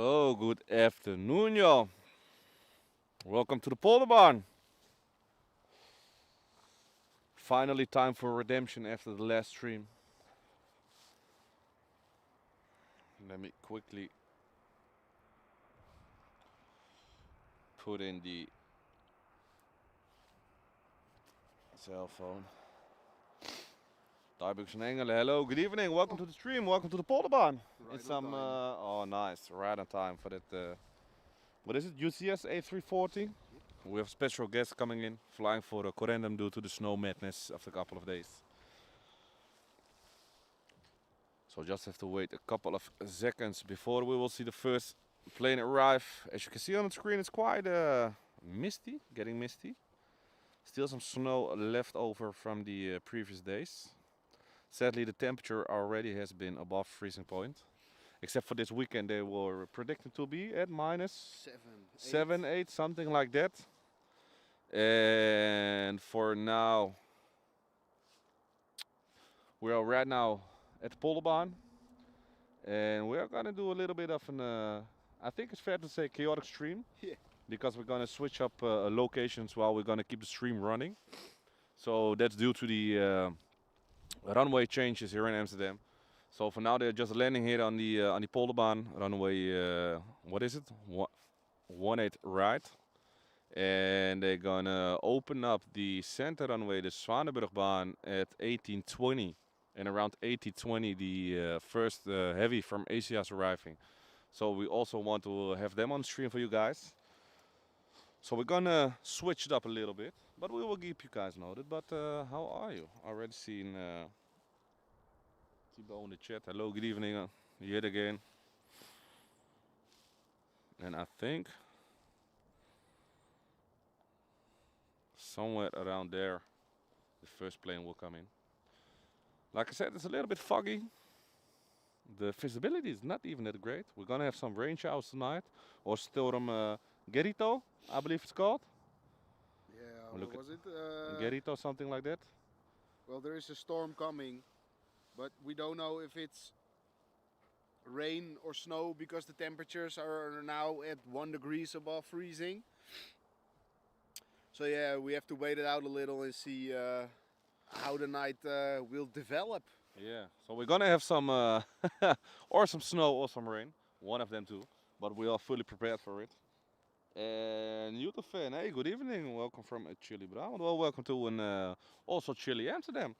So, good afternoon, y'all. Welcome to the Polderbaan. Finally, time for redemption after the last stream. Let me quickly put in the cell phone. Duibux en Engelen, hello, good evening. Welcome to the stream. Welcome to the Polderbaan. Right It's some, oh, nice, right on time for that. What is it? UCS A340. We have special guests coming in, flying for the Corendum due to the snow madness of a couple of days. So just have to wait a couple of seconds before we will see the first plane arrive. As you can see on the screen, it's quite misty, getting misty. Still some snow left over from the previous days. Sadly, the temperature already has been above freezing point. Except for this weekend, they were predicted to be at minus 7, 8, something like that. And for now, we are right now at the Polderbaan. And we are gonna do a little bit of an, I think it's fair to say, chaotic stream. Yeah. Because we're gonna switch up locations while we're gonna keep the stream running. So that's due to the runway changes here in Amsterdam. So for now they're just landing here on the Polderbaan runway. What is it? 18 right. And they're gonna open up the center runway, the Zwanenburgbaan, at 18:20. And around 18:20, the first heavy from Asia is arriving. So we also want to have them on stream for you guys. So we're gonna switch it up a little bit, but we will keep you guys noted. But how are you? Already seen Thibaut in the chat. Hello, good evening, yet again. And I think somewhere around there, the first plane will come in. Like I said, it's a little bit foggy. The visibility is not even that great. We're gonna have some rain showers tonight, or storm Gerito, I believe it's called. Yeah, Look what was it? Gerito, something like that. Well, there is a storm coming, but we don't know if it's rain or snow because the temperatures are now at 1 degrees above freezing. So yeah, we have to wait it out a little and see how the night will develop. Yeah, so we're gonna have some, or some snow or some rain, one of them too, but we are fully prepared for it. And YouTube fan, hey, good evening, welcome from chilly Brabant. Well, welcome to an also chilly Amsterdam.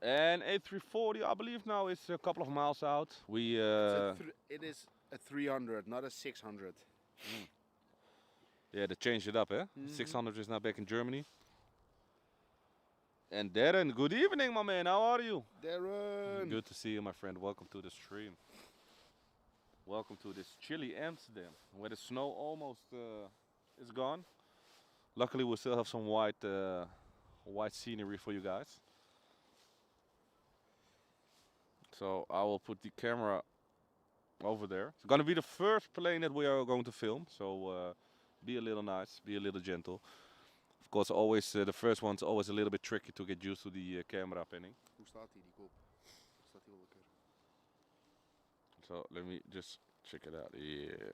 And A340, I believe now is a couple of miles out. It is a 300, not a 600. Yeah, they changed it up, eh? 600 is now back in Germany. And Darren, good evening, my man. How are you? Darren! Good to see you, my friend. Welcome to the stream. Welcome to this chilly Amsterdam, where the snow almost is gone. Luckily, we still have some white scenery for you guys. So I will put the camera over there. It's gonna be the first plane that we are going to film. So be a little nice, be a little gentle. Of course, always the first one's always a little bit tricky to get used to the camera panning. Hoe staat die kop? Staat die wel lekker? So let me just check it out. Yeah.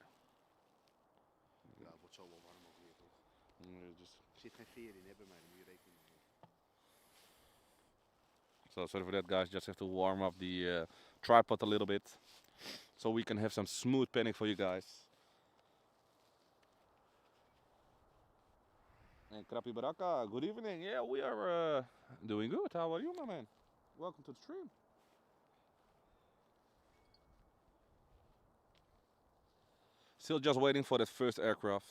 Ja, het wordt zo wel warm ook weer toch? Er zit geen veer in, hè, bij mij, daar moet je rekening mee houden. So sorry for that, guys. Just have to warm up the tripod a little bit, so we can have some smooth panning for you guys. And Krapi Baraka, good evening. Yeah, we are doing good. How are you, my man? Welcome to the stream. Still just waiting for that first aircraft.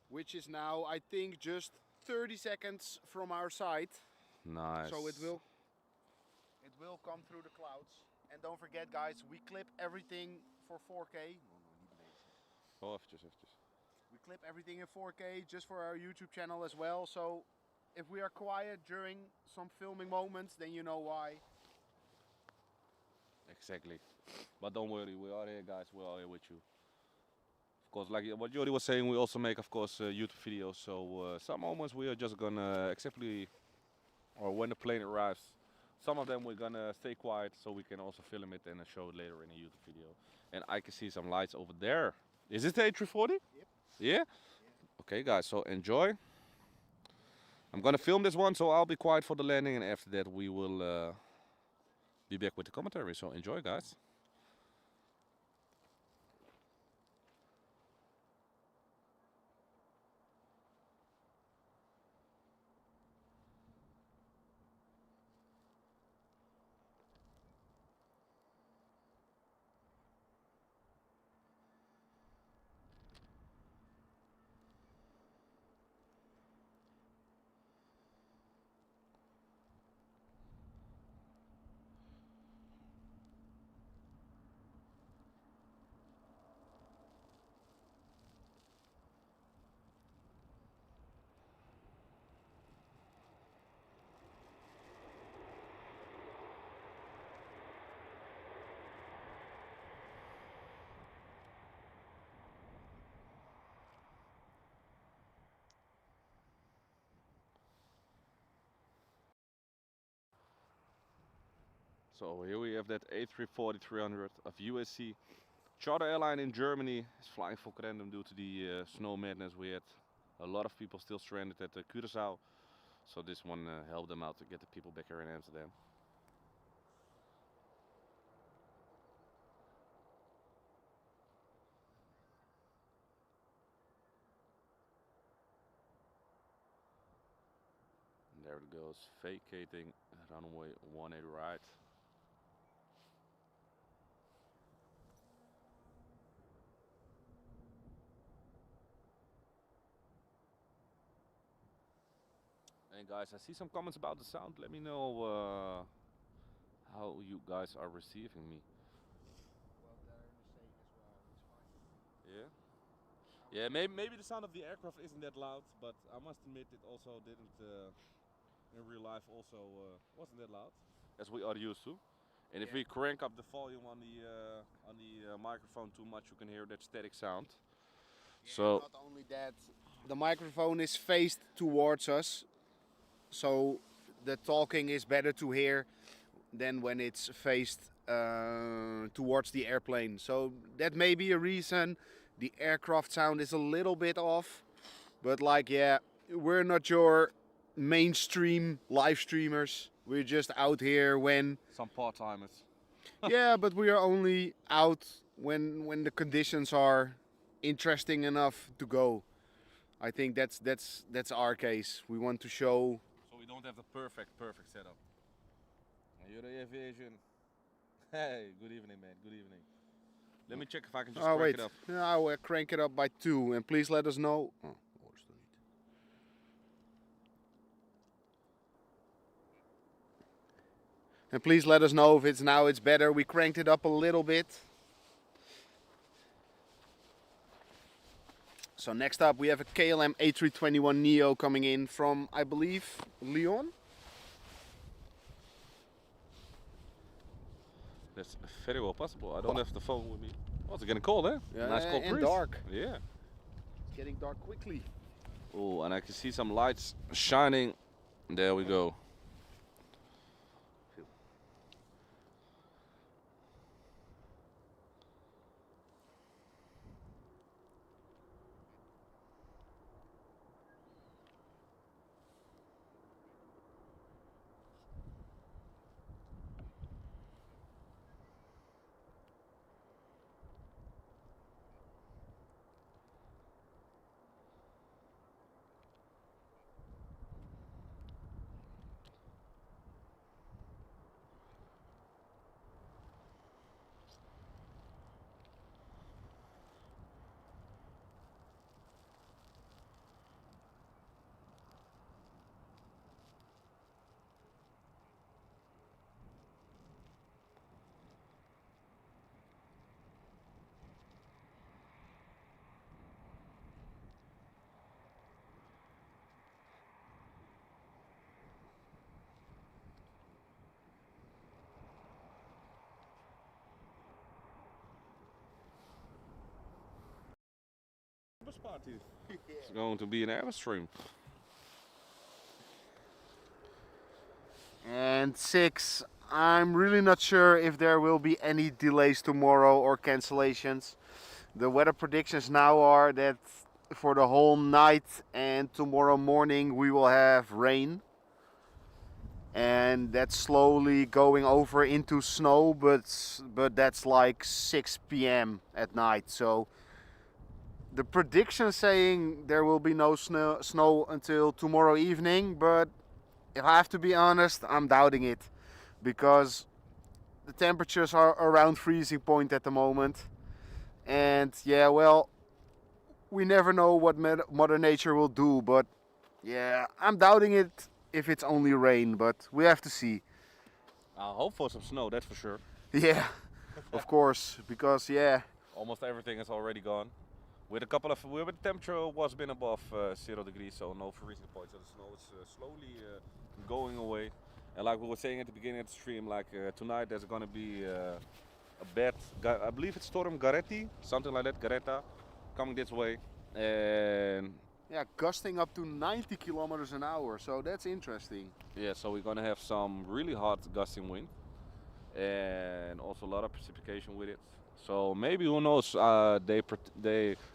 Which is now, I think, just 30 seconds from our side. Nice. So it will come through the clouds. And don't forget, guys, we clip everything for 4K. Oh, eventjes. We clip everything in 4K just for our YouTube channel as well. So if we are quiet during some filming moments, then you know why. Exactly. But don't worry, we are here, guys. We are here with you. Of course, like what Jody was saying, we also make, of course, YouTube videos. So some moments we are just gonna acceptly, or when the plane arrives, some of them we're gonna stay quiet so we can also film it and show it later in a YouTube video. And I can see some lights over there. Is this the A340? Yep. Yeah? Okay guys, so enjoy. I'm gonna film this one, so I'll be quiet for the landing, and after that we will be back with the commentary. So enjoy guys. So here we have that A340-300 of USC. Charter airline in Germany is flying for random due to the snow madness we had. A lot of people still stranded at Curaçao. So this one helped them out to get the people back here in Amsterdam. And there it goes, vacating runway 18 right. And guys, I see some comments about the sound. Let me know how you guys are receiving me. Well, they're the same as well. It's fine. Yeah? Yeah, maybe the sound of the aircraft isn't that loud, but I must admit it also didn't, in real life also wasn't that loud, as we are used to. And if Yeah. we crank up the volume on the microphone too much, you can hear that static sound. Yeah, So not only that, the microphone is faced towards us, so the talking is better to hear than when it's faced towards the airplane. So that may be a reason. The aircraft sound is a little bit off, but like, yeah, we're not your mainstream live streamers. We're just out here when some part-timers. yeah, but we are only out when the conditions are interesting enough to go. I think that's our case. We want to show. So we don't have the perfect setup. You're the aviation. Hey, good evening, man. Good evening. Let me check if I can just Oh crank wait, it up. I'll crank it up by 2, and please let us know. Oh, and please let us know if it's better. We cranked it up a little bit. So next up we have a KLM A321neo coming in from, I believe, Lyon. That's very well possible. I don't have the phone with me. Oh, it's getting cold, eh? Yeah, Nice cold and breeze. dark. Yeah. It's getting dark quickly. Oh, and I can see some lights shining. There we go. Party. It's going to be an Airstream. And 6 I'm really not sure if there will be any delays tomorrow or cancellations. The weather predictions now are that for the whole night and tomorrow morning we will have rain. And that's slowly going over into snow, but that's like 6 p.m. at night. So the prediction saying there will be no snow until tomorrow evening, but if I have to be honest, I'm doubting it because the temperatures are around freezing point at the moment. And yeah, well, we never know what Mother Nature will do, but yeah, I'm doubting it if it's only rain, but we have to see. I hope for some snow, that's for sure. Yeah, of course, because yeah. Almost everything is already gone. With a couple of, the temperature was been above 0 degrees, so no freezing points. So the snow is slowly going away. And like we were saying at the beginning of the stream, like tonight there's gonna be a bad, I believe it's storm Garetti, something like that, Garetta, coming this way. And yeah, gusting up to 90 kilometers an hour, so that's interesting. Yeah, so we're gonna have some really hot gusting wind and also a lot of precipitation with it. So maybe, who knows, they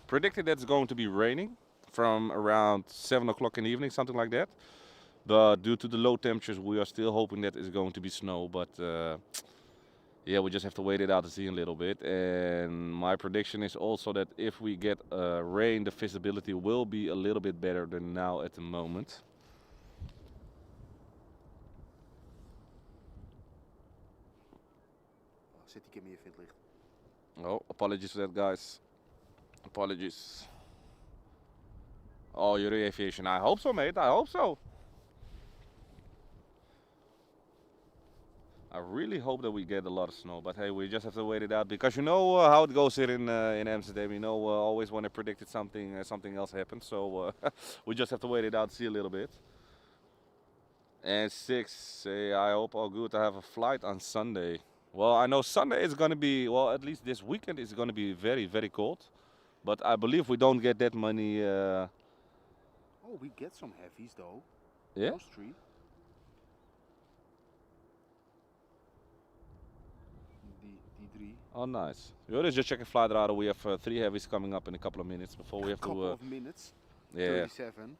predicted that it's going to be raining from around 7 o'clock in the evening, something like that. But due to the low temperatures, we are still hoping that it's going to be snow. But yeah, we just have to wait it out to see a little bit. And my prediction is also that if we get rain, the visibility will be a little bit better than now at the moment. Zit die Kimmy in vindlicht? Oh, apologies for that, guys. Apologies. Oh, your aviation. I hope so, mate. I hope so. I really hope that we get a lot of snow, but hey, we just have to wait it out because you know how it goes here in Amsterdam. You know, always when I predicted something, something else happens. So we just have to wait it out, see a little bit. And 6, I hope all good. I have a flight on Sunday. Well, I know Sunday is gonna be, well, at least this weekend is gonna be very, very cold. But I believe we don't get that many. Oh, we get some heavies though. Yeah. Those 3. Die 3. Oh, nice. We're just checking flight radar. We have 3 heavies coming up in a couple of minutes before we have couple to. Of minutes. Yeah. 37.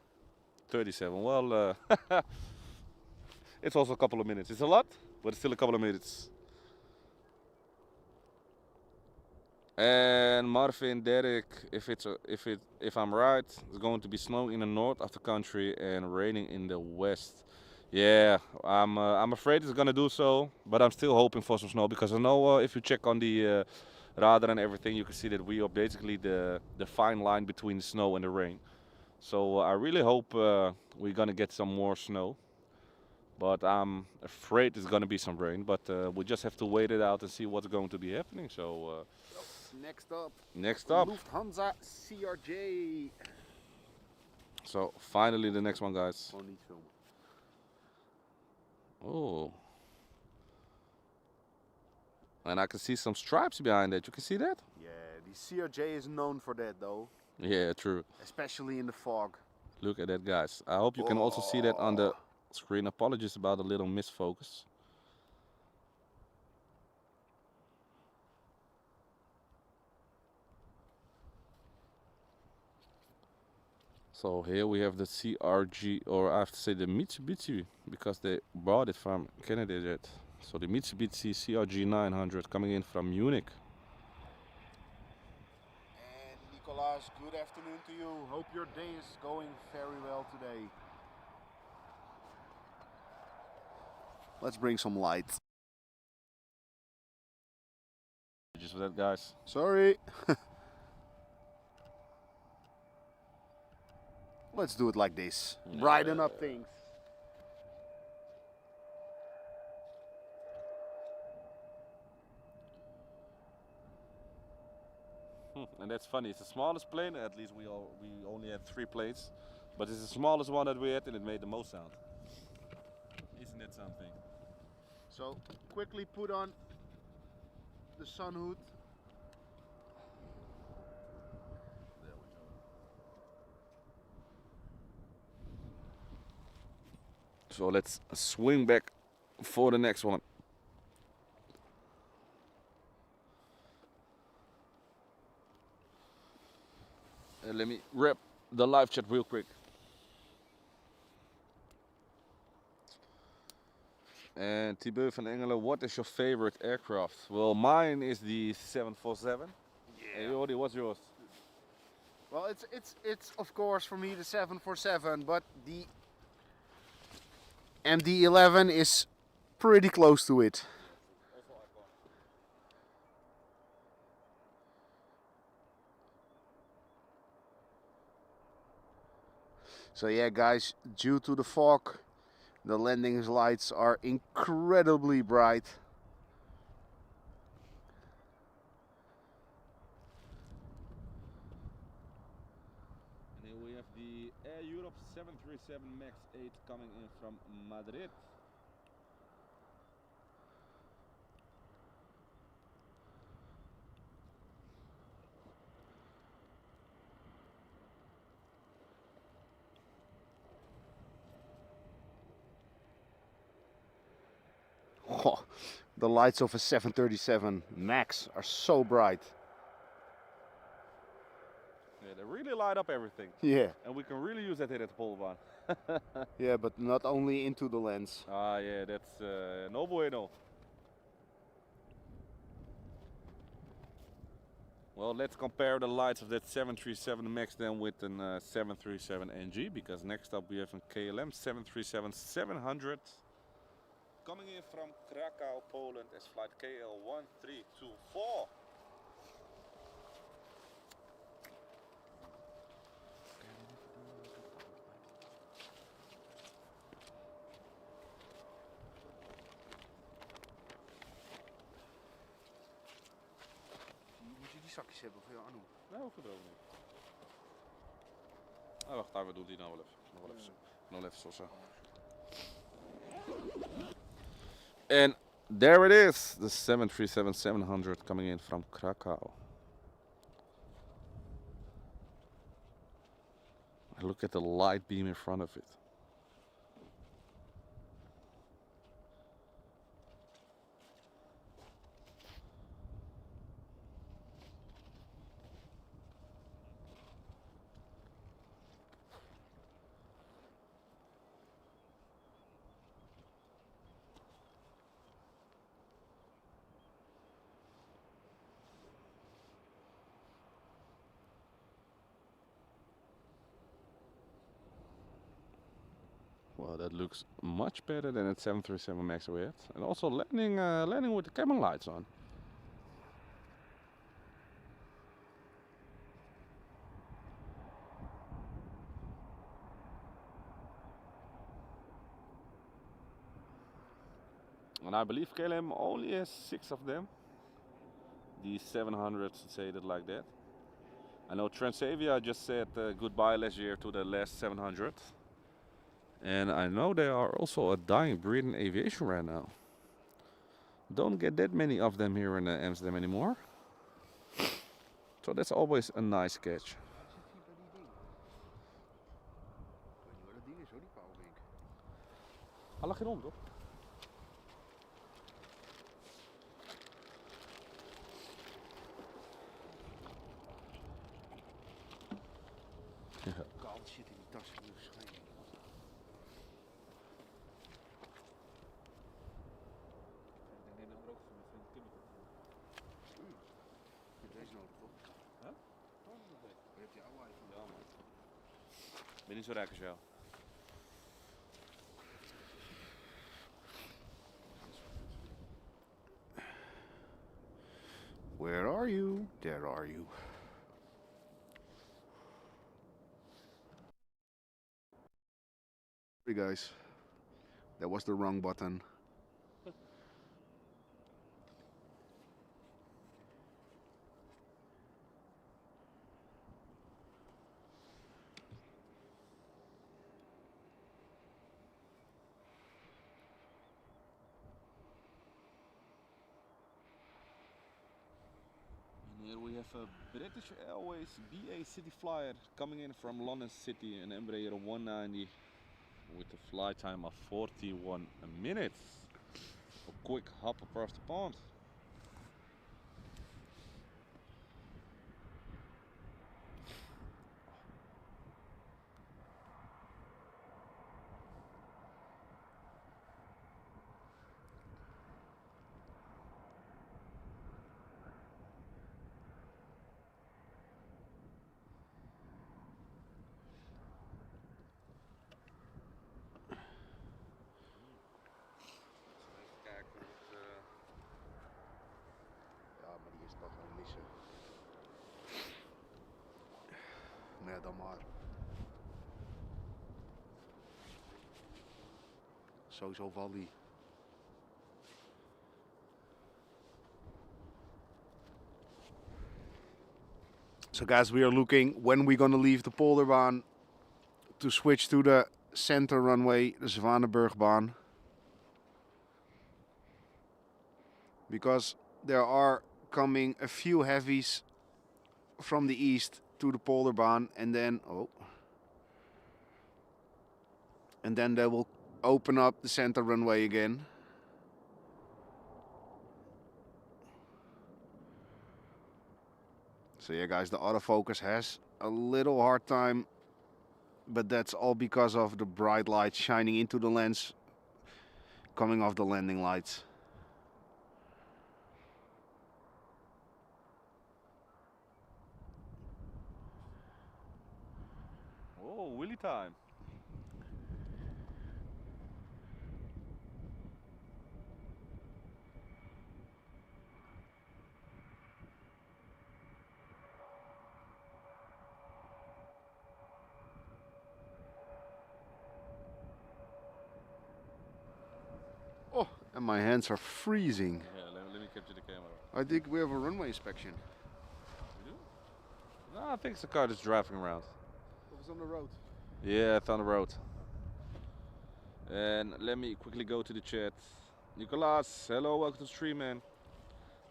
37. Well, it's also a couple of minutes. It's a lot, but it's still a couple of minutes. And Marvin, Derek, if I'm right, it's going to be snow in the north of the country and raining in the west. Yeah, I'm afraid it's gonna do so, but I'm still hoping for some snow because I know if you check on the radar and everything, you can see that we are basically the fine line between the snow and the rain. So I really hope we're gonna get some more snow. But I'm afraid there's gonna be some rain. But we just have to wait it out and see what's going to be happening. So next up. Next up. Lufthansa CRJ. So finally the next one, guys. Gewoon niet filmen. Oh. And I can see some stripes behind that. You can see that? Yeah, the CRJ is known for that though. Yeah, true. Especially in the fog. Look at that, guys. I hope you can also see that on the screen. Apologies about a little misfocus. So here we have the CRJ, or I have to say the Mitsubishi, because they bought it from Canada yet. So the Mitsubishi CRJ 900 coming in from Munich. And Nicolas, good afternoon to you. Hope your day is going very well today. Let's bring some light. Just for that, guys. Sorry. Let's do it like this. Brighten up things. And that's funny. It's the smallest plane. At least we only had 3 planes, but it's the smallest one that we had, and it made the most sound. Isn't that something? So quickly put on the sun hood. There we go. So let's swing back for the next one. wrap the live chat real quick. And Thibaut van Engelen, what is your favorite aircraft? Well, mine is the 747. Hey, Jordi, what's yours? Well, it's of course for me the 747, but the MD-11 is pretty close to it. So yeah, guys, due to the fog, the landing lights are incredibly bright. And here we have the Air Europe 737 MAX 8 coming in from Madrid. Oh, the lights of a 737 MAX are so bright. Yeah, they really light up everything. Yeah. And we can really use that here at the Polderbaan. Yeah, but not only into the lens. Ah, yeah, that's no bueno. Well, let's compare the lights of that 737 MAX then with an 737 NG, because next up we have a KLM 737-700 coming in from Krakow, Poland as flight KL1324. Moet je die zakjes hebben voor jou, Anu? Nee, hoeft het ook niet. Ah, wacht, daar, we doen die nou wel even. Nog wel even zo. And there it is, the 737-700 coming in from Krakow. Look at the light beam in front of it. Well, that looks much better than at 737 MAX we had. And also landing with the cabin lights on. And I believe KLM only has 6 of them. The 700s, say it like that. I know Transavia just said goodbye last year to the last 700. And I know they are also a dying breed in aviation right now. Don't get that many of them here in Amsterdam anymore. So that's always a nice catch. Hij lag hierom, toch? Ja. Koud zit in die tas waarschijnlijk. Ik denk dat er ook met een kilometer. Je hebt deze nodig, toch? Huh? Je hebt die oude iPhone. Ja, man. Ik ben niet zo rijk als jou. Where are you? There are you. Sorry guys, that was the wrong button. Here we have a British Airways BA City Flyer coming in from London City, an Embraer 190 with a flight time of 41 minutes. A quick hop across the pond. Ja, dan maar. Sowieso Wally. So guys, we are looking when we're gonna leave the Polderbaan to switch to the center runway, the Zwanenburgbaan. Because there are coming a few heavies from the east to the Polderbaan, and then they will open up the center runway again. So yeah guys, the autofocus has a little hard time, but that's all because of the bright light shining into the lens coming off the landing lights. Oh, wheelie time. Oh, and my hands are freezing. Yeah, let me capture the camera. I think we have a runway inspection. We do? No, I think it's the car that's driving around. It was on the road. Yeah, it's on the road. And let me quickly go to the chat. Nicolas, hello, welcome to the stream, man.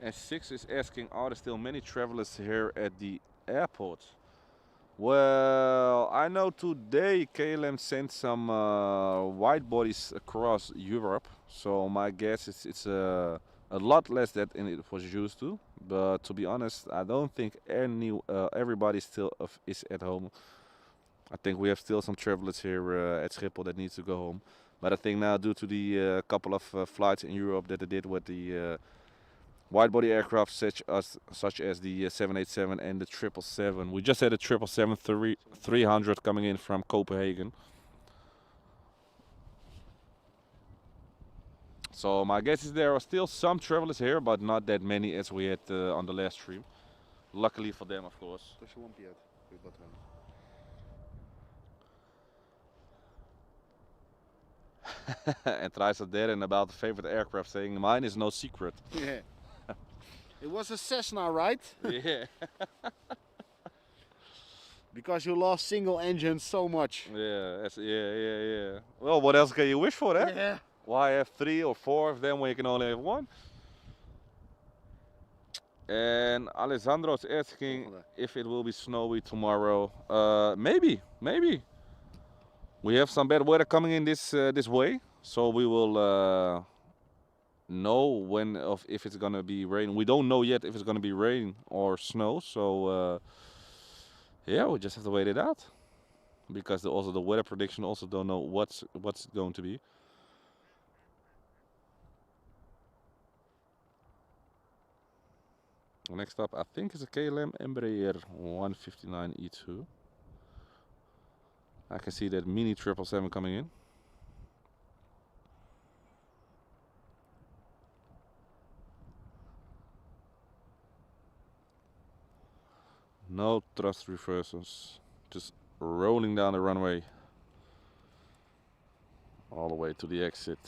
And Six is asking, are there still many travelers here at the airport? Well, I know today KLM sent some wide bodies across Europe, so my guess is it's a lot less than it was used to. But to be honest, I don't think everybody still is at home. I think we have still some travelers here at Schiphol that needs to go home. But I think now, due to the couple of flights in Europe that they did with the wide-body aircraft such as the 787 and the 777. We just had a 777-300 coming in from Copenhagen. So my guess is there are still some travelers here, but not that many as we had on the last stream. Luckily for them, of course. And Thrijs are there and about the favorite aircraft, saying mine is no secret. Yeah. It was a Cessna, right? Yeah. Because you lost single engines so much. Yeah. Well, what else can you wish for, that? Yeah. Why have 3 or 4 of them when you can only have 1? And Alessandro's asking if it will be snowy tomorrow. Maybe. We have some bad weather coming in this way, so we will know if it's gonna be rain. We don't know yet if it's gonna be rain or snow, so yeah, we just have to wait it out, because also the weather prediction also don't know what's going to be. Next up, I think it's a KLM Embraer 159E2. I can see that mini 777 coming in. No thrust reversals, just rolling down the runway all the way to the exit.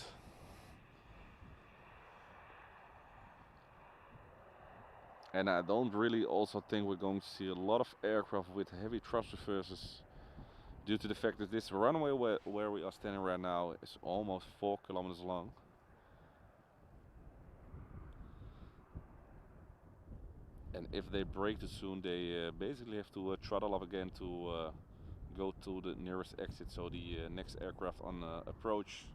And I don't really also think we're going to see a lot of aircraft with heavy thrust reversals, due to the fact that this runway where we are standing right now is almost 4 kilometers long. And if they brake too soon, they basically have to throttle up again to go to the nearest exit, so the next aircraft on approach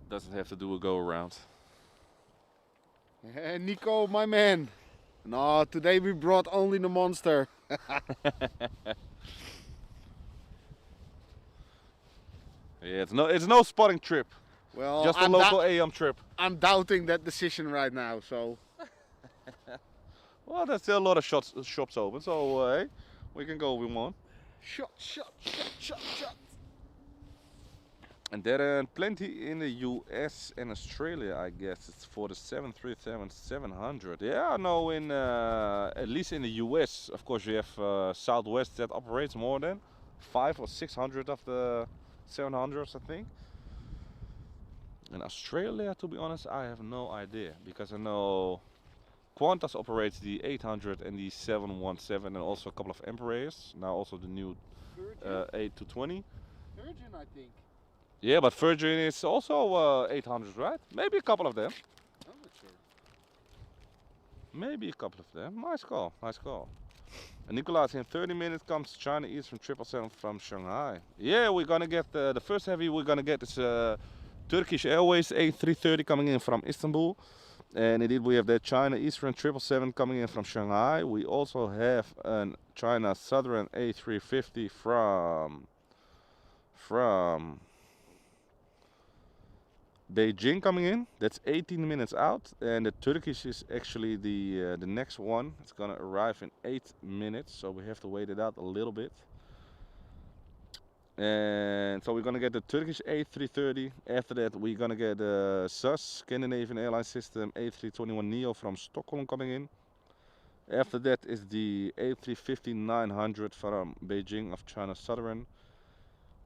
doesn't have to do a go around. Hey, Nico, my man. No, today we brought only the monster. Yeah, it's no spotting trip. Well, Just a local AM trip. I'm doubting that decision right now, so. Well, there's still a lot of shops open, so hey, we can go if we want. Shot. And there are plenty in the US and Australia, I guess. It's for the 737-700. Yeah, no, in at least in the US, of course, you have Southwest that operates more than 5 or 600 of the 700s, I think. In Australia, to be honest, I have no idea because I know Qantas operates the 800 and the 717 and also a couple of Embraers. Now also the new Virgin? 820. Virgin, I think. Yeah, but Virgin is also 800, right? Maybe a couple of them. I'm not sure. Maybe a couple of them. Nice call, nice call. And Nicolas, in 30 minutes comes China Eastern 777 from Shanghai. Yeah, we're gonna get the first heavy we're gonna get is Turkish Airways A330 coming in from Istanbul. And indeed we have the China Eastern 777 coming in from Shanghai. We also have a China Southern A350 from Beijing coming in. That's 18 minutes out, and the Turkish is actually the next one. It's gonna arrive in 8 minutes, so we have to wait it out a little bit. And so we're gonna get the Turkish A330. After that, we're gonna get the SAS Scandinavian Airlines System A321neo from Stockholm coming in. After that is the A350-900 from Beijing of China Southern,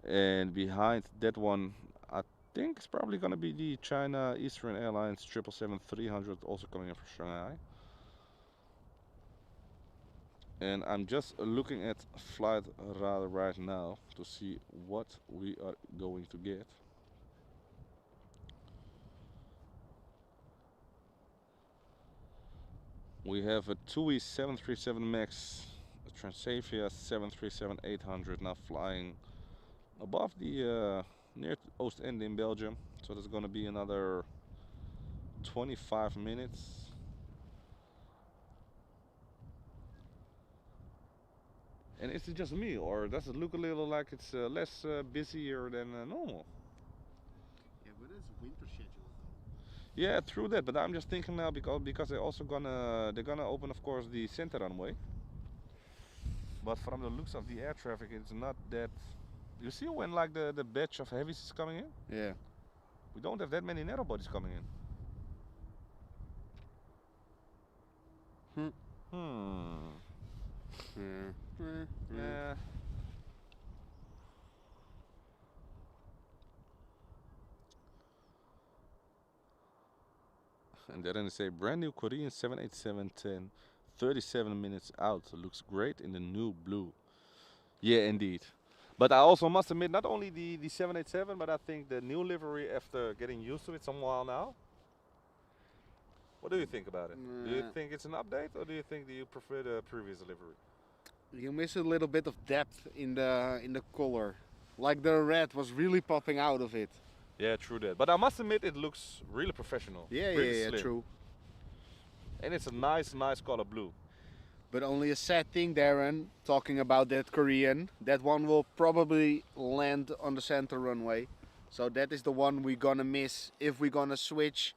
and behind that one, I think it's probably gonna be the China Eastern Airlines 777-300 also coming in from Shanghai. And I'm just looking at flight radar right now to see what we are going to get. We have a TUI 737 MAX, a Transavia 737-800 now flying above the near Oostende in Belgium. So there's gonna be another 25 minutes. And is it just me, or does it look a little like it's less busier than normal? Yeah, but it's a winter schedule though. Yeah, true that. But I'm just thinking now because they're gonna open, of course, the center runway. But from the looks of the air traffic, it's not that. You see when like the batch of heavies is coming in? Yeah. We don't have that many narrow bodies coming in. Yeah. And then they say brand new Korean 787-10, 37 minutes out. Looks great in the new blue. Yeah, indeed. But I also must admit, not only the 787, but I think the new livery, after getting used to it some while now. What do you think about it? Do you think it's an update, or do you prefer the previous livery? You miss a little bit of depth in the color. Like the red was really popping out of it. Yeah, true that. But I must admit, it looks really professional. Yeah, really yeah, slim. true. And it's a nice color blue. But only a sad thing, Darren, talking about that Korean. That one will probably land on the center runway. So that is the one we're gonna miss if we're gonna switch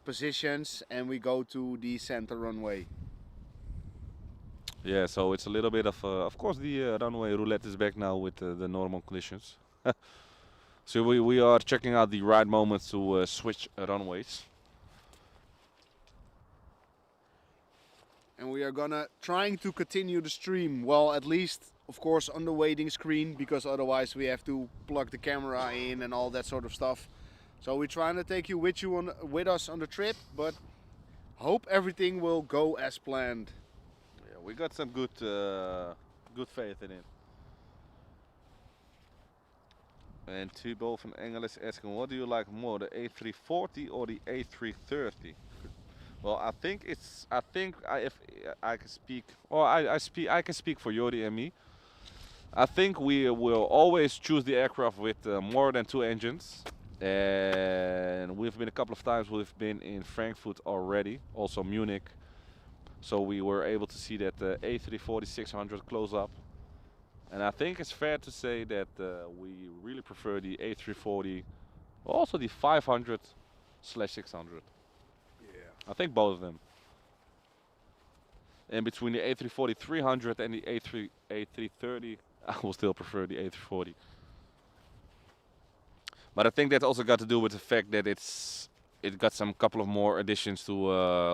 positions and we go to the center runway. Yeah, so it's a little bit of course, the runway roulette is back now with the normal conditions. So we are checking out the right moments to switch runways. And we are gonna trying to continue the stream. Well, at least, of course, on the waiting screen, because otherwise we have to plug the camera in and all that sort of stuff. So we're trying to take you with us on the trip, but hope everything will go as planned. Yeah, we got some good faith in it. And Thibault van Engel is asking, what do you like more, the A340 or the A330? Well, if I can speak, or I can speak for Jordi and me. I think we will always choose the aircraft with more than 2 engines. And we've been a couple of times, we've been in Frankfurt already, also Munich. So we were able to see that A340-600 close up. And I think it's fair to say that we really prefer the A340, also the 500/600. I think both of them. And between the A340-300 and the A330, I will still prefer the A340. But I think that also got to do with the fact that it got some couple of more additions to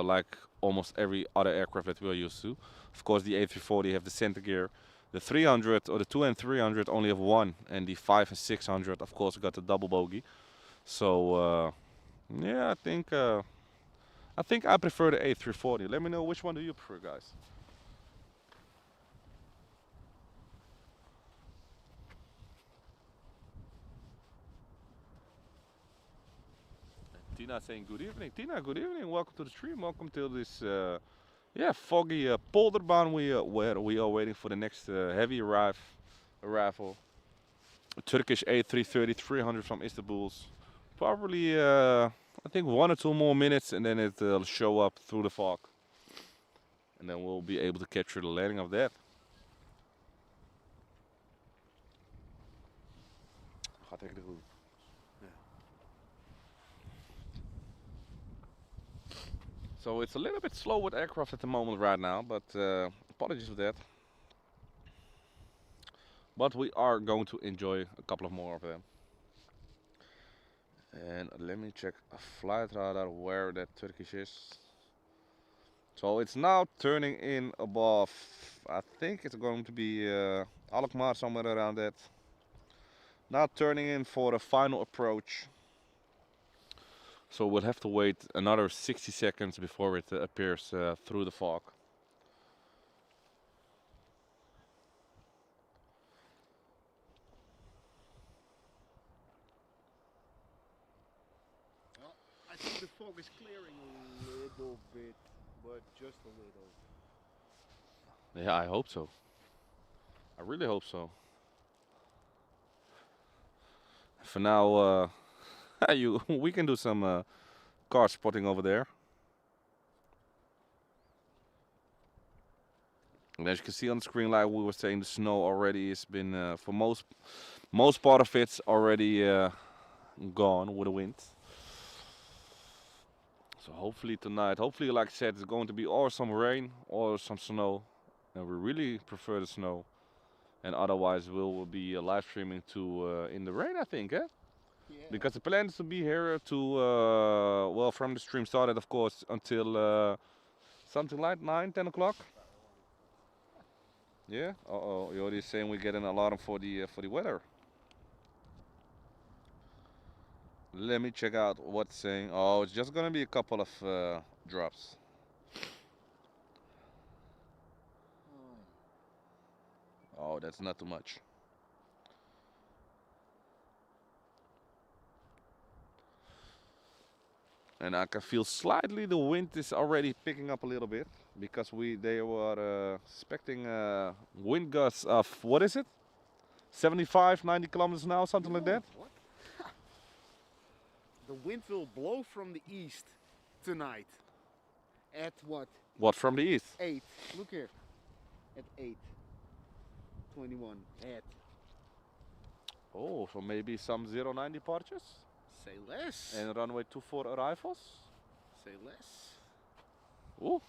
like almost every other aircraft that we're used to. Of course, the A340 have the center gear. The 300 or the 2 and 300 only have one, and the 5 and 600 of course got the double bogey. So yeah, I think I prefer the A340. Let me know which one do you prefer, guys. Tina saying good evening. Tina, good evening. Welcome to the stream. Welcome to this yeah, foggy Polderbaan. Where we are waiting for the next heavy arrival. A Turkish A330 300 from Istanbul's. Probably I think 1 or 2 more minutes, and then it'll show up through the fog, and then we'll be able to capture the landing of that. Gaat echt goed. So it's a little bit slow with aircraft at the moment right now, but apologies for that. But we are going to enjoy a couple of more of them. And let me check a flight radar where that Turkish is. So it's now turning in above, I think it's going to be Alkmaar, somewhere around that. Now turning in for the final approach. So we'll have to wait another 60 seconds before it appears through the fog. Well, I think the fog is clearing a little bit, but just a little. Yeah, I hope so. I really hope so. For now, we can do some car spotting over there. And as you can see on the screen, like we were saying, the snow already has been for most part of it's already gone with the wind. So hopefully tonight, hopefully like I said, it's going to be or some rain or some snow, and we really prefer the snow. And otherwise, we'll be live streaming to in the rain, I think, eh? Yeah. Because the plan is to be here to well, from the stream started, of course, until something like 9, 10 o'clock. Yeah. Uh-oh, Yori is saying we get an alarm for the weather. Let me check out what's saying. Oh, it's just gonna be a couple of drops. Oh, that's not too much. And I can feel slightly the wind is already picking up a little bit because they were expecting wind gusts of what is it? 75, 90 kilometers an hour, something like that. What? The wind will blow from the east tonight. At what? What, from the east? 8. Look here. At 8:21. At. Oh, so maybe some 09 departures Say less. and runway 24 arrivals. Say less. Ooh.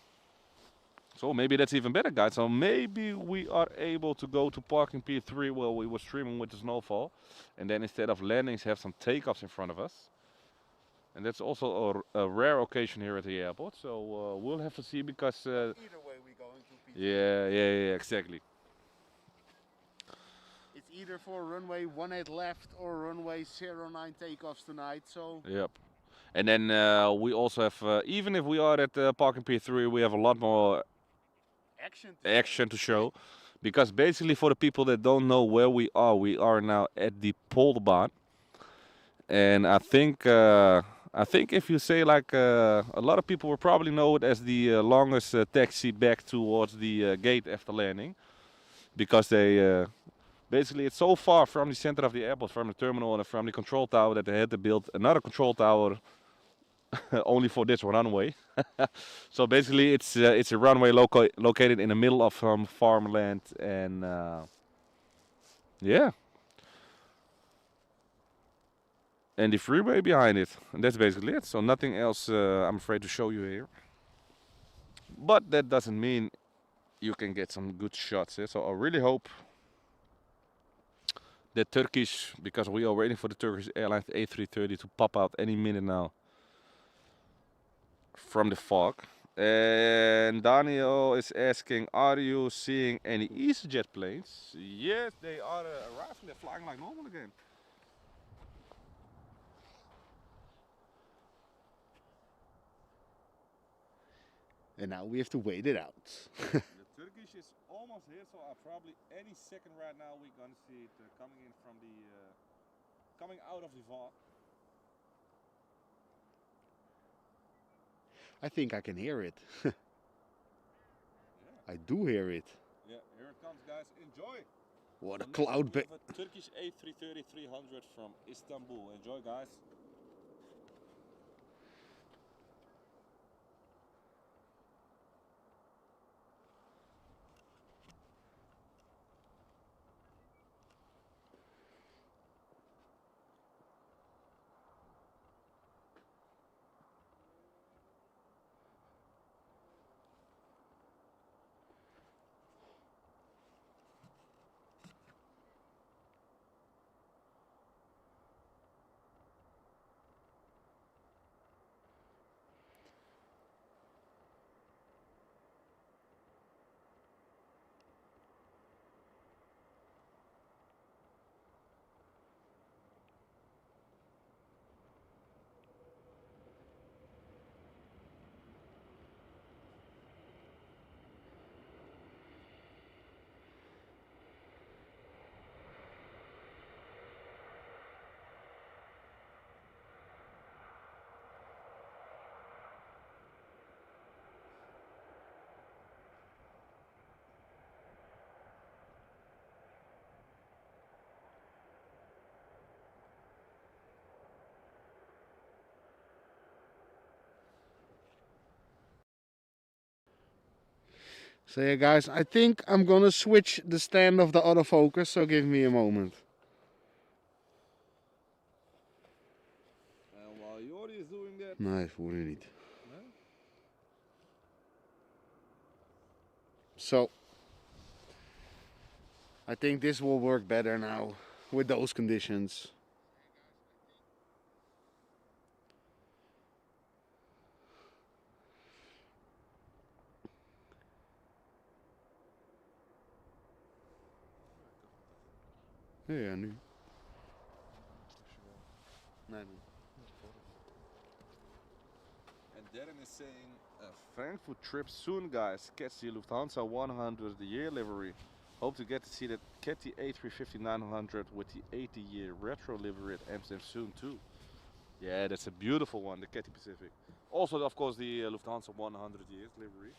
So maybe that's even better, guys. So maybe we are able to go to parking P3 while we were streaming with the snowfall, and then instead of landings have some takeoffs in front of us. And that's also a rare occasion here at the airport. So we'll have to see because Either way, we going to P3. yeah, exactly. It's either for runway 18 left or runway 09 takeoffs tonight. So. Yep. And then we also have, even if we are at parking P3, we have a lot more action to show. Because basically for the people that don't know where we are now at the Polderbaan. And I think if you say like a lot of people will probably know it as the longest taxi back towards the gate after landing. Because they basically it's so far from the center of the airport, from the terminal and from the control tower that they had to build another control tower only for this runway. So basically it's a runway located in the middle of farmland and yeah. And the freeway behind it. And that's basically it. So nothing else I'm afraid to show you here. But that doesn't mean you can get some good shots here. So I really hope the Turkish, because we are waiting for the Turkish Airlines A330 to pop out any minute now from the fog. And Daniel is asking, are you seeing any EasyJet planes? Yes, they are arriving. They're flying like normal again. And now we have to wait it out. The Turkish is almost here, so probably any second right now we're gonna see it coming in from the coming out of the fog. I think I can hear it. Yeah. I do hear it. Yeah, here it comes, guys. Enjoy. What a So cloud we have a Turkish A330-300 from Istanbul. Enjoy, guys. So yeah guys, I think I'm gonna switch the stand of the autofocus, so give me a moment. And while Jordi is doing that, Nee, voel je niet. no? So I think this will work better now with those conditions. Ja, nu. Nee, nee. And Darren is saying, Frankfurt trip soon, guys. Catch the Lufthansa 100-year livery. Hope to get to see the Cathy A350-900 with the 80-year retro livery at Amsterdam soon too. Yeah, that's a beautiful one, the Cathy Pacific. Also, of course, the Lufthansa 100 years livery.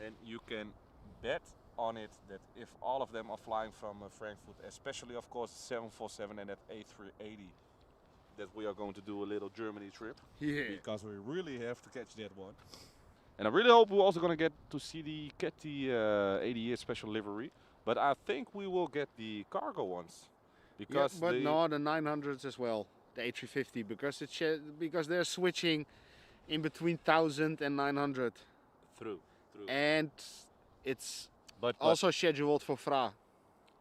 And you can bet on it that if all of them are flying from Frankfurt, especially, of course, 747 and that A380, that we are going to do a little Germany trip. Yeah. Because we really have to catch that one. And I really hope we're also going to get to see the Cathy 80-year special livery. But I think we will get the cargo ones. Because yeah, but no, the 900s as well. The A350, because because they're switching in between 1000 and 900. True. And it's But also scheduled for FRA.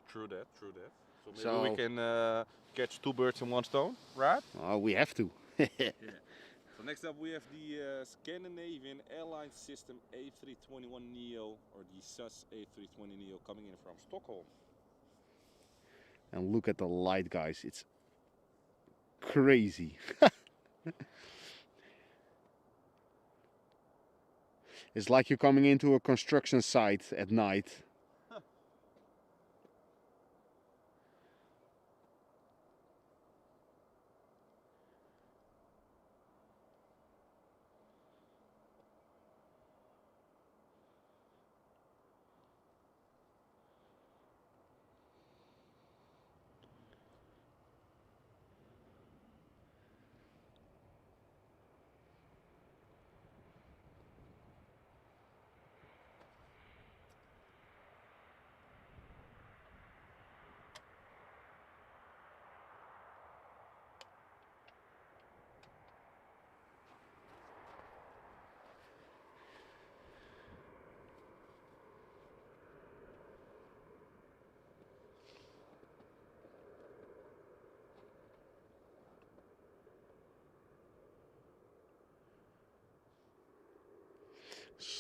True that. So maybe So we can catch two birds in one stone, right? we have to. Yeah. So next up we have the Scandinavian Airlines System A321neo, or the SAS A320neo, coming in from Stockholm. And look at the light, guys. It's crazy. It's like you're coming into a construction site at night.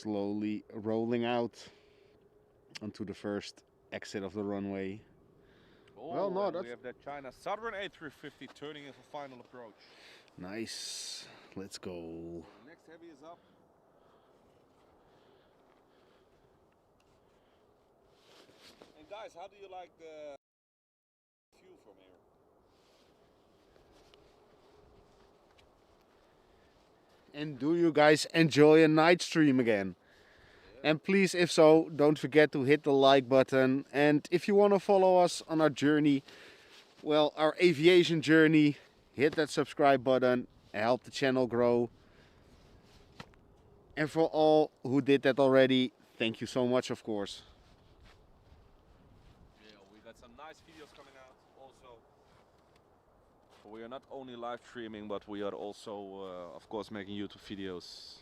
slowly rolling out onto the first exit of the runway. Oh, Well, no, and that's we have that China Southern A350 turning in for final approach. nice. Let's go. Next heavy is up. And guys, how do you like the view from here? And do you guys enjoy a night stream again? And please, if so, don't forget to hit the like button. And if you want to follow us on our journey, well, our aviation journey, hit that subscribe button and help the channel grow. And for all who did that already, thank you so much, of course. Yeah, we got some nice videos coming out also. We are not only live streaming, but we are also, of course, making YouTube videos.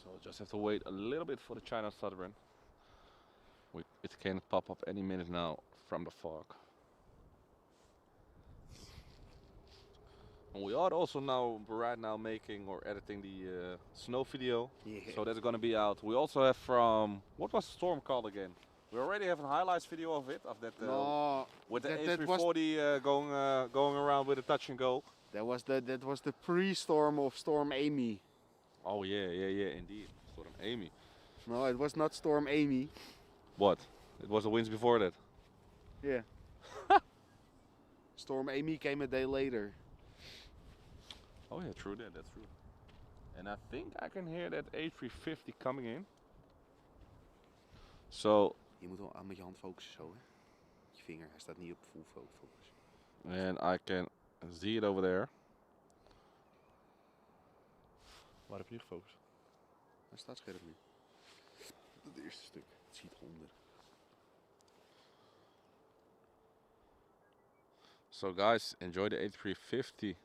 So just have to wait a little bit for the China Southern. It can pop up any minute now from the fog. And we are also right now making or editing the snow video. Yeah. So that's gonna be out. We also have from, what was the storm called again? We already have a highlights video of it, of that No, with the that was A340 going around with a touch and go. that was the pre-storm of Storm Amy. Oh yeah, indeed. Storm Amy. No, it was not Storm Amy. What? It was the winds before that. Yeah. Storm Amy came a day later. Oh yeah, true that. That's true. And I think I can hear that A350 coming in. So. Je moet wel aan met je hand focussen zo, hè. Je vinger, hij staat niet op full focus. And I can see it over there. Waar heb je gefocust? Hij staat scherp nu. Het eerste stuk. Het ziet onder. So guys, enjoy the A350.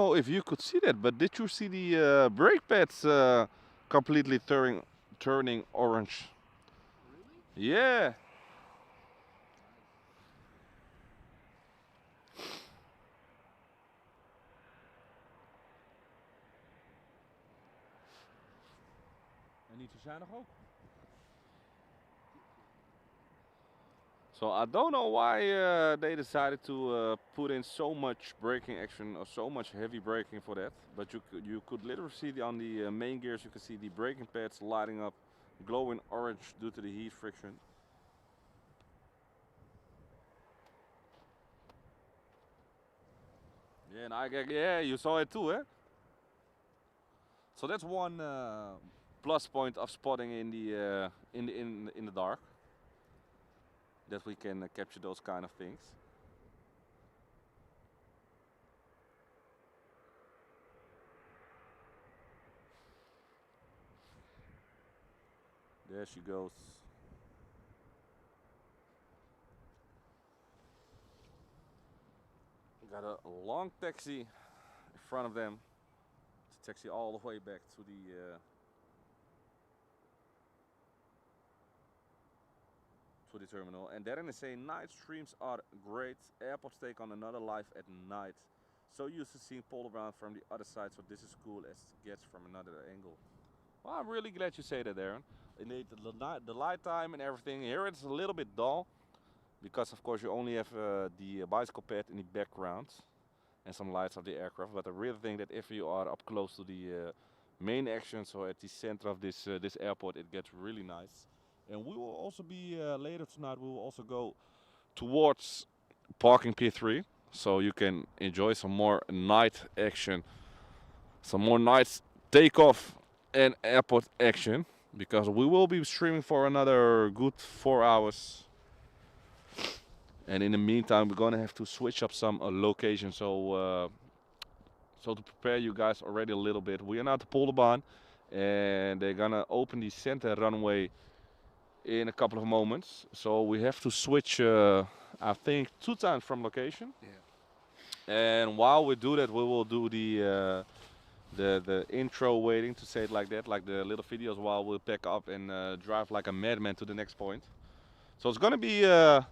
Oh, if you could see that, but did you see the brake pads completely turning orange? Really? Yeah. En niet te zuinig ook. So I don't know why they decided to put in so much braking action or so much heavy braking for that. But you could literally see on the main gears, you can see the braking pads lighting up, glowing orange due to the heat friction. Yeah, and yeah, you saw it too, eh? So that's one plus point of spotting in the dark. That we can capture those kind of things. There she goes. Got a long taxi in front of them. It's a taxi all the way back to the terminal. And therein they say night streams are great. Airports take on another life at night. So used to seeing Polderbaan from the other side, so this is cool as it gets from another angle. Well, I'm really glad you say that, Aaron. The light time and everything. Here it's a little bit dull. because of course you only have the bicycle pad in the background and some lights of the aircraft. But I really think that if you are up close to the main action, so at the center of this airport, it gets really nice. And we will also be later tonight. We will also go towards parking Pier 3, so you can enjoy some more night action, some more nights takeoff and airport action, because we will be streaming for another good 4 hours. And in the meantime, we're gonna have to switch up some locations. So to prepare you guys already a little bit, we are now at the Polderbaan, and they're gonna open the center runway in a couple of moments. So we have to switch, I think, 2 times from location. Yeah. And while we do that, we will do the intro waiting, to say it like that, like the little videos while we pack up and drive like a madman to the next point. So it's gonna be a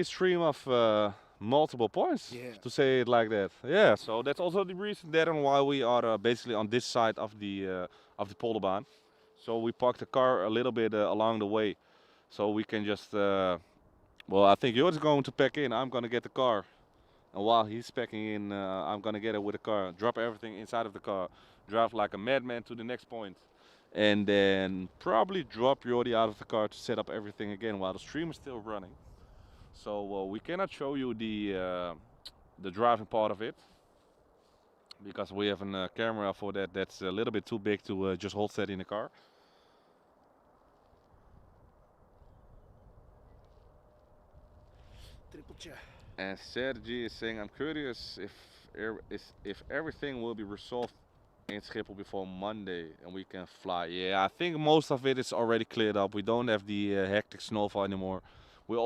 stream of multiple points, Yeah. to say it like that. Yeah. So that's also the reason that and why we are basically on this side of the Polderbaan. So we parked the car a little bit along the way, so we can just. Well, I think you're going to pack in. I'm gonna get the car. And while he's packing in, I'm gonna get it with the car, drop everything inside of the car, drive like a madman to the next point, and then probably drop Jordi out of the car to set up everything again while the stream is still running. So we cannot show you the driving part of it, because we have a camera for that that's a little bit too big to just hold steady in the car. Triple check. And Sergi is saying, I'm curious if everything will be resolved in Schiphol before Monday and we can fly. Yeah, I think most of it is already cleared up. We don't have the hectic snowfall anymore. We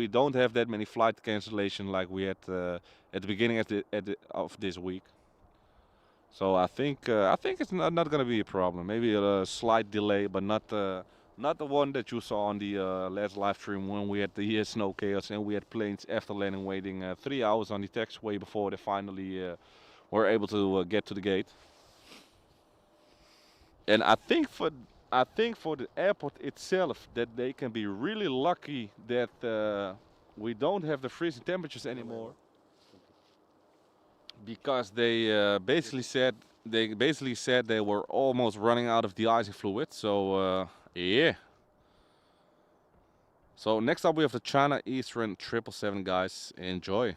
don't have that many flight cancellation like we had at the beginning of this week. So I think it's not gonna be a problem. Maybe a slight delay, but not the one that you saw on the last live stream when we had the snow chaos and we had planes after landing waiting 3 hours on the taxiway before they finally were able to get to the gate. And I think for the airport itself that they can be really lucky that we don't have the freezing temperatures anymore, because they basically said they were almost running out of de-icing fluid. So yeah. So next up we have the China Eastern 777, guys. Enjoy.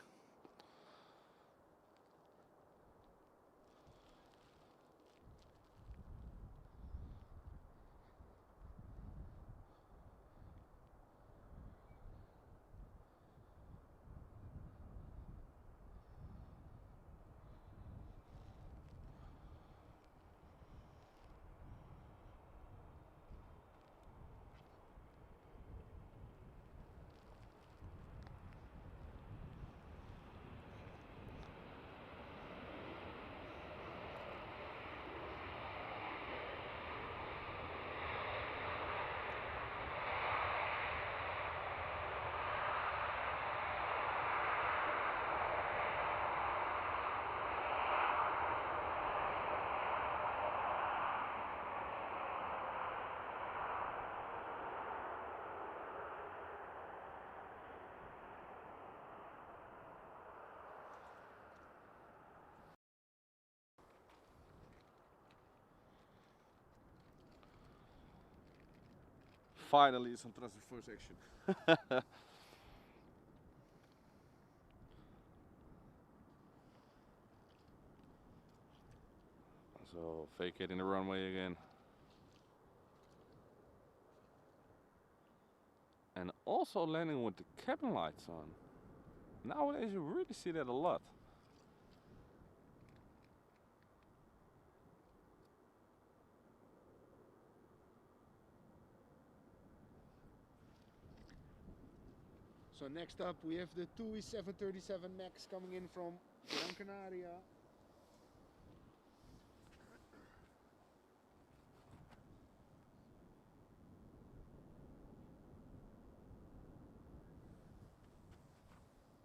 Finally, some transfer first action. So vacating the runway again. And also landing with the cabin lights on. Nowadays you really see that a lot. So next up we have the TUI 737 MAX coming in from Gran Canaria.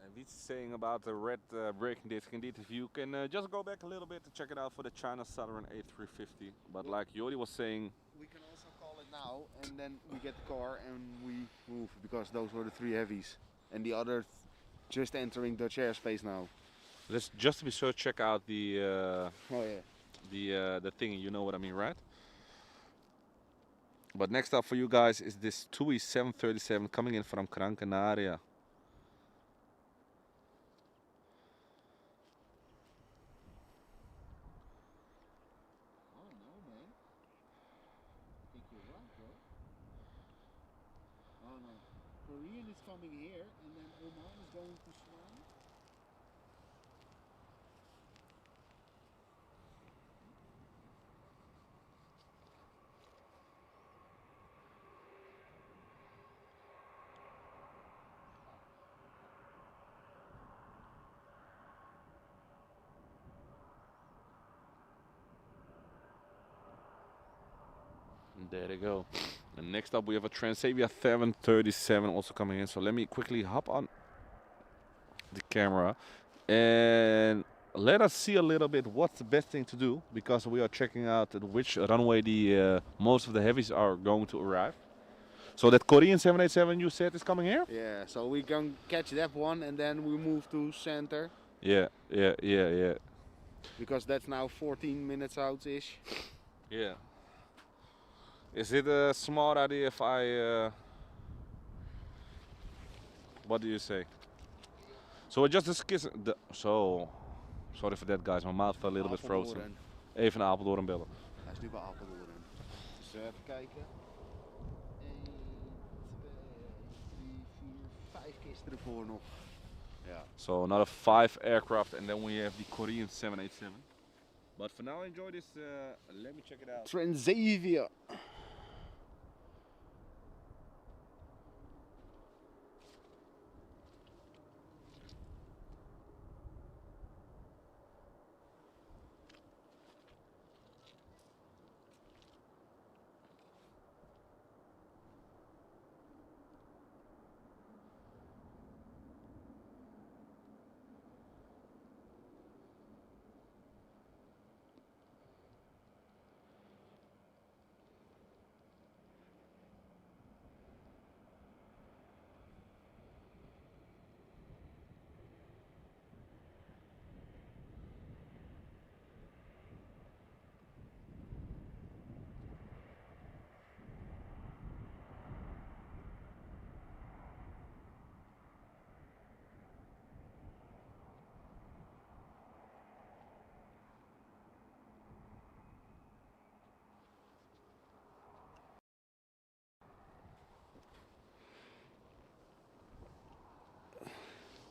And Wiets is saying about the red braking disc. Indeed, if you can just go back a little bit to check it out for the China Southern A350. But like Jordi was saying, We can also call it now, and then we get the car and we move, because those were the 3 heavies, and the other just entering Dutch airspace now. Let's just to be sure check out the Oh yeah. the thingy. You know what I mean, right? But next up for you guys is this TUI 737 coming in from Gran Canaria. Oh no, man. I think you're right, bro. Oh no. Korean is coming here, and then Oman is going to Swan. And there they go. And next up we have a Transavia 737 also coming in. So let me quickly hop on the camera and let us see a little bit what's the best thing to do, because we are checking out at which runway the most of the heavies are going to arrive. So that Korean 787 you said is coming here? Yeah, so we can catch that one, and then we move to center, Yeah. because that's now 14 minutes out-ish. Yeah. Is it a smart idea if I... what do you say? So we just discuss... So... Sorry for that guys, my mouth a little bit frozen. Apeldoorn. Even naar Apeldoorn bellen. Hij is nu bij Apeldoorn. Dus even kijken. 1, 2, 3, 4, 5 kisten ervoor nog. Ja. So another 5 aircraft and then we have the Korean 787. But for now enjoy this, let me check it out. Transavia.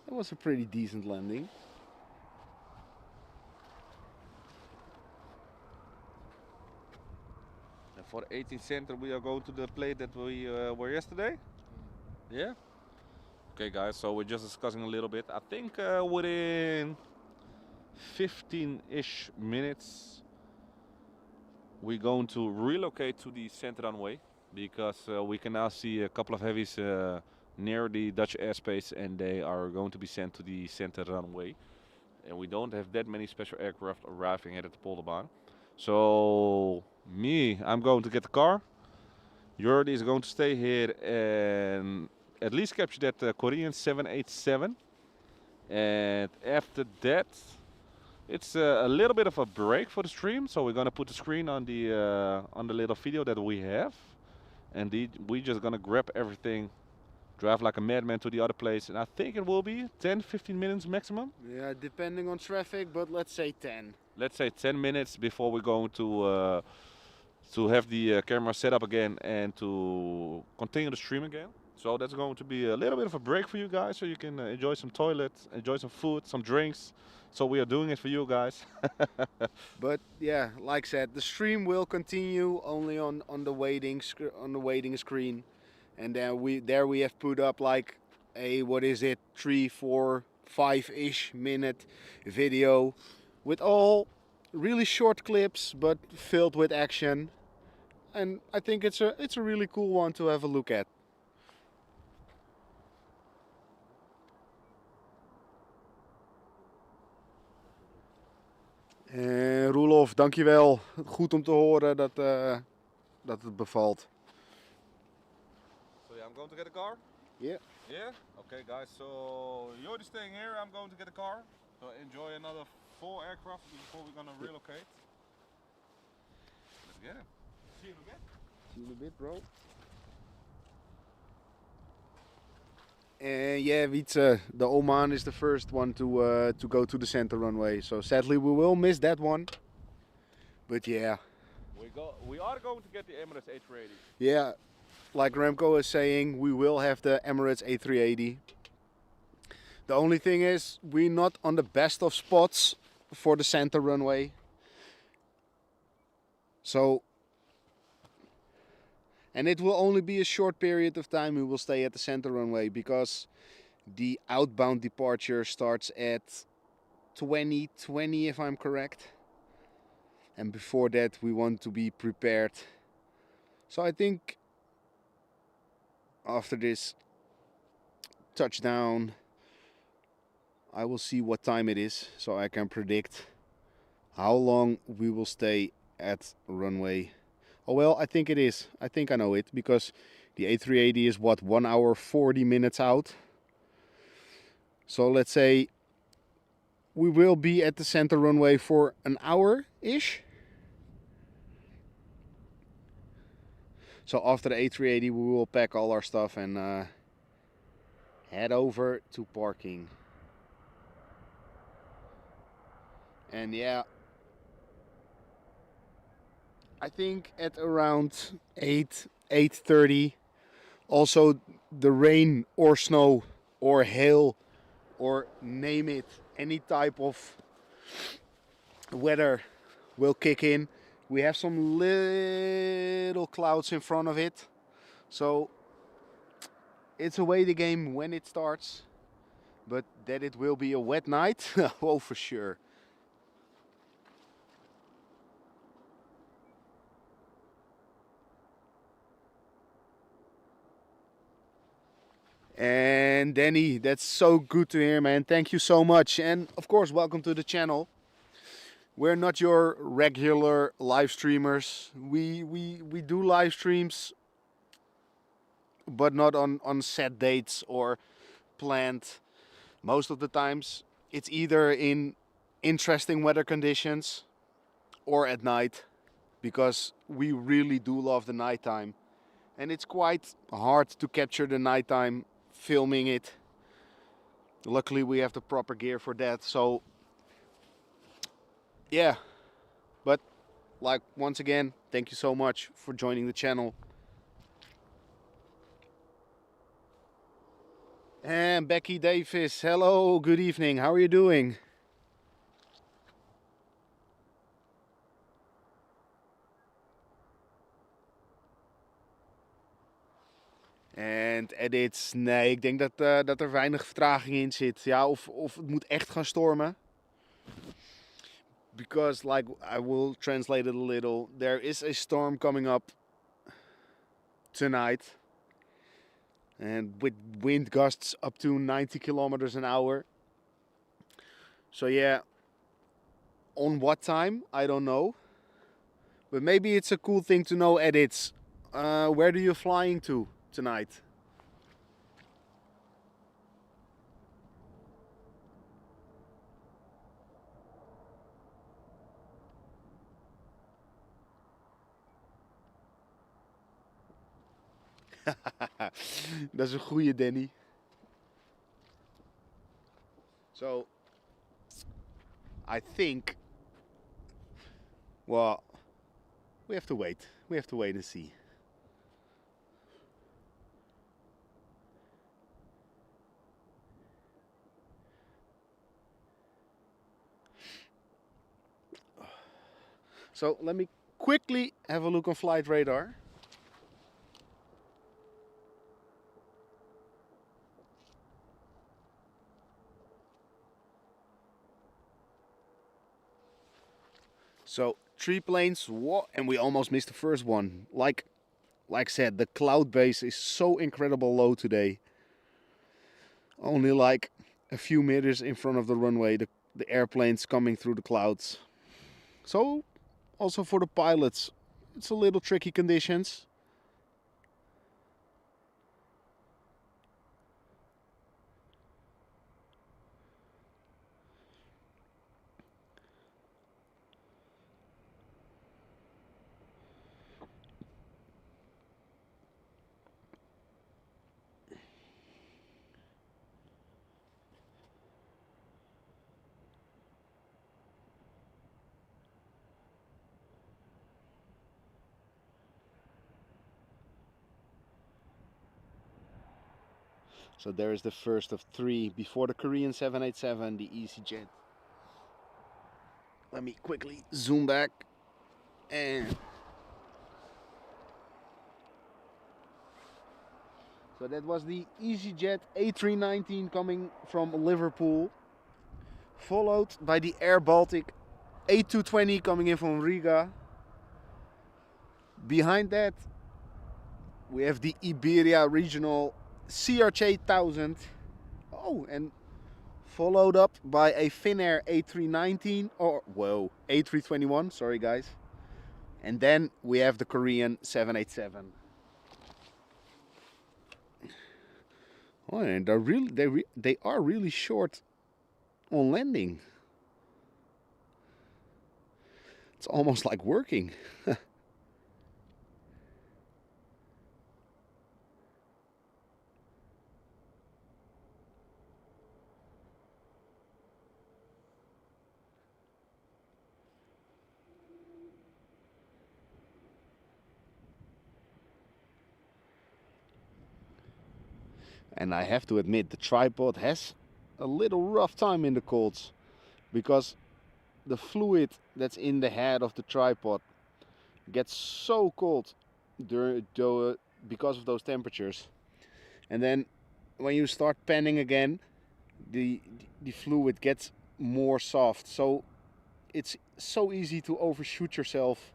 That was a pretty decent landing. And for the 18th center we are going to the plate that we were yesterday? Yeah? Okay guys, so we're just discussing a little bit. I think within 15-ish minutes we're going to relocate to the center runway, because we can now see a couple of heavies near the Dutch airspace and they are going to be sent to the center runway. And we don't have that many special aircraft arriving here at the Polderbaan. So I'm going to get the car. Jordi is going to stay here and at least capture that Korean 787. And after that, it's a little bit of a break for the stream. So we're gonna put the screen on the little video that we have, and we're just gonna grab everything, drive like a madman to the other place, and I think it will be 10-15 minutes maximum. Yeah, depending on traffic, but let's say 10. Let's say 10 minutes before we're going to have the camera set up again and to continue the stream again. So that's going to be a little bit of a break for you guys, so you can enjoy some toilets, enjoy some food, some drinks. So we are doing it for you guys. But yeah, like I said, the stream will continue only on the waiting screen, and then we have put up like a 3, 4, 5-ish minute video with all really short clips but filled with action, and I think it's a really cool one to have a look at. Roelof, dankjewel. Goed om te horen dat het bevalt. going to get a car? Yeah. Yeah? Okay guys, so you're staying here, I'm going to get a car. So enjoy another 4 aircraft before we're gonna relocate. Let's get it. See you in a bit. See you in a bit, bro. And yeah, Wietse, the Oman is the first one to go to the center runway. So sadly we will miss that one. But yeah. We are going to get the Emirates A380. Yeah, like Remco is saying, we will have the Emirates A380. The only thing is, we're not on the best of spots for the center runway. So, and it will only be a short period of time we will stay at the center runway, because the outbound departure starts at 2020 if I'm correct. And before that we want to be prepared. So I think after this touchdown I will see what time it is, so I can predict how long we will stay at runway. Oh well, I think it is. I think I know it, because the A380 is what, 1 hour 40 minutes out. So let's say we will be at the center runway for an hour-ish. So after the A380 we will pack all our stuff and head over to parking. And yeah, I think at around 8:30 also the rain or snow or hail or name it, any type of weather will kick in. We have some little clouds in front of it, so it's a waiting game when it starts, but that it will be a wet night, oh for sure. And Danny, that's so good to hear, man. Thank you so much. And of course, welcome to the channel. We're not your regular live streamers. We do live streams, but not on set dates or planned. Most of the times it's either in interesting weather conditions or at night, because we really do love the nighttime. And it's quite hard to capture the nighttime filming it. Luckily we have the proper gear for that, so yeah. But like, once again, thank you so much for joining the channel. And Becky Davis, hello, good evening, how are you doing? En edits, nee, ik denk dat er weinig vertraging in zit. Ja, of het moet echt gaan stormen. Because, like, I will translate it a little. There is a storm coming up tonight. And with wind gusts up to 90 kilometers an hour. So yeah, on what time? I don't know. But maybe it's a cool thing to know, edits. Where are you flying to tonight? Dat is een goeie, Danny. So, I think, well, we have to wait. We have to wait and see. So let me quickly have a look on flight radar. So 3 planes, and we almost missed the first one. Like I said, the cloud base is so incredible low today. Only like a few meters in front of the runway, the airplanes coming through the clouds. So also for the pilots, it's a little tricky conditions. So there is the first of 3 before the Korean 787, the EasyJet. Let me quickly zoom back and so that was the EasyJet A319 coming from Liverpool, followed by the Air Baltic A220 coming in from Riga. Behind that we have the Iberia regional CRJ 1000. Oh, and followed up by a Finnair A319, or whoa, A321, sorry guys. And then we have the Korean 787. Oh, and they are really short on landing. It's almost like working. And I have to admit, the tripod has a little rough time in the colds, because the fluid that's in the head of the tripod gets so cold because of those temperatures. And then when you start panning again, the fluid gets more soft. So it's so easy to overshoot yourself.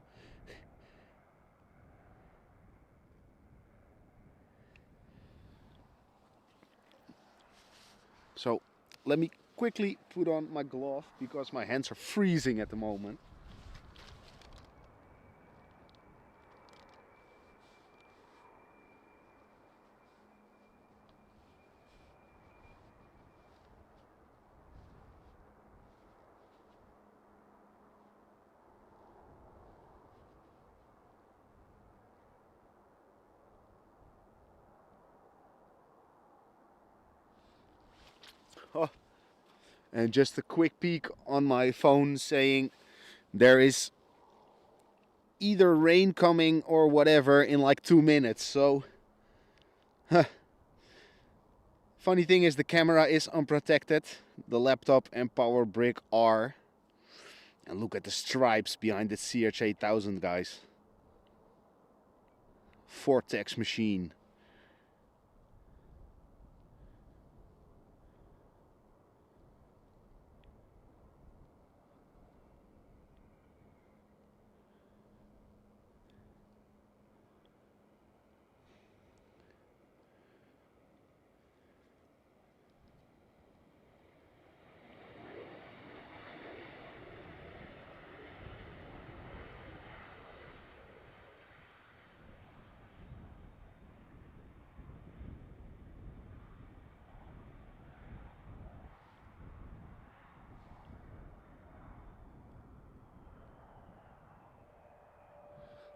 So let me quickly put on my glove because my hands are freezing at the moment. Oh, and just a quick peek on my phone saying there is either rain coming or whatever in like 2 minutes. So funny thing is, the camera is unprotected, the laptop and power brick are. And look at the stripes behind the CRJ 1000, guys. Vortex machine.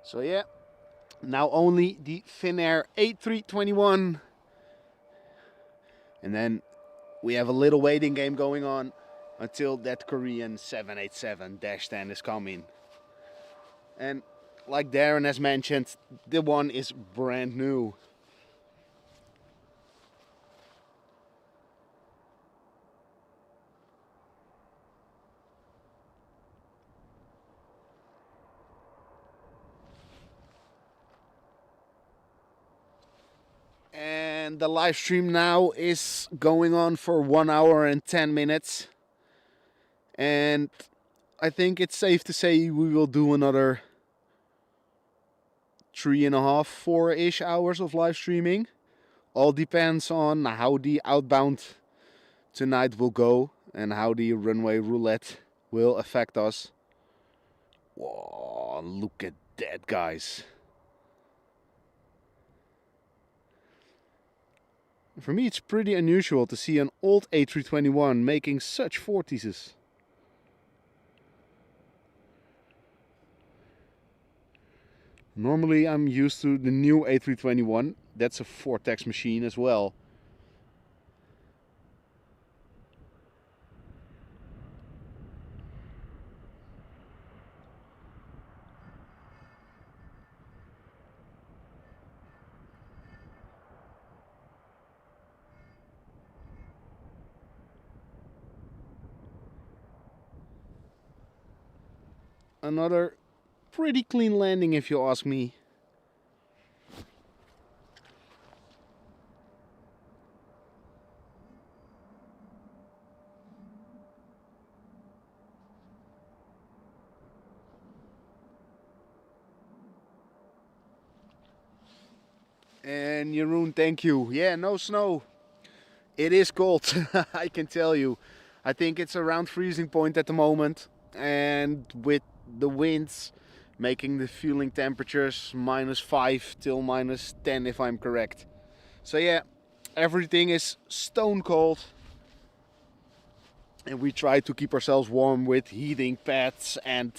So yeah, now only the Finnair A321. And then we have a little waiting game going on until that Korean 787-10 is coming. And like Darren has mentioned, the one is brand new. And the live stream now is going on for 1 hour and 10 minutes. And I think it's safe to say we will do another 3.5, 4-ish hours of live streaming. All depends on how the outbound tonight will go and how the runway roulette will affect us. Whoa, look at that, guys. For me, it's pretty unusual to see an old A321 making such vortices. Normally, I'm used to the new A321. That's a vortex machine as well. Another pretty clean landing if you ask me. And Jeroen, thank you. Yeah, no snow. It is cold, I can tell you. I think it's around freezing point at the moment. And with the winds making the fueling temperatures -5 till -10 if I'm correct. So yeah, everything is stone cold. And we try to keep ourselves warm with heating pads and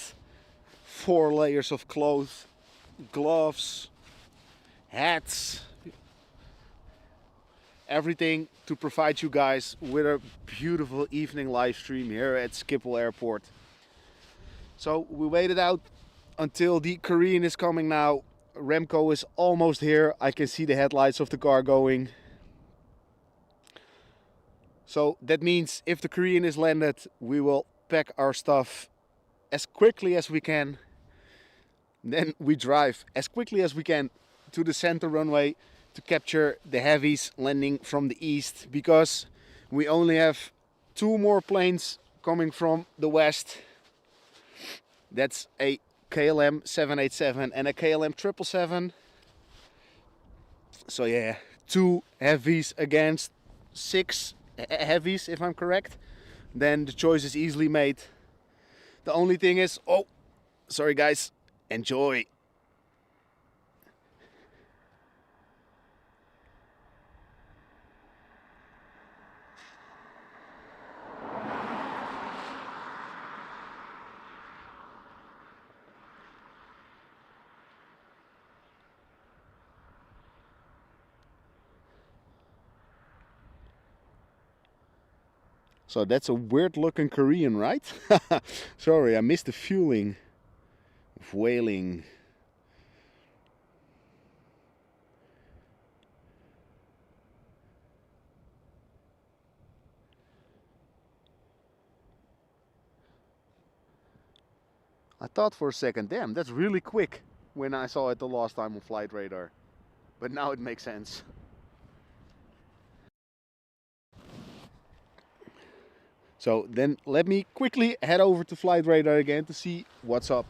4 layers of clothes, gloves, hats, everything to provide you guys with a beautiful evening live stream here at Schiphol Airport. So we waited out until the Korean is coming now. Remco is almost here. I can see the headlights of the car going. So that means if the Korean is landed, we will pack our stuff as quickly as we can. Then we drive as quickly as we can to the center runway to capture the heavies landing from the east, because we only have 2 more planes coming from the west. That's a KLM 787 and a KLM 777. So yeah, 2 heavies against 6 heavies if I'm correct. Then the choice is easily made. The only thing is, oh, sorry guys, enjoy. So that's a weird looking Korean, right? Sorry, I missed the fueling of whaling. I thought for a second, damn, that's really quick when I saw it the last time on flight radar. But now it makes sense. So then let me quickly head over to flight radar again to see what's up.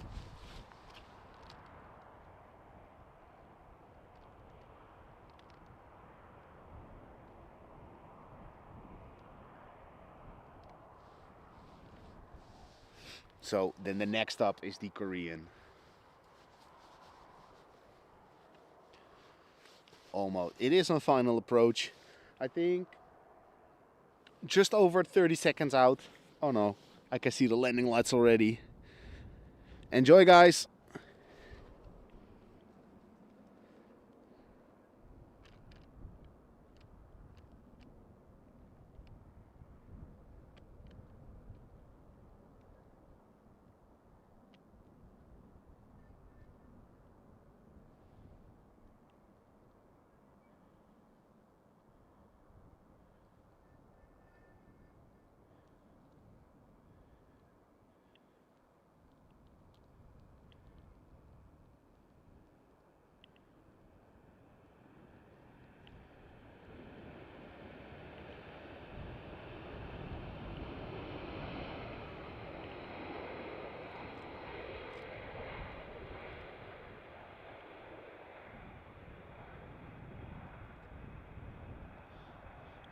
So then the next up is the Korean. Almost. It is on final approach. I think just over 30 seconds out. Oh no, I can see the landing lights already. Enjoy, guys.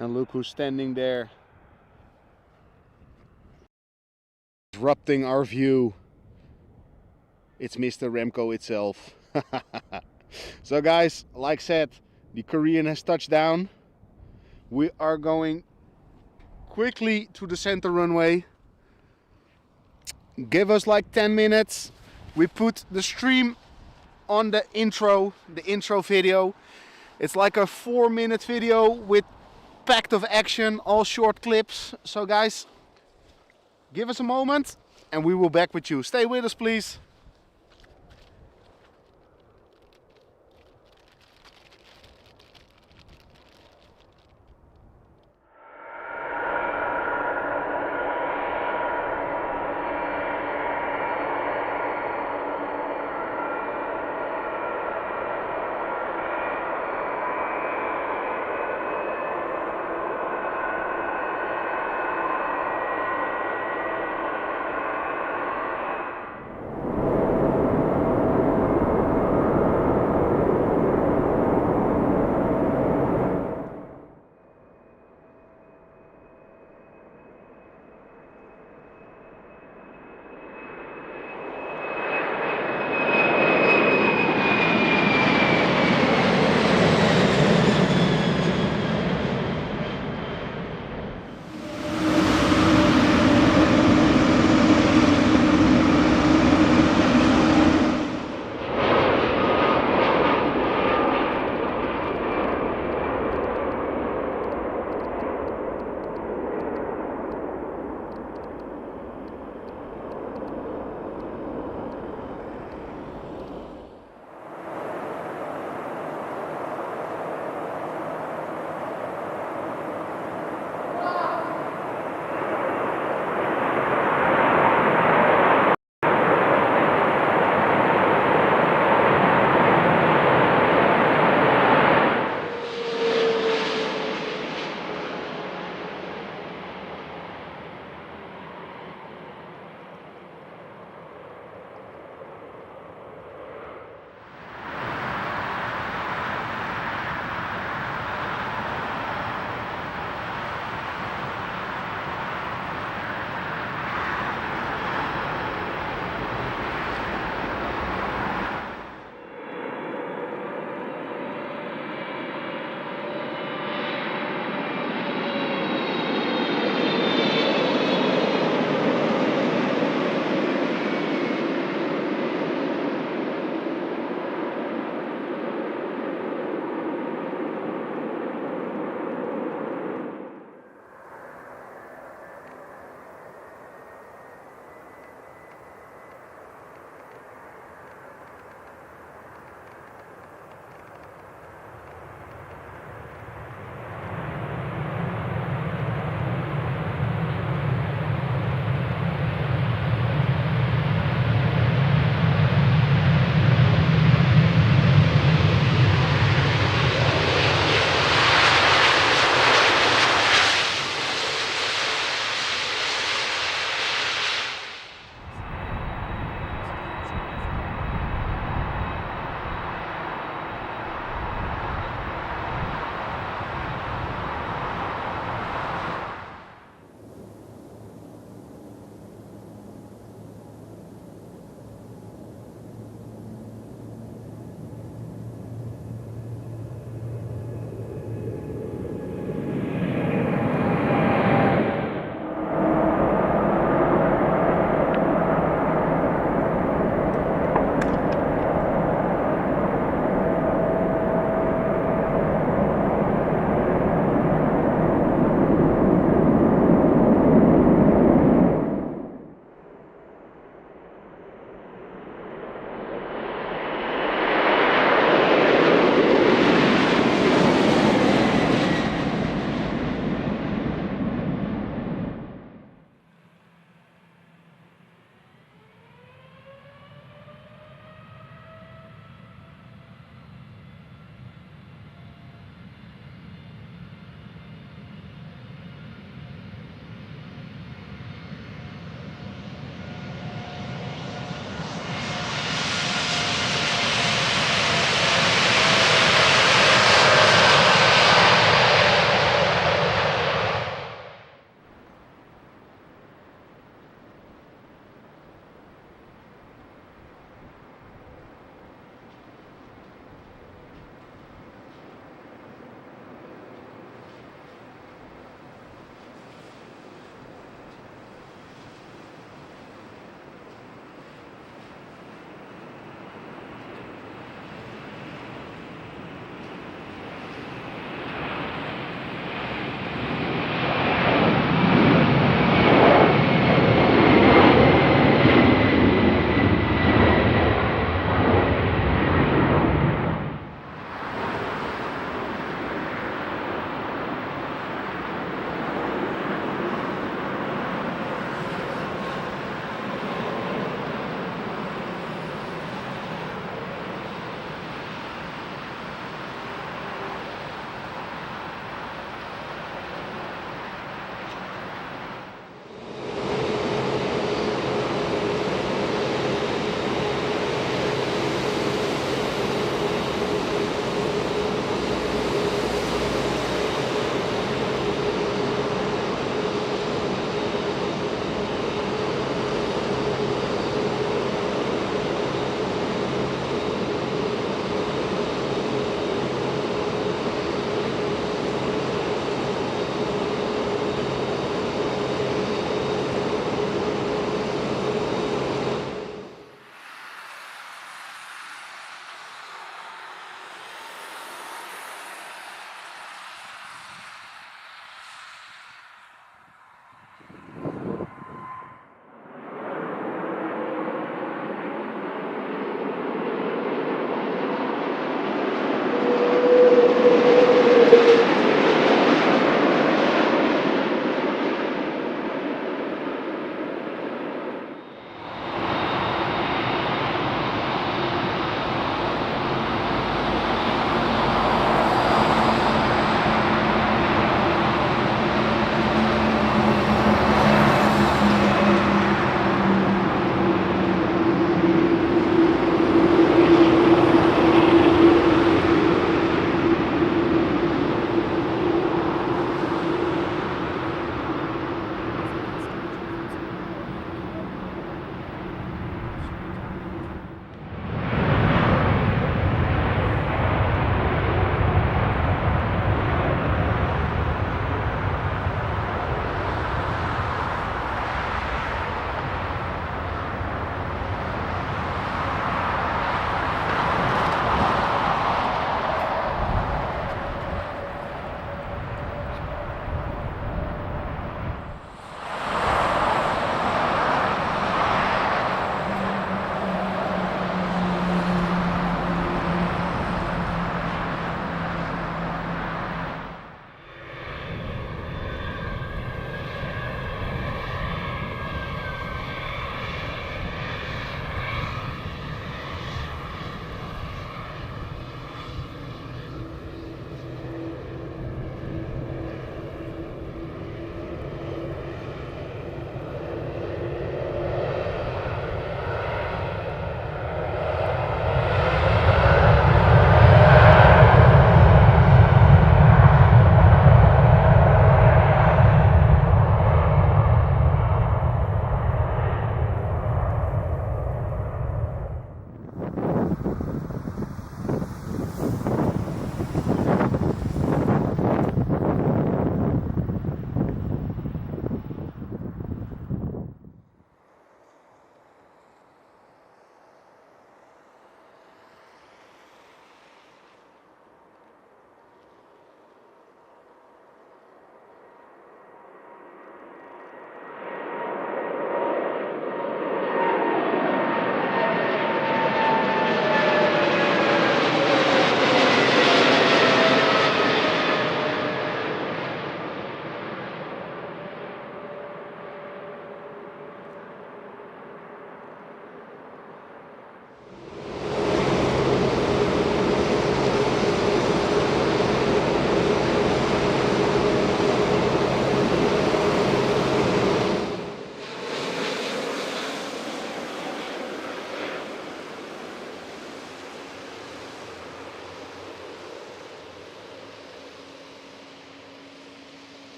And look who's standing there, disrupting our view. It's Mr. Remco itself. So guys, like said, the Korean has touched down. We are going quickly to the center runway. Give us like 10 minutes. We put the stream on the intro video. It's like a 4-minute video with packed of action, all short clips. So guys, give us a moment and we will back with you. Stay with us, please.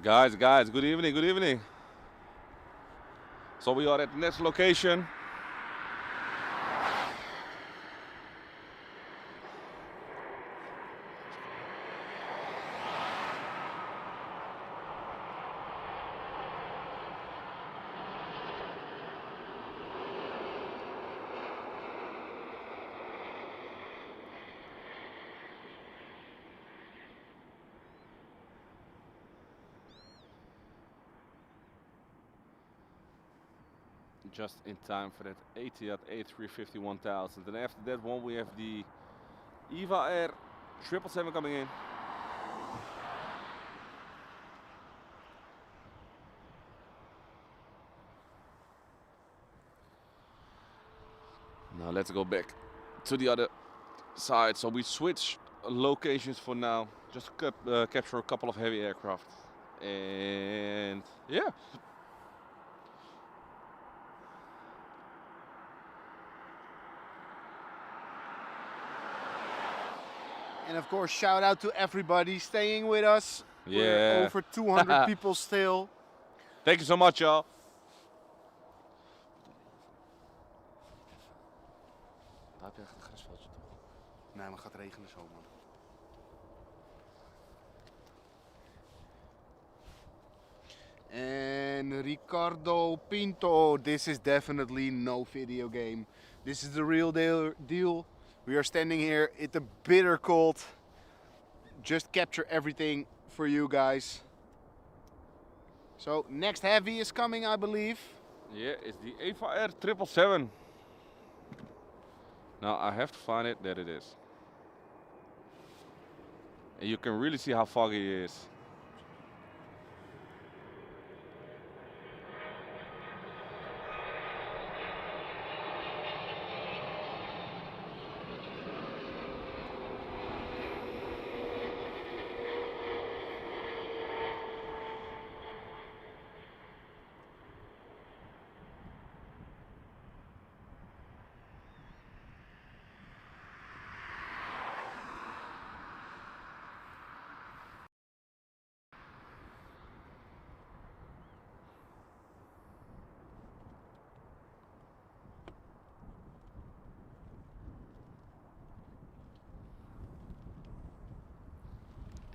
Guys, good evening, good evening. So we are at the next location. Just in time for that Etihad A350 1000. And after that one we have the EVA Air 777 coming in. Now let's go back to the other side. So we switch locations for now. Just capture a couple of heavy aircraft. And yeah. And of course, shout out to everybody staying with us. Yeah. We're over 200 people still. Thank you so much, y'all. Daar heb je echt een grasveldje toch? Nee, maar het gaat regenen zo, man. And Ricardo Pinto, this is definitely no video game. This is the real deal. We are standing here in the bitter cold. Just capture everything for you guys. So next heavy is coming, I believe. Yeah, it's the EVA Air 777. Now I have to find it. There it is. And you can really see how foggy it is.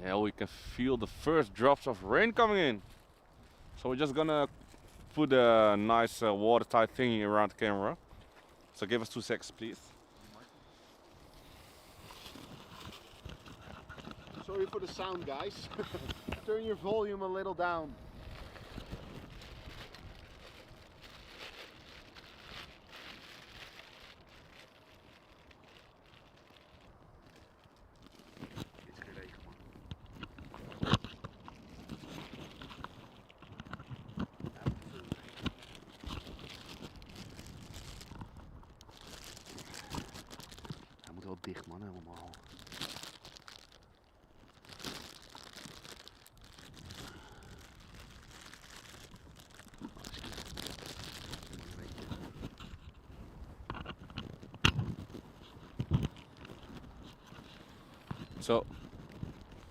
Yeah, we can feel the first drops of rain coming in. So we're just gonna put a nice watertight thingy around the camera. So give us 2 seconds, please. Sorry for the sound, guys. Turn your volume a little down. Hij moet wel dicht, man, helemaal. So,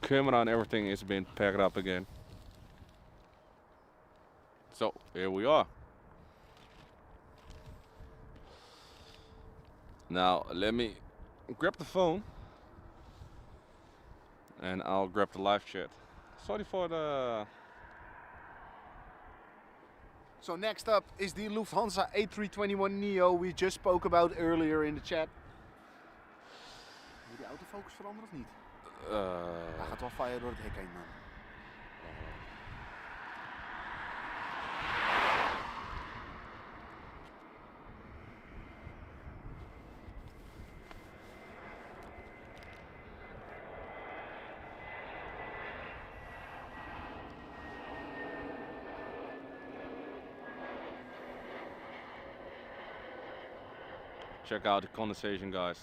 camera and everything is being packed up again. So, here we are. Now, let me grab the phone. And I'll grab the live chat. Sorry for the... So next up is the Lufthansa A321neo we just spoke about earlier in the chat. Wil je die autofocus veranderen of niet? Hij gaat wel fire door het hek heen, man. Check out the condensation, guys.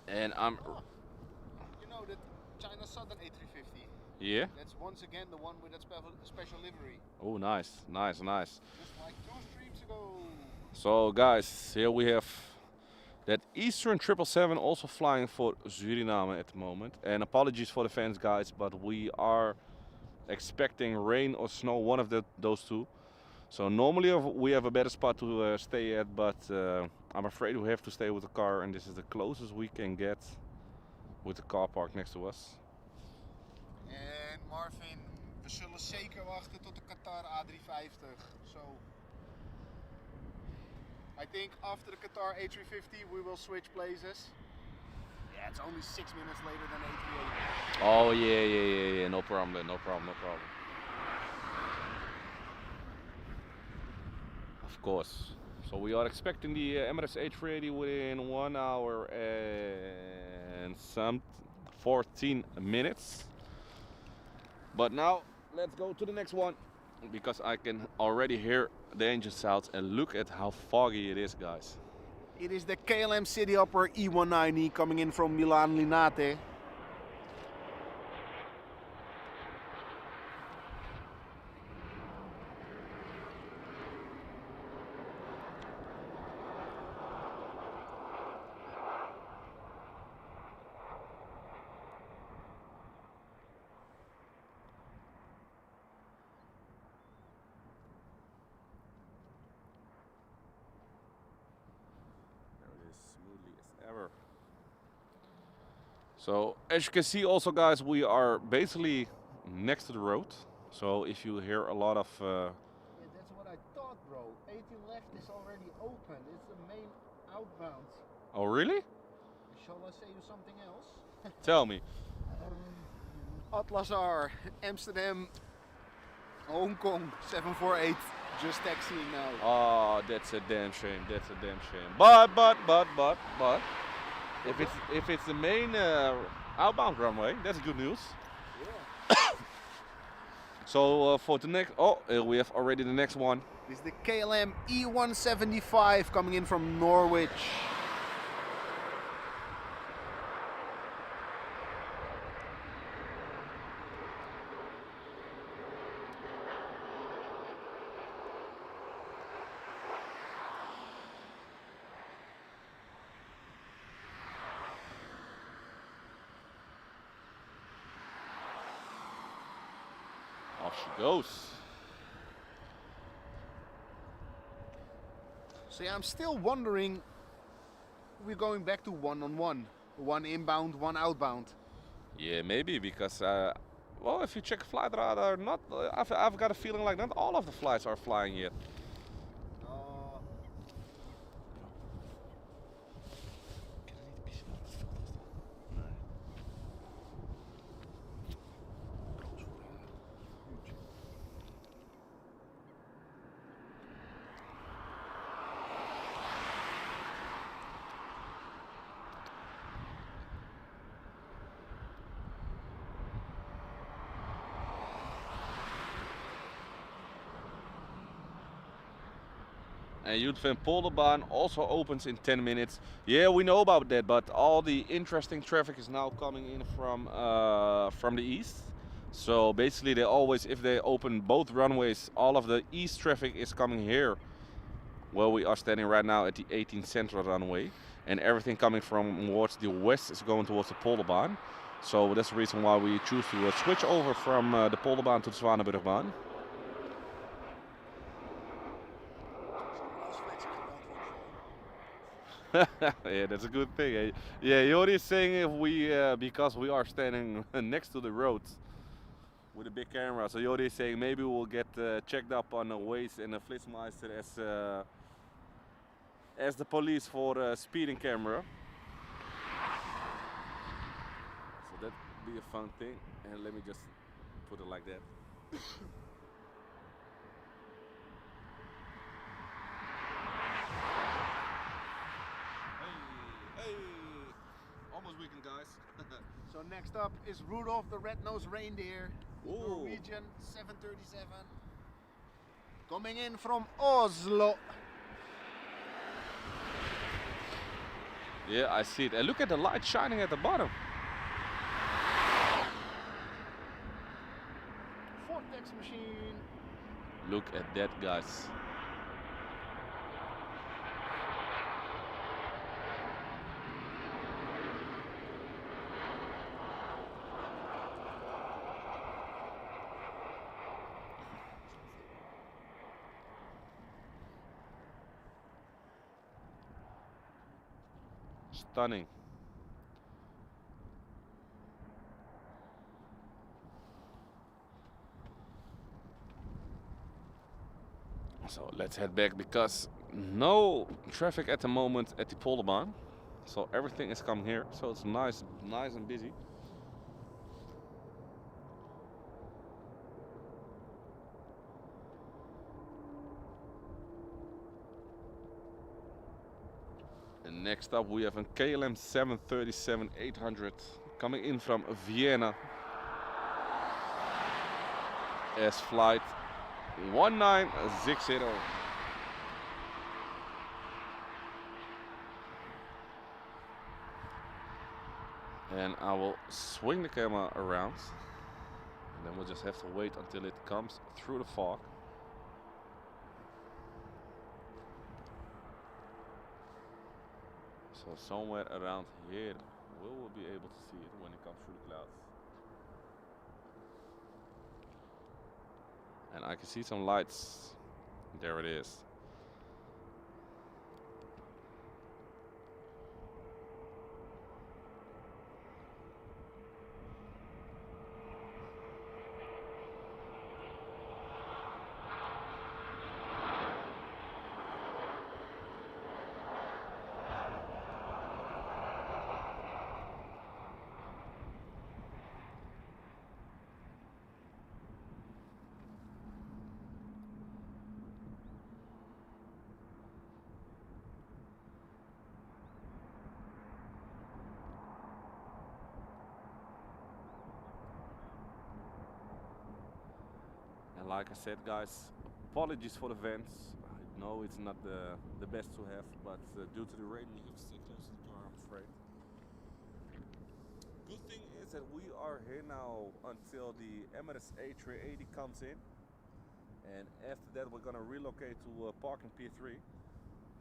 And I'm... You know that China Southern A350. Yeah. That's once again the one with that special livery. Oh, nice, nice, nice. Just like 2 streams ago. So guys, here we have that Eastern 777 also flying for Suriname at the moment. And apologies for the fans, guys, but we are expecting rain or snow, one of those two. So normally we have a better spot to stay at, but I'm afraid we have to stay with the car, and this is the closest we can get with the car park next to us. En Marvin, we zullen zeker wachten tot de Qatar A350. So I think after the Qatar A350 we will switch places. Yeah, it's only 6 minutes later than A380. Oh yeah, no problem, no problem. Of course. So we are expecting the Emirates A380 within 1 hour and some 14 minutes. But now let's go to the next one, because I can already hear the engine sounds, and look at how foggy it is, guys. It is the KLM City Hopper E190 coming in from Milan Linate. Ever. So as you can see also, guys, we are basically next to the road. So if you hear a lot of Yeah, that's what I thought, bro. 18 left is already open. It's the main outbound. oh really? Shall I say you something else? Tell me. Atlas R, Amsterdam, Hong Kong, 748. Just taxiing now. Oh, that's a damn shame. That's a damn shame. But if it's the main outbound runway, that's good news. Yeah. So for the next, we have already the next one. This is the KLM E175 coming in from Norwich. Off she goes. So yeah, I'm still wondering, we're going back to one-on-one. One inbound, one outbound. Yeah, maybe because, well, if you check flight radar, not, I've got a feeling like not all of the flights are flying yet. And Jutphen Polderbaan also opens in 10 minutes. Yeah, we know about that, but all the interesting traffic is now coming in from the east. So basically they always, if they open both runways, all of the east traffic is coming here, where we are standing right now at the 18 Central runway. And everything coming from towards the west is going towards the Polderbaan. So that's the reason why we choose to switch over from the Polderbaan to the Zwanenburgbaan. Yeah, that's a good thing. Eh? Yeah, Jori is saying if we, because we are standing next to the road with a big camera, so Jori is saying maybe we'll get checked up on the Waze and the Flitsmeister as the police for speeding camera. So that would be a fun thing. And let me just put it like that. Hey, almost weekend, guys. So next up is Rudolph the Red-Nosed Reindeer, Ooh. Norwegian 737, coming in from Oslo. Yeah, I see it. And look at the light shining at the bottom. Look at that, guys. Stunning. So let's head back because no traffic at the moment at the Polderbaan. So everything is coming here. So it's nice and busy. And next up we have a KLM 737-800 coming in from Vienna as flight 1960. And I will swing the camera around and then we'll just have to wait until it comes through the fog. So somewhere around here we will be able to see it when it comes through the clouds. And I can see some lights. There it is. And like I said, guys, apologies for the vents. I know it's not the best to have, but due to the rain, we have to stay close to the car, I'm afraid. Good thing is that we are here now until the Emirates A380 comes in. And after that, we're gonna relocate to parking Pier 3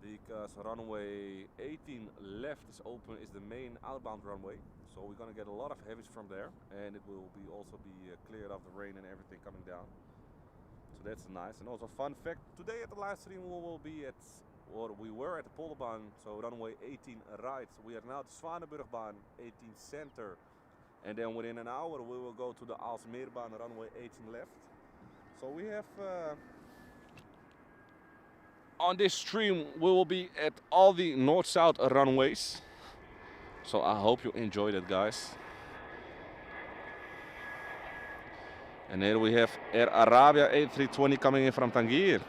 because runway 18 left is open, is the main outbound runway. So we're gonna get a lot of heavies from there, and it will be also be cleared of the rain and everything coming down. So that's nice. And also fun fact, today at the live stream we will be at, or we were at the Polderbaan, so runway 18 right. We are now at Zwanenburgbaan 18 center, and then within an hour we will go to the Aalsmeerbaan runway 18 left. So we have on this stream we will be at all the north-south runways. So I hope you enjoyed it, guys. And here we have Air Arabia A320 coming in from Tangier.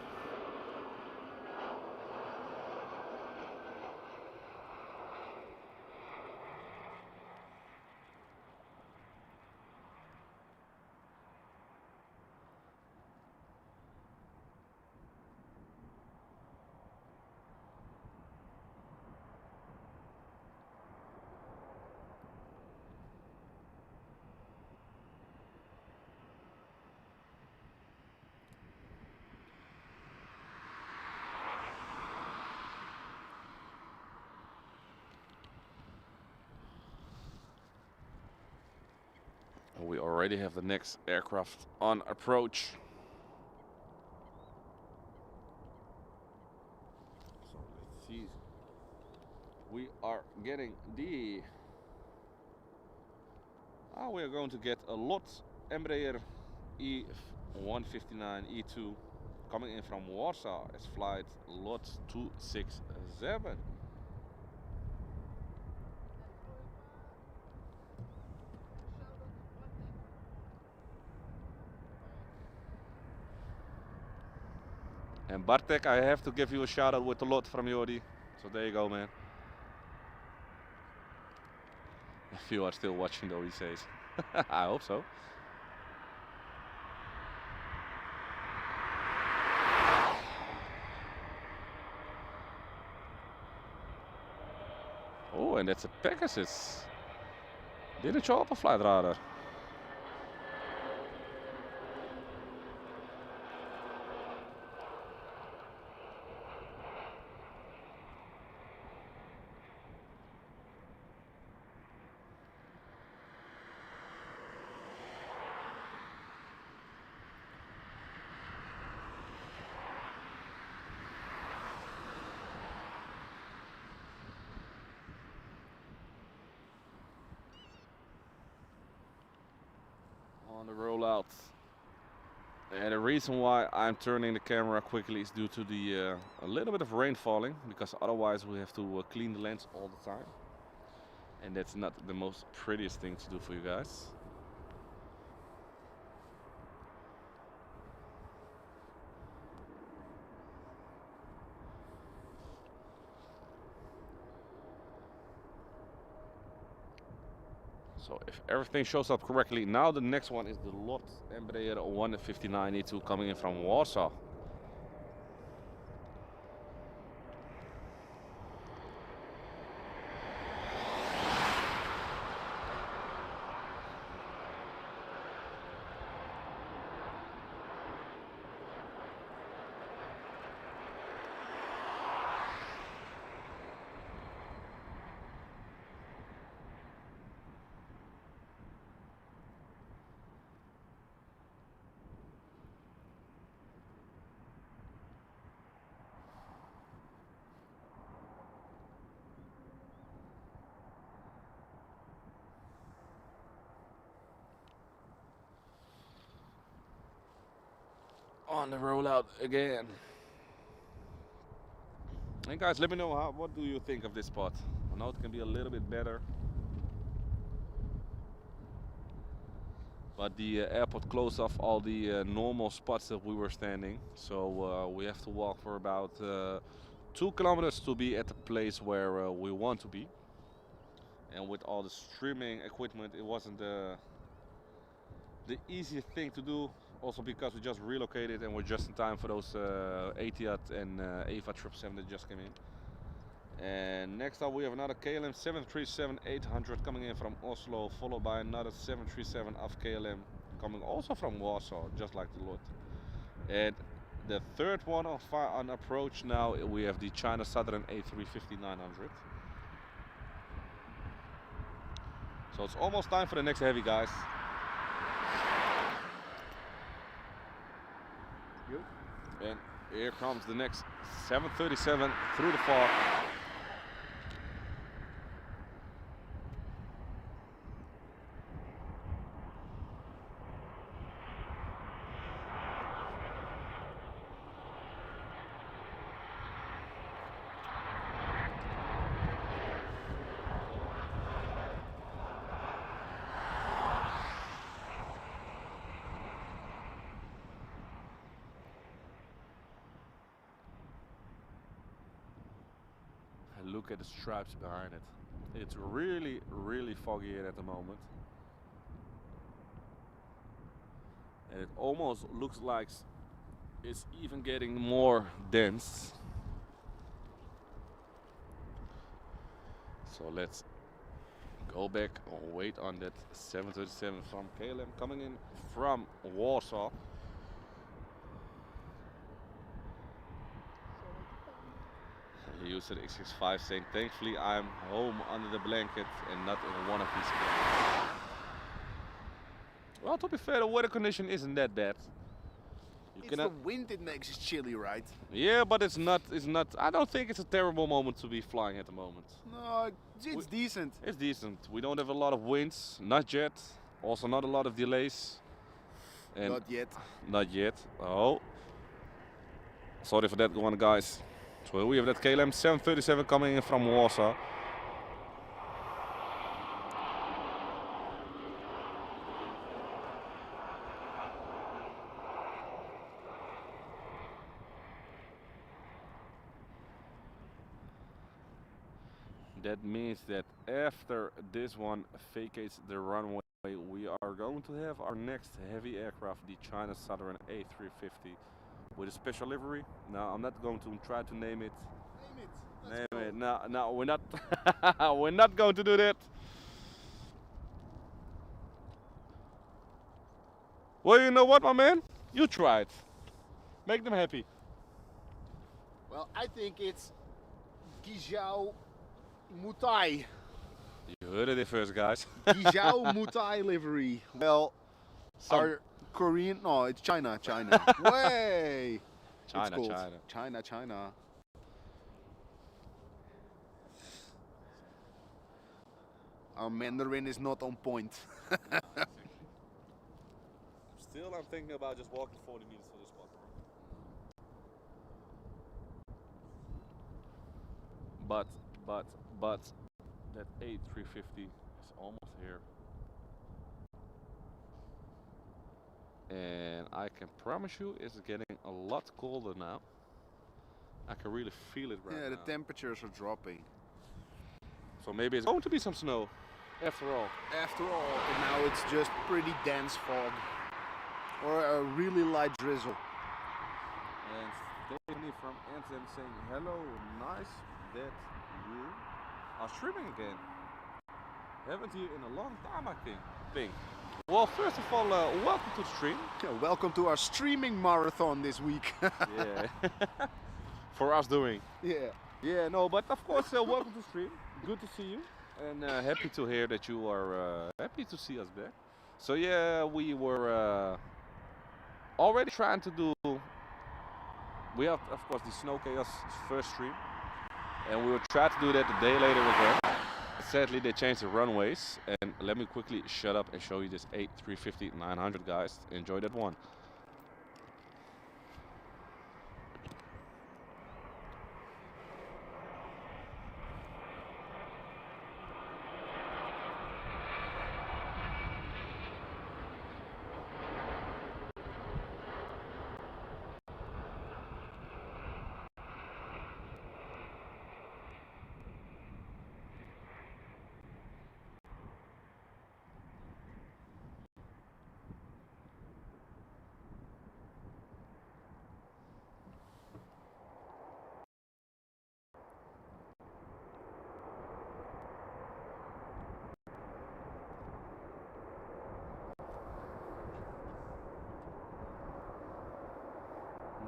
We already have the next aircraft on approach. So let's see. We are getting the... we are going to get a lot Embraer E159 E2 coming in from Warsaw as flight lot 267. And Bartek, I have to give you a shout out with a lot from Jordi. So there you go, man. If you are still watching though, he says. I hope so. Oh, and that's a Pegasus. Didn't show up a flight radar. On the rollout. And the reason why I'm turning the camera quickly is due to the a little bit of rain falling, because otherwise we have to clean the lens all the time. And that's not the most prettiest thing to do for you guys. So if everything shows up correctly, now the next one is the lot Embraer 159E2 coming in from Warsaw. On the rollout again. And guys, let me know what do you think of this spot. I know it can be a little bit better, but the airport closed off all the normal spots that we were standing, so we have to walk for about 2 kilometers to be at the place where we want to be. And with all the streaming equipment, it wasn't the easiest thing to do. Also because we just relocated and we're just in time for those Etihad and Eva 777 that just came in. And next up we have another KLM 737-800 coming in from Oslo, followed by another 737 of KLM coming also from Warsaw, just like the lot. And the third one on approach now, we have the China Southern A350-900. So it's almost time for the next heavy, guys. And here comes the next 737 through the fog. Look at the stripes behind it. It's really, really foggy here at the moment. And it almost looks like it's even getting more dense. So let's go back and wait on that 737 from KLM coming in from Warsaw. He used the X65 saying, thankfully I'm home under the blanket and not in one of these planes. Well, to be fair, the weather condition isn't that bad. It's the wind that makes it chilly, right? Yeah, but it's not, I don't think it's a terrible moment to be flying at the moment. No, it's decent. It's decent. We don't have a lot of winds, not yet. Also not a lot of delays. And Not yet. Not yet. Oh. Sorry for that one, guys. So we have that KLM 737 coming in from Warsaw. That means that after this one vacates the runway, we are going to have our next heavy aircraft, the China Southern A350. With a special livery. Now I'm not going to try to name it. Name it. No, we're not. We're not going to do that. Well, you know what, my man? You try it. Make them happy. Well, I think it's Gizhou Mutai. You heard it first, guys. Gizhou Mutai livery. Well, our Korean, no, it's China. Way! China. Our Mandarin is not on point. still I'm thinking about just walking 40 meters for this spot. But that A350 is almost here. And I can promise you it's getting a lot colder now. I can really feel it right now. Yeah, the temperatures are dropping. So maybe it's going to be some snow after all. After all, and now it's just pretty dense fog. Or a really light drizzle. And Stephanie from Amsterdam saying, hello, nice that you are streaming again. Haven't you in a long time, I think. Well, first of all, welcome to the stream. Yeah, welcome to our streaming marathon this week. Yeah. For us doing. Yeah. Yeah, no, but of course, welcome to the stream. Good to see you. And happy to hear that you are happy to see us back. So yeah, we were already trying to do. We have, of course, the Snow Chaos first stream. And we will try to do that a day later again. Sadly, they changed the runways. And let me quickly shut up and show you this A350-900, guys. Enjoy that one.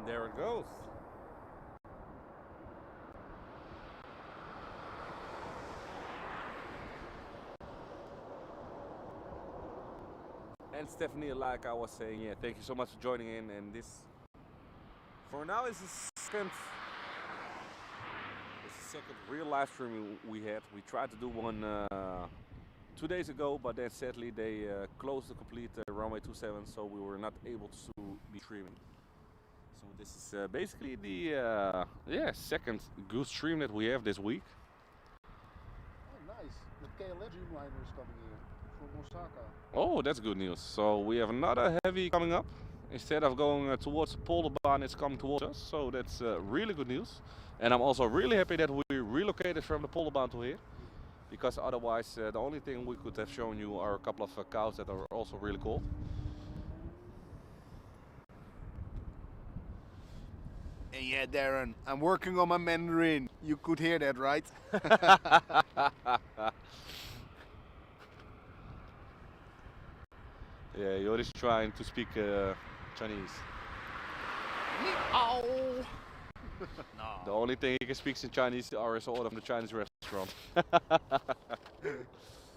There it goes. And Stephanie, like I was saying, yeah, thank you so much for joining in. And this, for now, is the second real live stream we had. We tried to do one 2 days ago, but then sadly they closed the complete runway 27, so we were not able to be streaming. So this is basically the second good stream that we have this week. Oh, nice. The KLM Dreamliner is coming here from Osaka. Oh, that's good news. So we have another heavy coming up. Instead of going towards Polderbaan, it's coming towards us. So that's really good news. And I'm also really happy that we relocated from the Polderbaan to here. Because otherwise, the only thing we could have shown you are a couple of cows that are also really cold. And yeah, Darren, I'm working on my Mandarin. You could hear that, right? Yeah, you're just trying to speak Chinese. No. The only thing he can speak in Chinese are his order from the Chinese restaurant.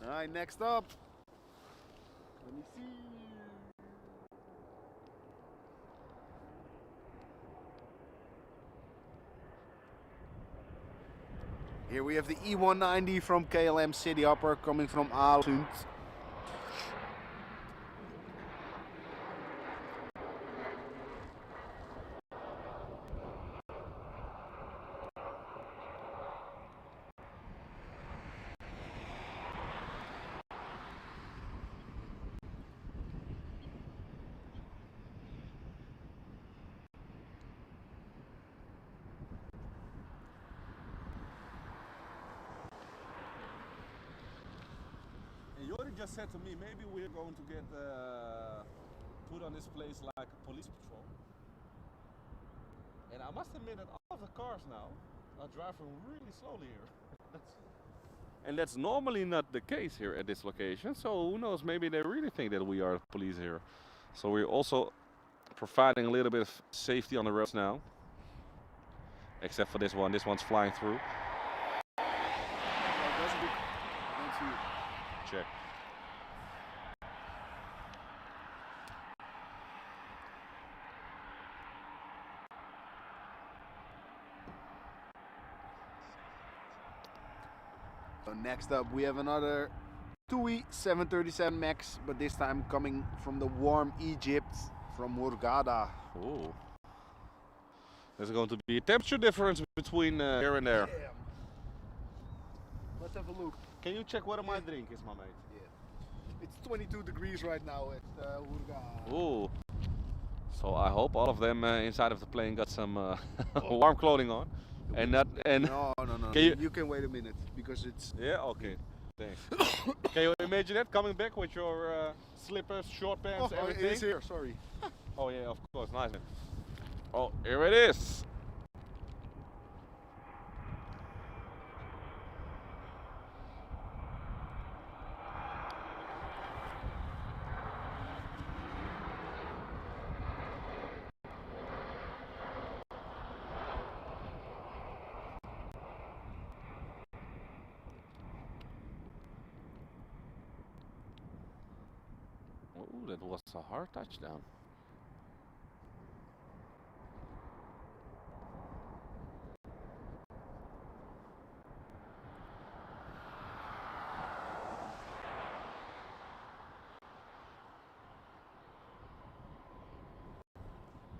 Alright, next up. Let me see. Here we have the E190 from KLM City Upper coming from Aalsund. Jori just said to me, maybe we're going to get put on this place like a police patrol. And I must admit that all of the cars now are driving really slowly here. And that's normally not the case here at this location. So who knows, maybe they really think that we are police here. So we're also providing a little bit of safety on the roads now. Except for this one. This one's flying through. Check. So next up we have another TUI 737 MAX, but this time coming from the warm Egypt, from Hurghada. Oh. There's going to be a temperature difference between here and there. Yeah. Let's have a look. Can you check what my drink is, my mate? Yeah. It's 22 degrees right now at Hurghada. Oh. So I hope all of them inside of the plane got some warm clothing on. And not and No. can you can wait a minute because it's. Yeah, okay. Thanks. Can you imagine that coming back with your slippers, short pants, everything? It's here. Sorry. Oh yeah, of course, nice man. Oh, here it is. Oh, that was a hard touchdown.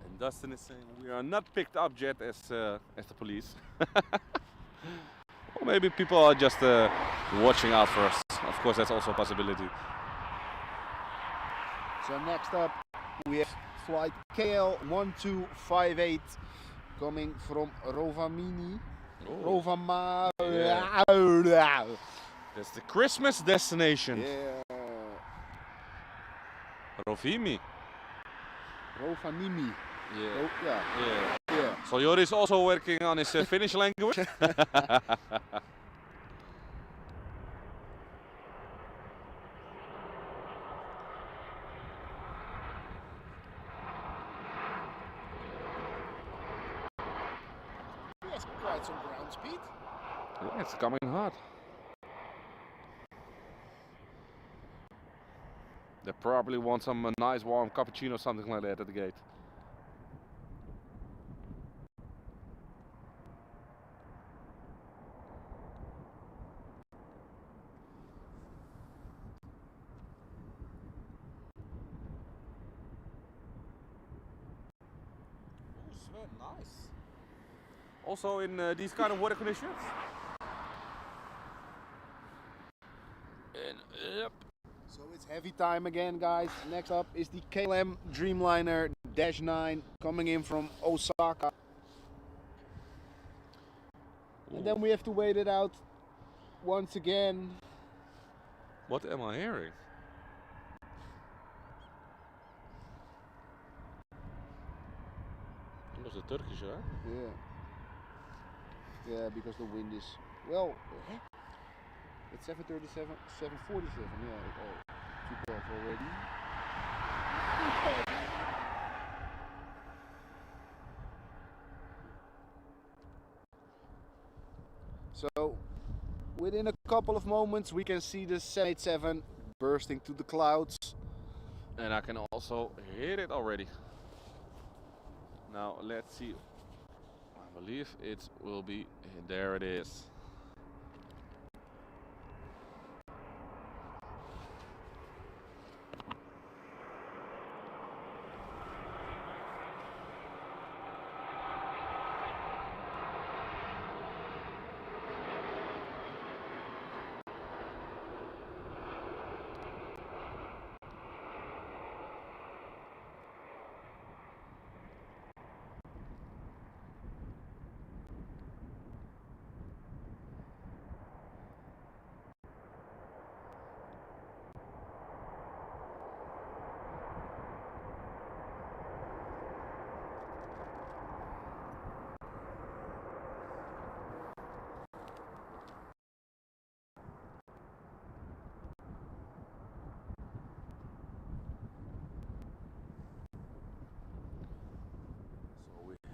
And Dustin is saying we are not picked up yet as the police. Or maybe people are just watching out for us. Of course, that's also a possibility. So next up we have flight KL1258 coming from Rovaniemi. Oh. Yeah. That's the Christmas destination. Yeah. Rovaniemi. Rovaniemi. Yeah. Oh, yeah. Yeah. So Joris is also working on his Finnish language. Yes, quite some ground speed. Yeah, it's coming hard. They probably want some nice warm cappuccino or something like that at the gate. Oh, Sven, nice. Also in these kind of weather conditions. And yep. So it's heavy time again, guys. Next up is the KLM Dreamliner -9 coming in from Osaka. Ooh. And then we have to wait it out once again. What am I hearing? That was a Turkish, right? Yeah. Yeah, because the wind is, well, it's 737, 747, yeah. Oh, took off already. So, within a couple of moments we can see the 787 bursting to the clouds. And I can also hear it already. Now let's see. I believe it will be, there it is.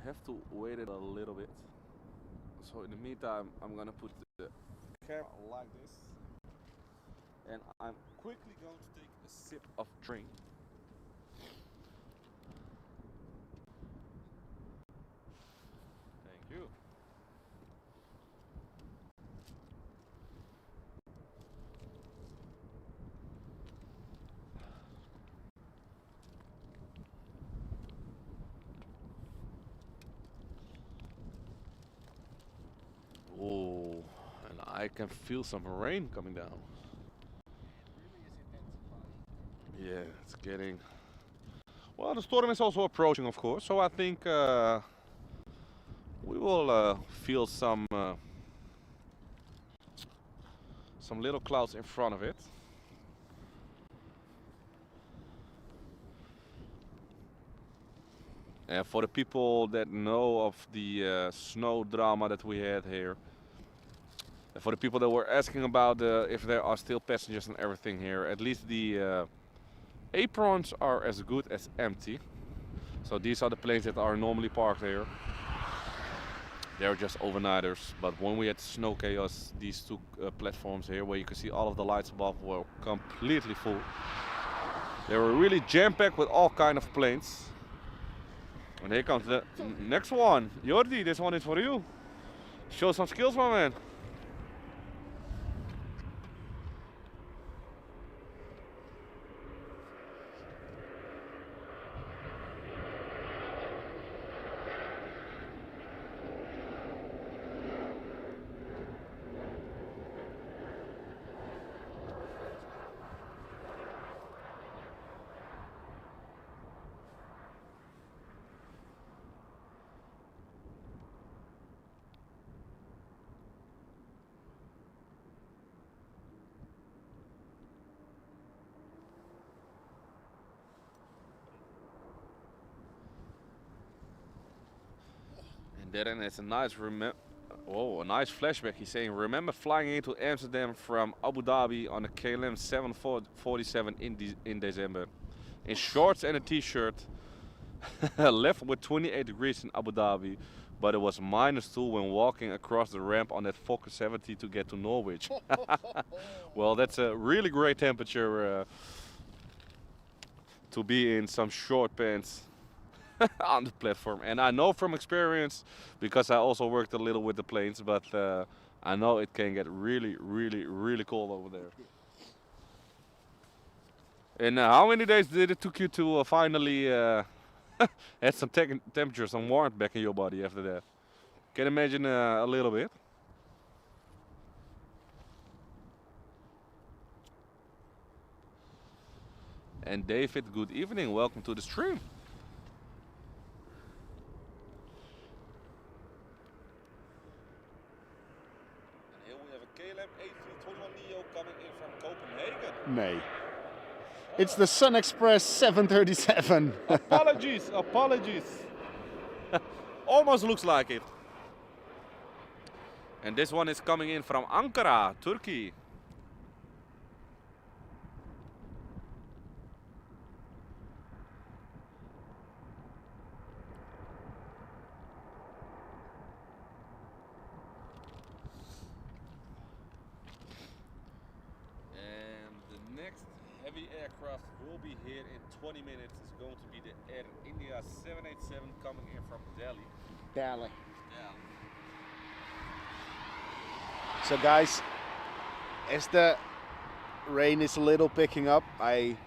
Have to wait it a little bit. So in the meantime, I'm gonna put the camera like this, and I'm quickly going to take a sip of drink. Thank you. I can feel some rain coming down. Yeah, it's getting... Well, the storm is also approaching, of course, so I think we will feel some little clouds in front of it. And for the people that know of the snow drama that we had here, and for the people that were asking about if there are still passengers and everything here, at least the aprons are as good as empty. So these are the planes that are normally parked here. They're just overnighters, but when we had snow chaos, these two platforms here where you can see all of the lights above were completely full. They were really jam-packed with all kind of planes. And here comes the next one. Jordi, this one is for you. Show some skills, my man. Then it's a nice a nice flashback. He's saying, remember flying into Amsterdam from Abu Dhabi on a KLM 747 in December, in shorts and a t-shirt. Left with 28 degrees in Abu Dhabi, but it was -2 when walking across the ramp on that Fokker 70 to get to Norwich. Well, that's a really great temperature to be in some short pants. On the platform, and I know from experience, because I also worked a little with the planes, but I know it can get really, really, really cold over there. And how many days did it took you to finally had some temperature, some warmth back in your body after that? Can you imagine a little bit? And David, good evening, welcome to the stream. KLM A321neo coming in from Copenhagen. Nee. It's the Sun Express 737. Apologies, apologies. Almost looks like it. And this one is coming in from Ankara, Turkey. Heavy aircraft will be here in 20 minutes. It's going to be the Air India 787 coming in from Delhi. Delhi. So guys, as the rain is a little picking up, I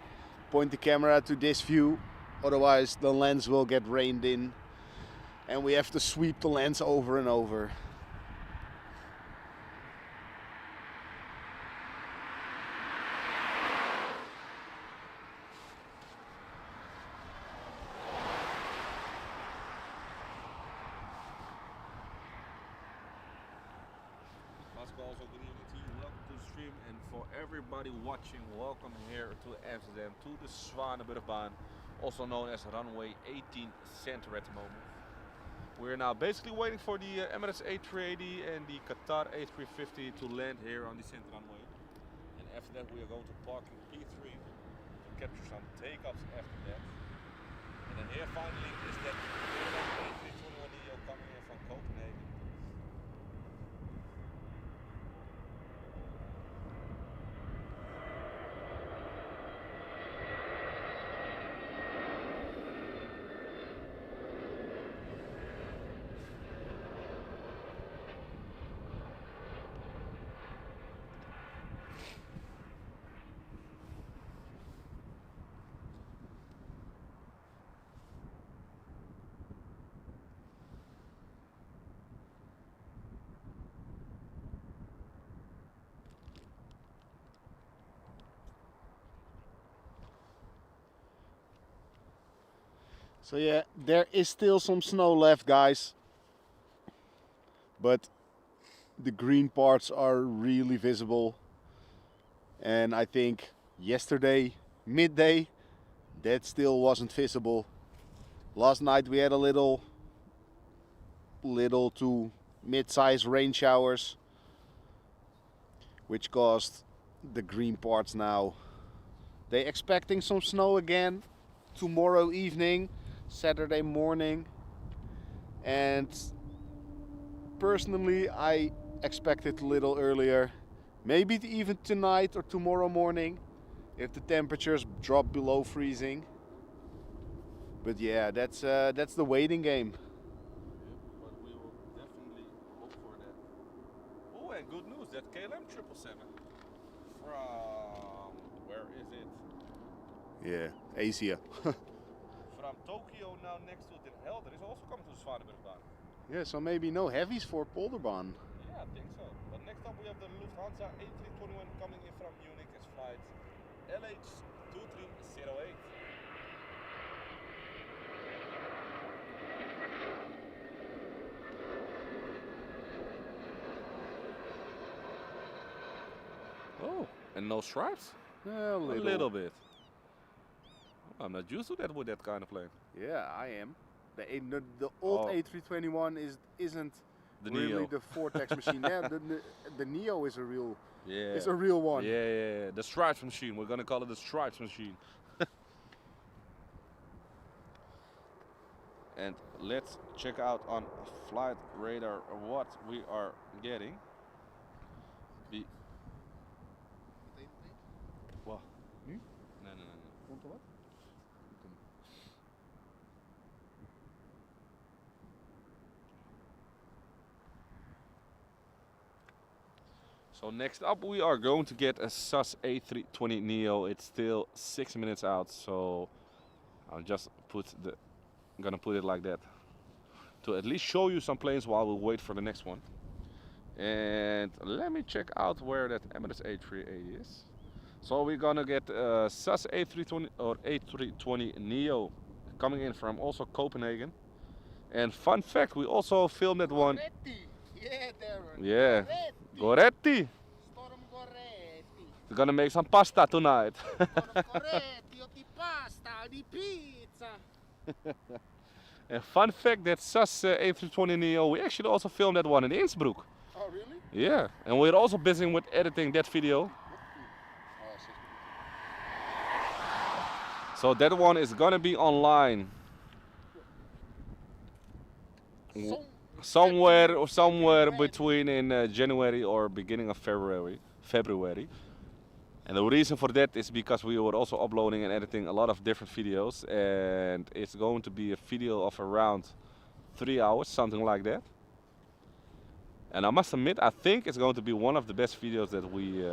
point the camera to this view, otherwise the lens will get rained in and we have to sweep the lens over and over. Also, good evening to you. Welcome to the stream, and for everybody watching, welcome here to Amsterdam, to the Polderbaan, also known as Runway 18 Center at the moment. We're now basically waiting for the Emirates A380 and the Qatar A350 to land here on the center runway. And after that, we are going to park in P3 to capture some takeoffs after that. And then here finally is that A321neo coming in from Copenhagen. So yeah, there is still some snow left, guys. But the green parts are really visible. And I think yesterday, midday, that still wasn't visible. Last night we had a little to mid-sized rain showers, which caused the green parts now. They expecting some snow again tomorrow evening, Saturday morning, and personally I expect it a little earlier, maybe even tonight or tomorrow morning if the temperatures drop below freezing. But yeah, that's the waiting game. But we will definitely hope for that. Oh, and good news, that KLM 777 from, where is it? Yeah, Asia. From Tokyo now next to Den Helder is also coming to Zwaardenbergbaan. Yeah, so maybe no heavies for Polderbaan. Yeah, I think so. But next up we have the Lufthansa A321 coming in from Munich as flight LH2308. Oh, and no stripes? A A little bit. I'm not used to that with that kind of plane. Yeah, I am. The old Oh. A321 isn't The really Neo. the Vortex machine. Yeah, the Neo is a real Yeah. one. Yeah. The stripes machine. We're gonna call it the stripes machine. And let's check out on flight radar what we are getting. What? Nu? No. Komt er wat? So next up we are going to get a SAS A320 Neo. It's still 6 minutes out, so I'll just gonna put it like that to at least show you some planes while we wait for the next one. And let me check out where that Emirates A380 is. So we're gonna get SAS A320 or A320 Neo coming in from also Copenhagen. And fun fact, we also filmed that one. Yeah, Darren. Yeah, Goretti. Storm Goretti. We're gonna make some pasta tonight. Goretti, di pasta, di pizza. And fun fact, that SAS A320 Neo, we actually also filmed that one in Innsbruck. Oh, really? Yeah, and we're also busy with editing that video. So that one is gonna be online somewhere between in January or beginning of February. And the reason for that is because we were also uploading and editing a lot of different videos, and it's going to be a video of around 3 hours, something like that. And I must admit, I think it's going to be one of the best videos that we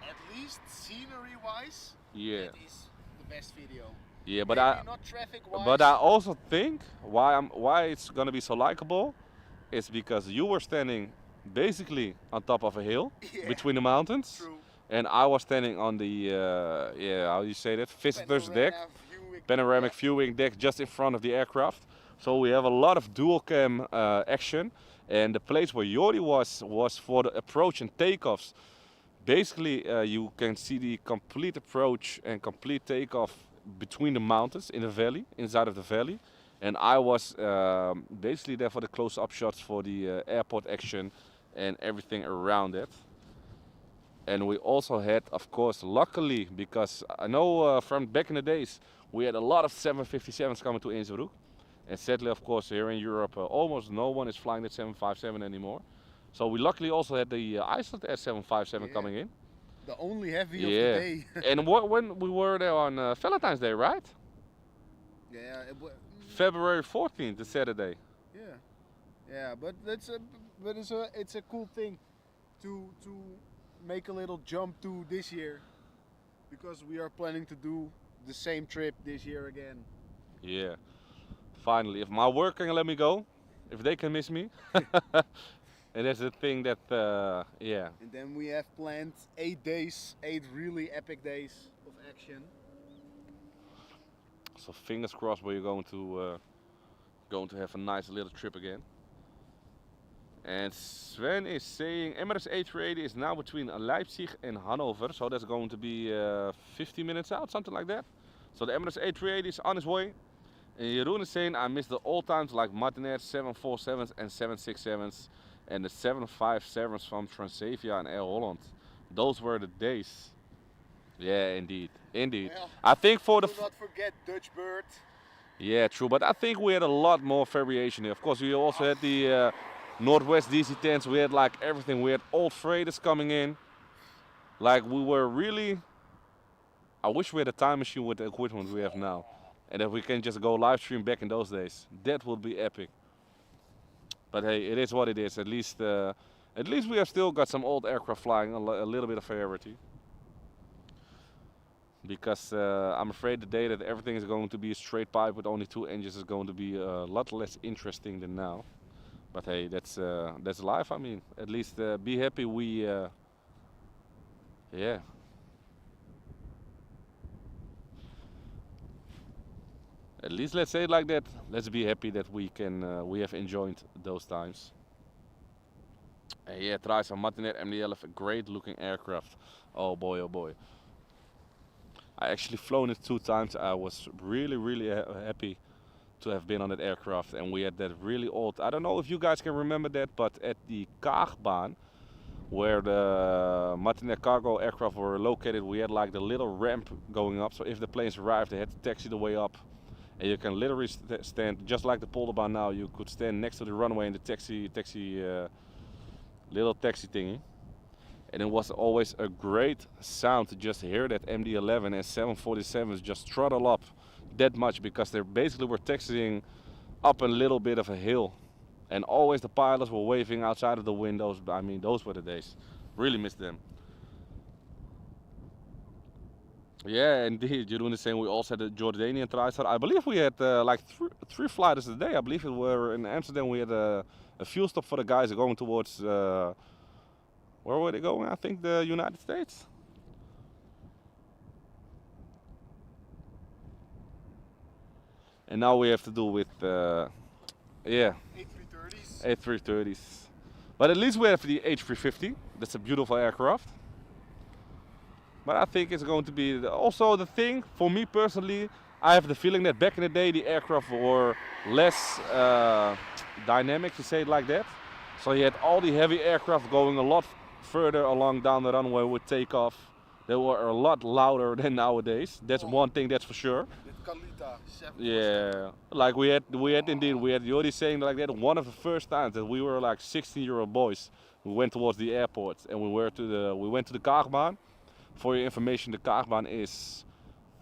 At least scenery-wise, yeah. it is the best video. Yeah, but Maybe not traffic-wise. But I also think why it's gonna be so likable is because you were standing basically on top of a hill between the mountains, True. and I was standing on the how do you say that, visitor's deck, panoramic viewing deck just in front of the aircraft. So we have a lot of dual cam action, and the place where Yori was for the approach and takeoffs. Basically, you can see the complete approach and complete takeoff between the mountains in the valley, inside of the valley. And I was basically there for the close-up shots for the airport action and everything around it. And we also had, of course, luckily, because I know from back in the days, we had a lot of 757s coming to Innsbruck. And sadly, of course, here in Europe, almost no one is flying that 757 anymore. So we luckily also had the Iceland Air 757 coming in. The only heavy of the day. And when we were there on Valentine's Day, right? Yeah. February 14th, the Saturday. Yeah, but it's a cool thing to make a little jump to this year, because we are planning to do the same trip this year again. Yeah. Finally, if my work can let me go, if they can miss me. And that's the thing that, yeah. And then we have planned 8 days, 8 really epic days of action. So fingers crossed we're going to have a nice little trip again. And Sven is saying Emirates A380 is now between Leipzig and Hanover, so that's going to be 50 minutes out, something like that. So the Emirates A380 is on its way. And Jeroen is saying I miss the old times like Martinet 747s and 767s and the 757s from Transavia and Air Holland. Those were the days. Yeah, indeed, indeed. Well, I think for the do not forget Dutch Bird. yeah, true, but I think we had a lot more variation here. Of course, we also had the Northwest DC-10s. We had like everything. We had old freighters coming in. Like we were really. I wish we had a time machine with the equipment we have now, and that we can just go live stream back in those days. That would be epic. But hey, it is what it is. At least we have still got some old aircraft flying, a little bit of variety. Because I'm afraid the day that everything is going to be a straight pipe with only 2 engines is going to be a lot less interesting than now. But hey, that's life. I mean, at least be happy we, yeah. At least let's say it like that. Let's be happy that we have enjoyed those times. Yeah, try some Martinet MD-11, a great looking aircraft. Oh boy, oh boy. I actually flown it 2 times. I was really happy to have been on that aircraft, and we had that really old. I don't know if you guys can remember that, but at the Kaagbaan, where the Martinet cargo aircraft were located, we had like the little ramp going up. So if the planes arrived, they had to taxi the way up, and you can literally stand just like the Polderbaan now. You could stand next to the runway in the little taxi thingy. And it was always a great sound to just hear that MD-11 and 747s just throttle up that much, because they basically were taxiing up a little bit of a hill. And always the pilots were waving outside of the windows. I mean, those were the days. Really missed them. Yeah, indeed. You're doing the same. We also had a Jordanian TriStar. I believe we had like three flighters a day. I believe it were in Amsterdam. We had a fuel stop for the guys going towards... where were they going? I think the United States. And now we have to do with, yeah, A330s. A330s. But at least we have the H350. That's a beautiful aircraft. But I think it's going to be also the thing, for me personally, I have the feeling that back in the day the aircraft were less dynamic, to say it like that. So you had all the heavy aircraft going a lot further along down the runway with takeoff. They were a lot louder than nowadays. That's one thing, that's for sure. Yeah, like we had Yori saying like that. One of the first times that we were like 16-year-old boys, we went towards the airport and we went to the Kaagbaan. For your information, the Kaagbaan is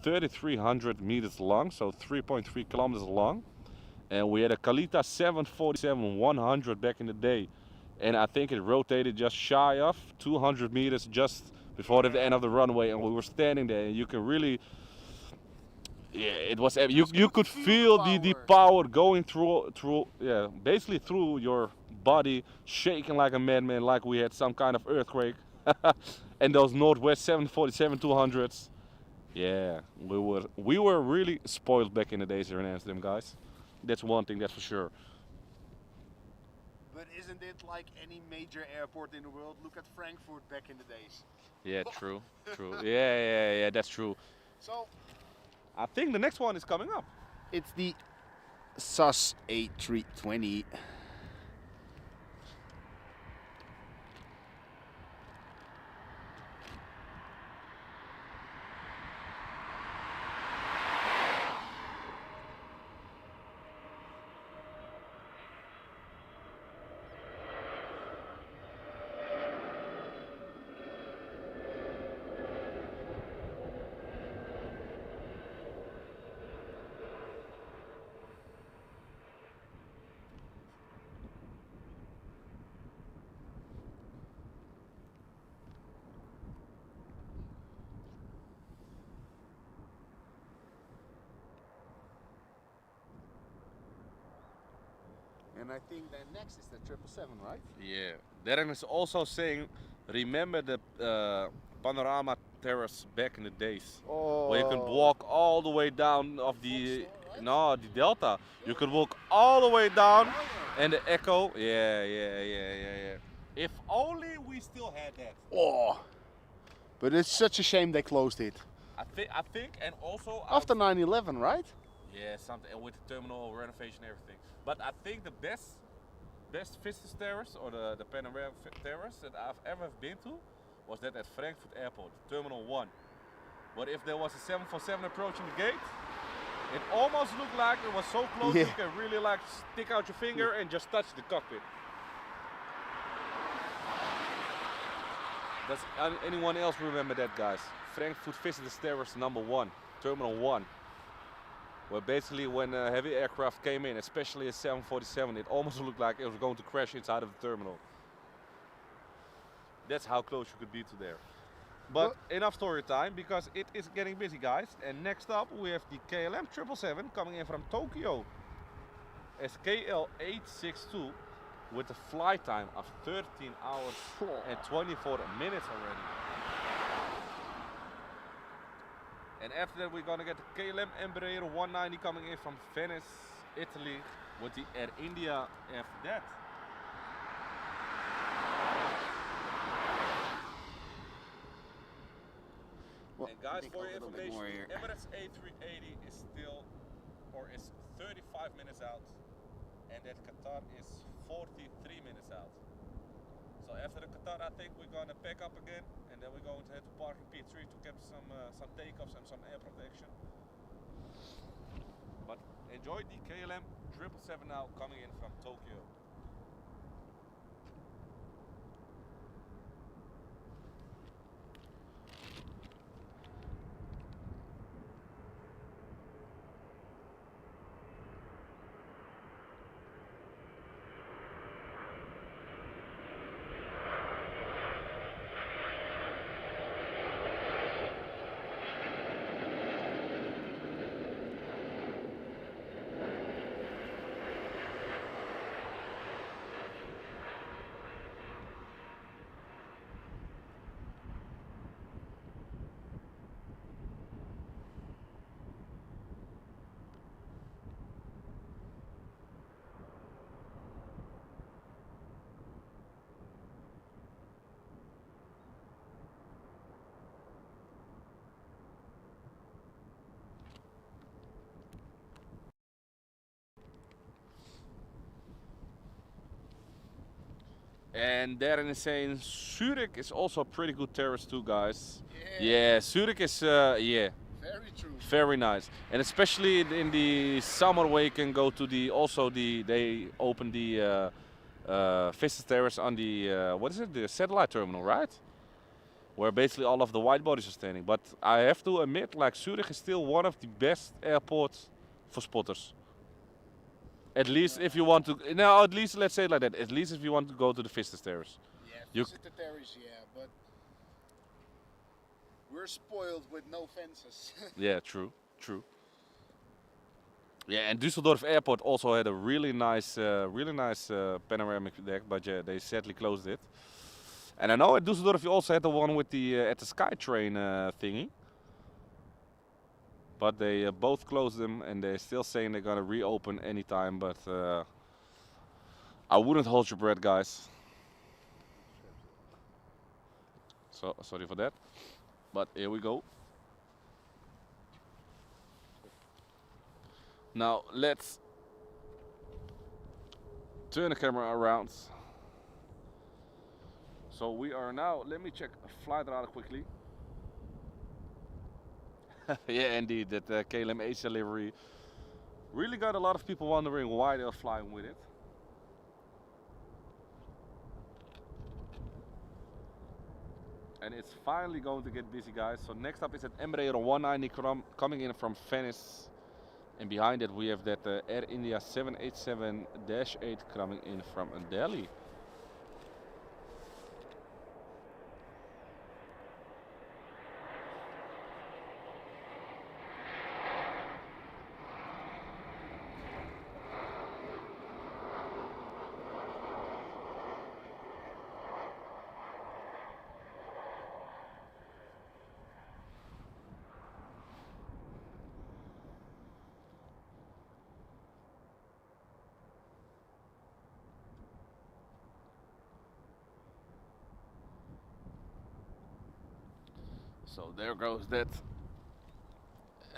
3,300 meters long, so 3.3 kilometers long. And we had a Kalita 747-100 back in the day. And I think it rotated just shy of 200 meters just before the end of the runway. And we were standing there, and you can really, yeah, it was, you could feel the power going through, yeah, basically through your body, shaking like a madman, like we had some kind of earthquake. And those Northwest 747-200s. Yeah, we were really spoiled back in the days here in Amsterdam, guys. That's one thing, that's for sure. But isn't it like any major airport in the world? Look at Frankfurt back in the days. Yeah, true. Yeah, that's true. So, I think the next one is coming up. it's the SAS A320. And I think then next is the 777, right? Yeah. Darren is also saying, remember the panorama terrace back in the days, where you could walk all the way down of the no the Delta. You could walk all the way down, and the Echo. Yeah. If only we still had that. Oh, but it's such a shame they closed it. I think, and also After 9/11, right? yeah, something with the terminal renovation and everything. But I think the best visitors terrace or the panoramic terrace that I've ever been to was that at Frankfurt Airport, Terminal 1. But if there was a 747 approaching the gate, it almost looked like it was so close you can really like stick out your finger and just touch the cockpit. Does anyone else remember that, guys? Frankfurt Visitors Terrace number 1, Terminal 1. Where basically when heavy aircraft came in, especially a 747, it almost looked like it was going to crash inside of the terminal. That's how close you could be to there. But enough story time, because it is getting busy, guys. And next up we have the KLM 777 coming in from Tokyo as KL862 with a flight time of 13 hours and 24 minutes already. And after that we're gonna get the KLM Embraer 190 coming in from Venice, Italy with the Air India after that. Well, and guys, for your information, the Emirates A380 is still, or is 35 minutes out, and that Qatar is 43 minutes out. So after the Qatar, I think we're gonna pack up again, and then we're going to head to parking P3 to capture some takeoffs and some air protection. But enjoy the KLM 777 now coming in from Tokyo. And Darren is saying Zurich is also a pretty good terrace too, guys. Yeah, Zurich is very true. Very nice, and especially in the summer where you can go to they open the visitor terrace on the what is it, the satellite terminal, right? Where basically all of the wide bodies are standing. But I have to admit, like Zurich is still one of the best airports for spotters. At least if you want to, no, at least let's say it like that. At least if you want to go to the visitor terrace. Yeah, visitor terrace, yeah, but we're spoiled with no fences. Yeah, true. Yeah, and Düsseldorf Airport also had a really nice panoramic deck, but yeah, they sadly closed it. And I know at Düsseldorf you also had the one with the at the SkyTrain thingy. But they both closed them, and they're still saying they're gonna reopen anytime. But I wouldn't hold your breath, guys. So sorry for that. But here we go. Now let's turn the camera around. So we are now. Let me check flight radar quickly. Yeah, indeed, that KLM Asia livery really got a lot of people wondering why they're flying with it. And it's finally going to get busy, guys. So next up is that Embraer 190 coming in from Venice. And behind it we have that Air India 787-8 coming in from Delhi. So there goes that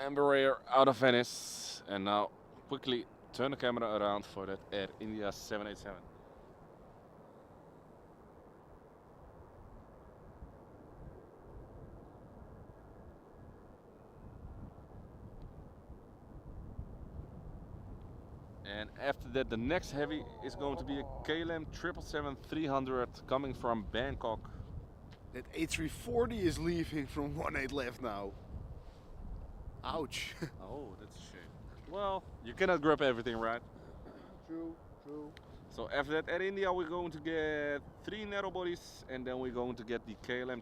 Embraer out of Venice, and now quickly turn the camera around for that Air India 787. And after that, the next heavy is going to be a KLM 777-300 coming from Bangkok. That A340 is leaving from 18 left now. Ouch. Oh, that's a shame. Well, you cannot grab everything, right? True, true. So after that, at India, we're going to get 3 narrow bodies, and then we're going to get the KLM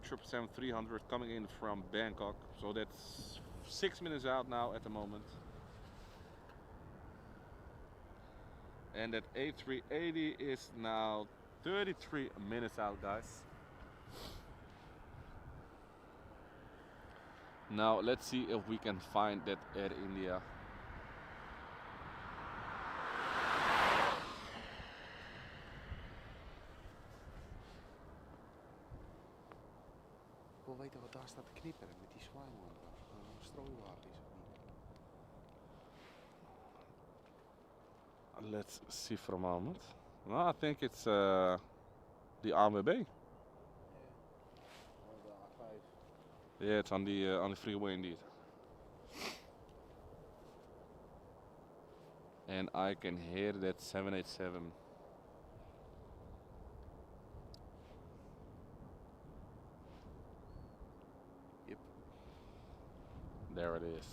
777-300 coming in from Bangkok. So that's 6 minutes out now at the moment. And that A380 is now 33 minutes out, guys. Now let's see if we can find that Air India. Ik wil weten wat daar staat te knipperen met die zwaaiman. Strooiwagen is het niet. Let's see for a moment. No, I think it's the AMB. Oh, de A5. Yeah, it's on the freeway indeed. And I can hear that 787. Yep. There it is.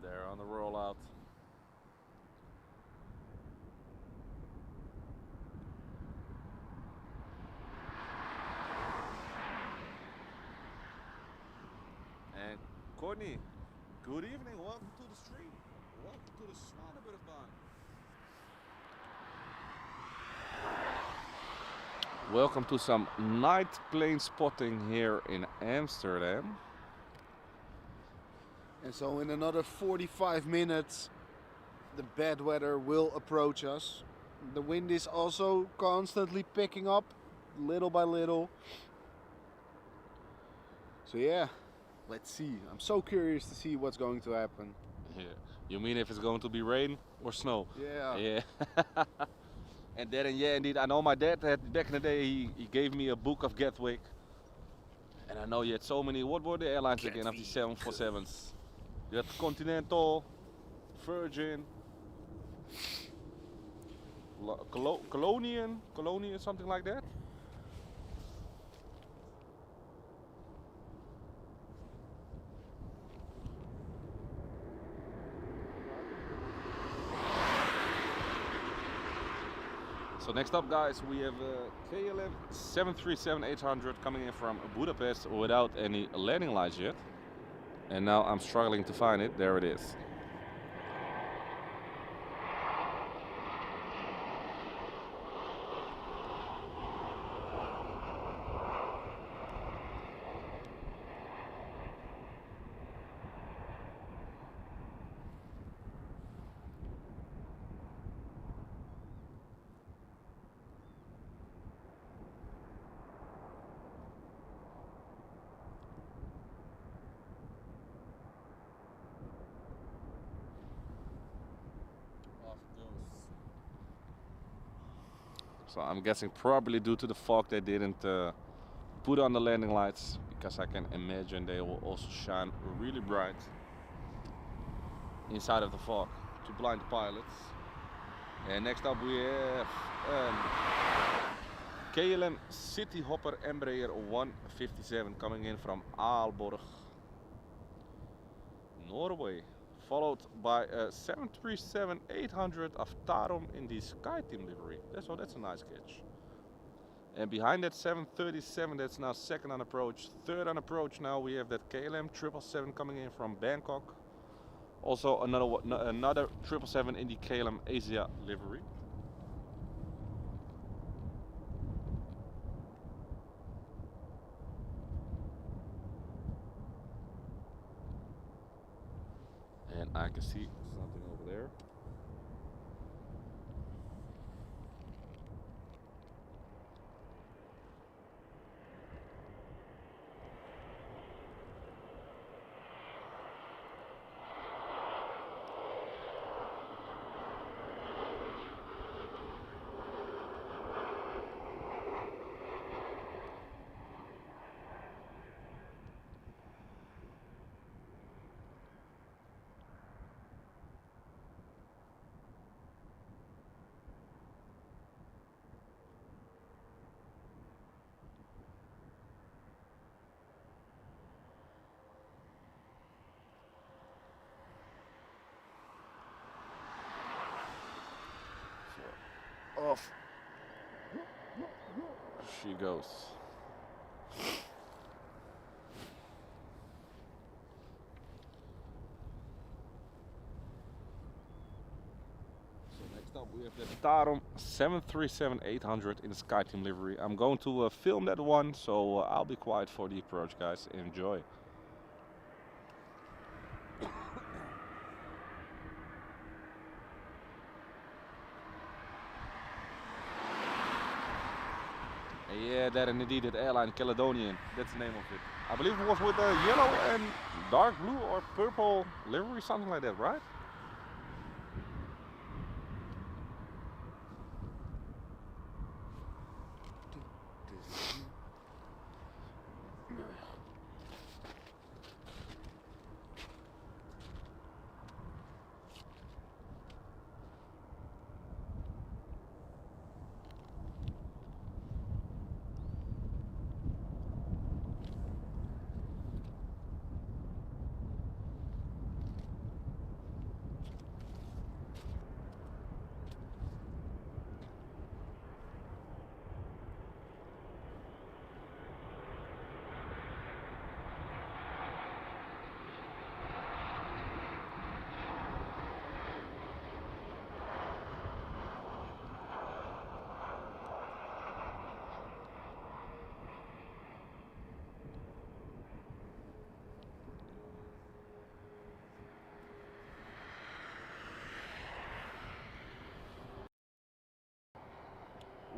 There on the rollout. And Courtney, good evening. Welcome to the stream. Welcome to the Polderbaan. Welcome to some night plane spotting here in Amsterdam. And so in another 45 minutes the bad weather will approach us. The wind is also constantly picking up, little by little. So yeah, let's see. I'm so curious to see what's going to happen. Yeah. You mean if it's going to be rain or snow? Yeah. Yeah. And then, yeah, indeed, I know my dad had, back in the day, he gave me a book of Gatwick. And I know you had so many, what were the airlines again of the 747s? You had Continental, Virgin, Colonian, something like that. So next up, guys, we have KLM 737-800 coming in from Budapest without any landing lights yet. And now I'm struggling to find it. There it is. So I'm guessing probably due to the fog they didn't put on the landing lights, because I can imagine they will also shine really bright inside of the fog to blind the pilots. And next up we have KLM City Hopper Embraer 157 coming in from Aalborg, Norway, followed by a 737-800 of Tarom in the SkyTeam livery. That's a nice catch. And behind that 737, that's now second on approach. Third on approach now we have that KLM 777 coming in from Bangkok. Also another 777 in the KLM Asia livery. And I can see something over there. Off she goes. So next up we have the Tarom 737-800 in the SkyTeam livery. I'm going to film that one, so I'll be quiet for the approach, guys. Enjoy. Yeah, that and indeed that airline Caledonian, that's the name of it. I believe it was with a yellow and dark blue or purple livery, something like that, right?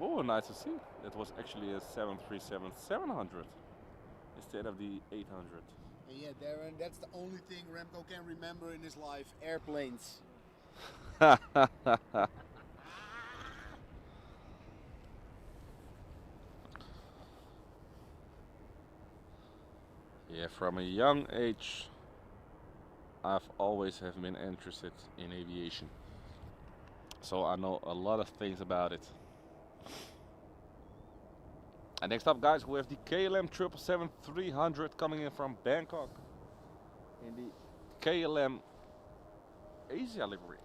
Oh, nice to see. That was actually a 737-700 instead of the 800. And yeah, Darren, that's the only thing Remco can remember in his life, airplanes. Yeah, from a young age, I've always have been interested in aviation. So I know a lot of things about it. And next up, guys, we have the KLM 777-300 coming in from Bangkok in the KLM Asia livery.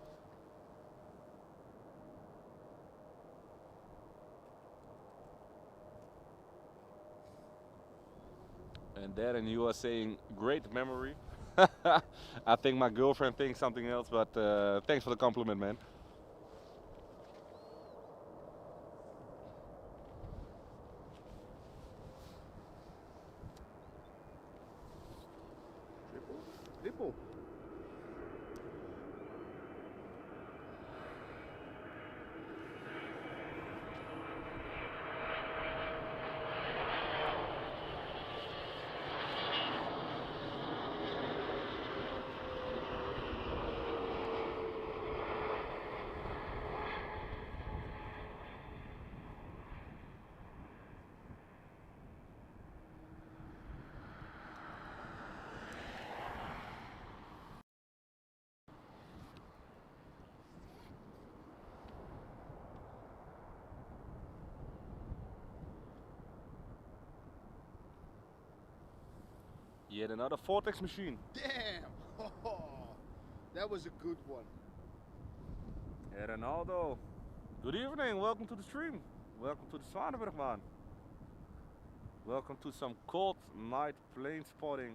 And Darren, you are saying great memory. I think my girlfriend thinks something else, but thanks for the compliment, man. Triple. Yet another vortex machine. Damn! That was a good one. Hey Ronaldo, good evening, welcome to the stream. Welcome to the Zwanenburgbaan. Welcome to some cold night plane spotting.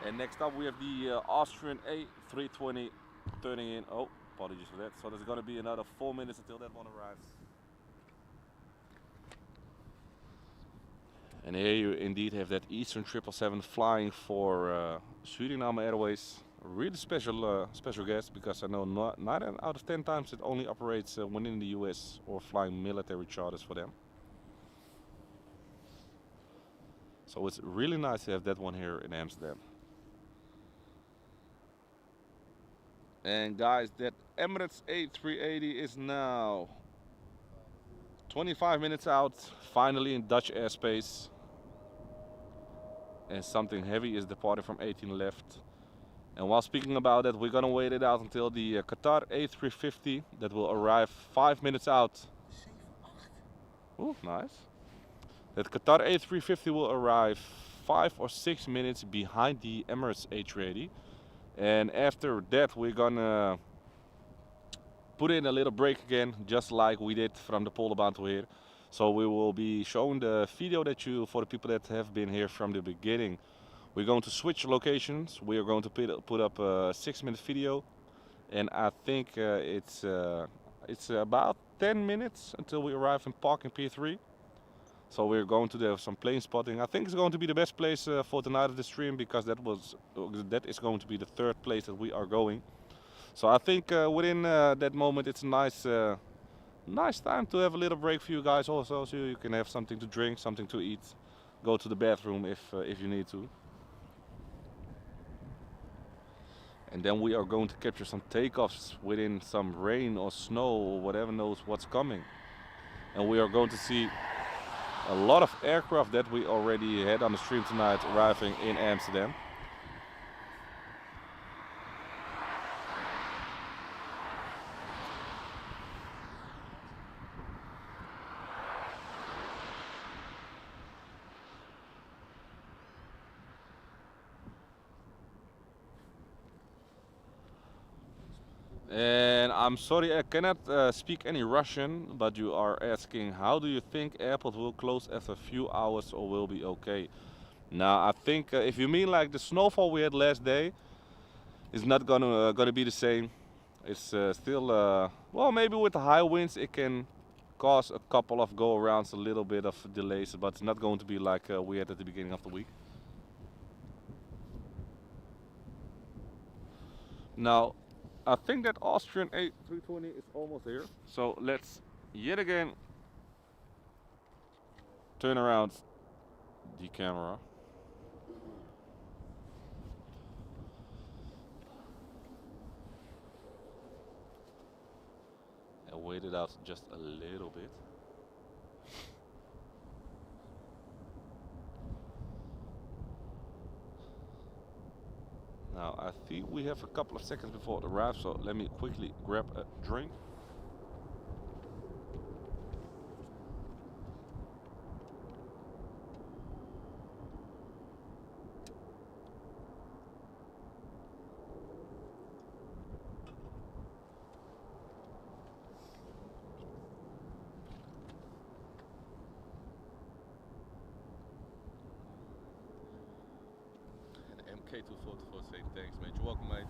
And next up we have the Austrian A320 turning in. Oh, apologies for that. So there's gonna be another 4 minutes until that one arrives. And here you indeed have that Eastern 777 flying for Suriname Airways. A really special guest, because I know 9 out of 10 times it only operates within the US or flying military charters for them. So it's really nice to have that one here in Amsterdam. And guys, that Emirates A380 is now 25 minutes out, finally in Dutch airspace. And something heavy is departing from 18 left. And while speaking about that, we're gonna wait it out until the Qatar A350 that will arrive 5 minutes out. Ooh, nice. That Qatar A350 will arrive 5 or 6 minutes behind the Emirates A380. And after that, we're gonna put in a little break again, just like we did from the Polderbaan to here. So we will be showing the video that for the people that have been here from the beginning, we're going to switch locations. We are going to put up a 6-minute video, and I think it's about 10 minutes until we arrive in park in Pier 3. So we're going to do some plane spotting. I think it's going to be the best place for tonight of the stream, because that is going to be the 3rd place that we are going. So I think within that moment it's a nice time to have a little break for you guys also, so you can have something to drink, something to eat, go to the bathroom if you need to. And then we are going to capture some takeoffs within some rain or snow or whatever knows what's coming. And we are going to see a lot of aircraft that we already had on the stream tonight arriving in Amsterdam. And I'm sorry, I cannot speak any Russian, but you are asking, how do you think airport will close after a few hours or will be okay? Now, I think if you mean like the snowfall we had last day, it's not gonna be the same. It's still, well, maybe with the high winds it can cause a couple of go-arounds, a little bit of delays, but it's not going to be like we had at the beginning of the week. Now, I think that Austrian A320 is almost here. So let's yet again turn around the camera. And wait it out just a little bit. Now I think we have a couple of seconds before it arrives, so let me quickly grab a drink. MK244 saying thanks, mate. You're welcome, mate.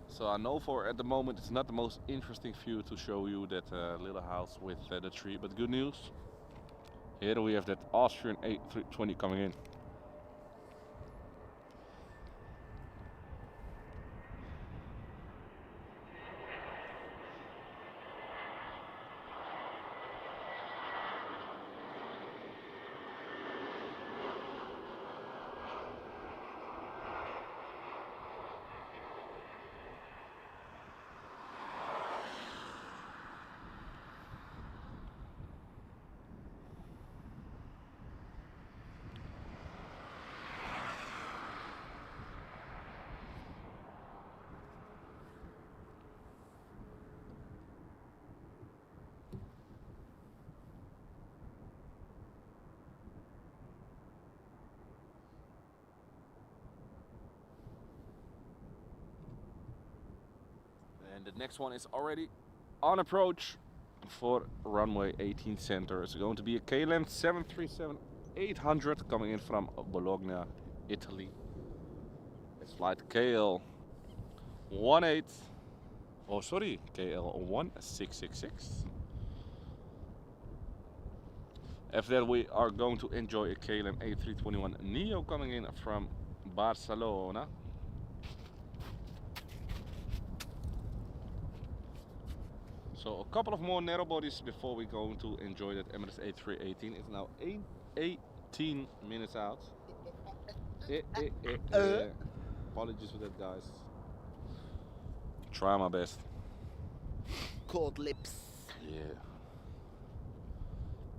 So I know for at the moment it's not the most interesting view to show you that little house with the tree, but good news. Here we have that Austrian A320 coming in. And the next one is already on approach for runway 18 center. It's going to be a KLM 737-800 coming in from Bologna, Italy. It's flight KL 18. Oh, sorry, KL 1666. After that, we are going to enjoy a KLM A321 Neo coming in from Barcelona. So a couple of more narrow bodies before we go to enjoy that Emirates A318. It's now 18 minutes out. Apologies for that, guys. Try my best. Cold lips. Yeah.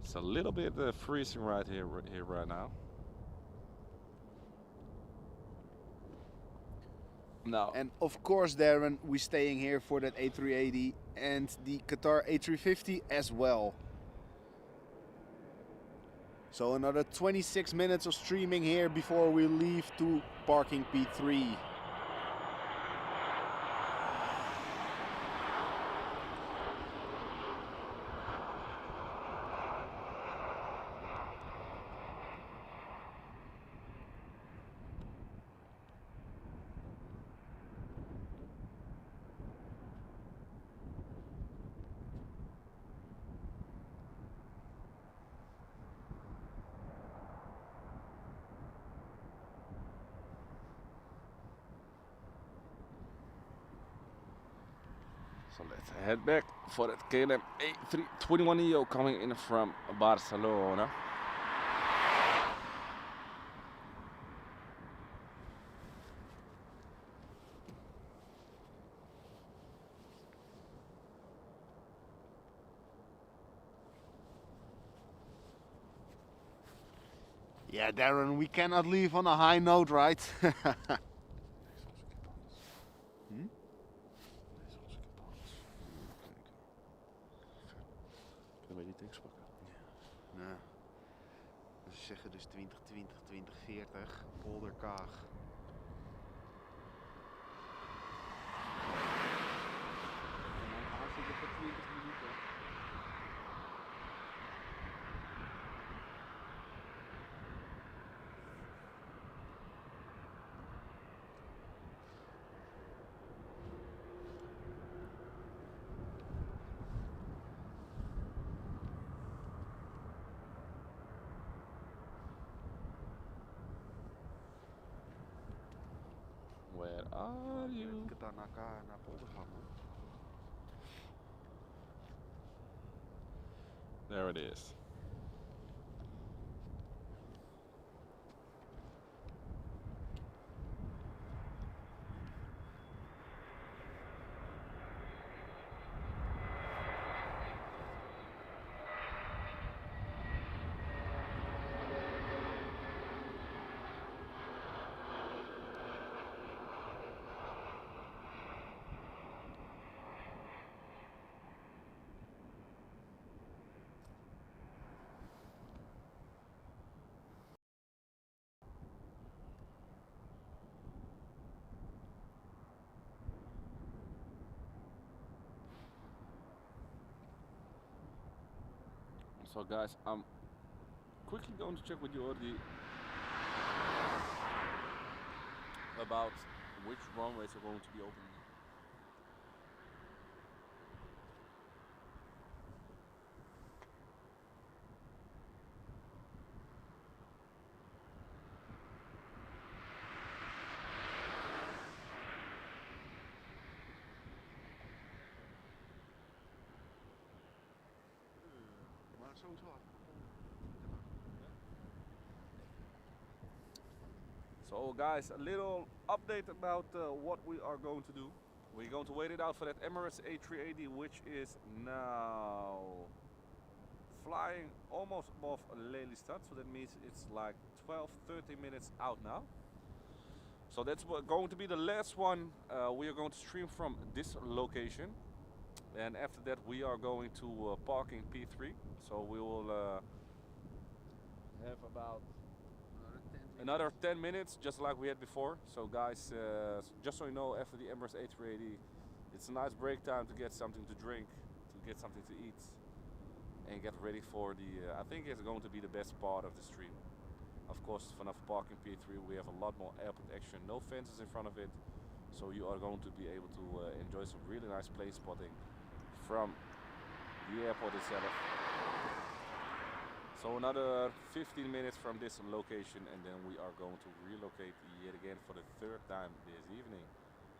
It's a little bit freezing right here right now. No. And of course, Darren, we're staying here for that A380 and the Qatar A350 as well. So another 26 minutes of streaming here before we leave to parking P3. So let's head back for that KLM A321 Neo coming in from Barcelona. Yeah, Darren, we cannot leave on a high note, right? Kunnen we die tanks pakken? Nou, we zeggen dus 2020, 2040, Polderkaag. En dan hartstikke voor 20 minuten. Where are you? Ik het dan naar Polderbaan. There it is. So guys, I'm quickly going to check with you already about which runways are going to be open. So guys, a little update about what we are going to do. We're going to wait it out for that Emirates A380, which is now flying almost above Lelystad. So that means it's like 12-13 minutes out now. So that's going to be the last one. We are going to stream from this location. And after that we are going to parking P3. So we will have about another 10 minutes, just like we had before. So guys, just so you know, after the Emirates A380, It's a nice break time to get something to drink, to get something to eat, and get ready for the, I think it's going to be the best part of the stream. Of course, vanaf parking Pier 3 we have a lot more airport action, no fences in front of it, so you are going to be able to enjoy some really nice place spotting from the airport itself. So another 15 minutes from this location and then we are going to relocate yet again for the third time this evening.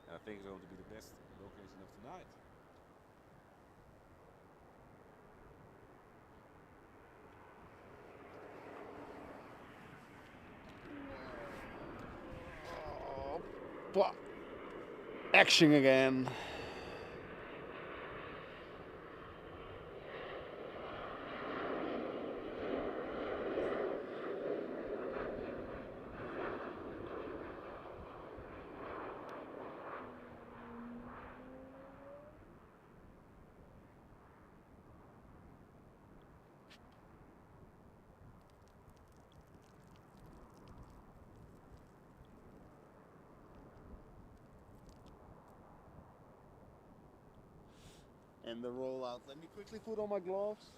And I think it's going to be the best location of tonight. Action again. And the rollout. Let me quickly put on my gloves.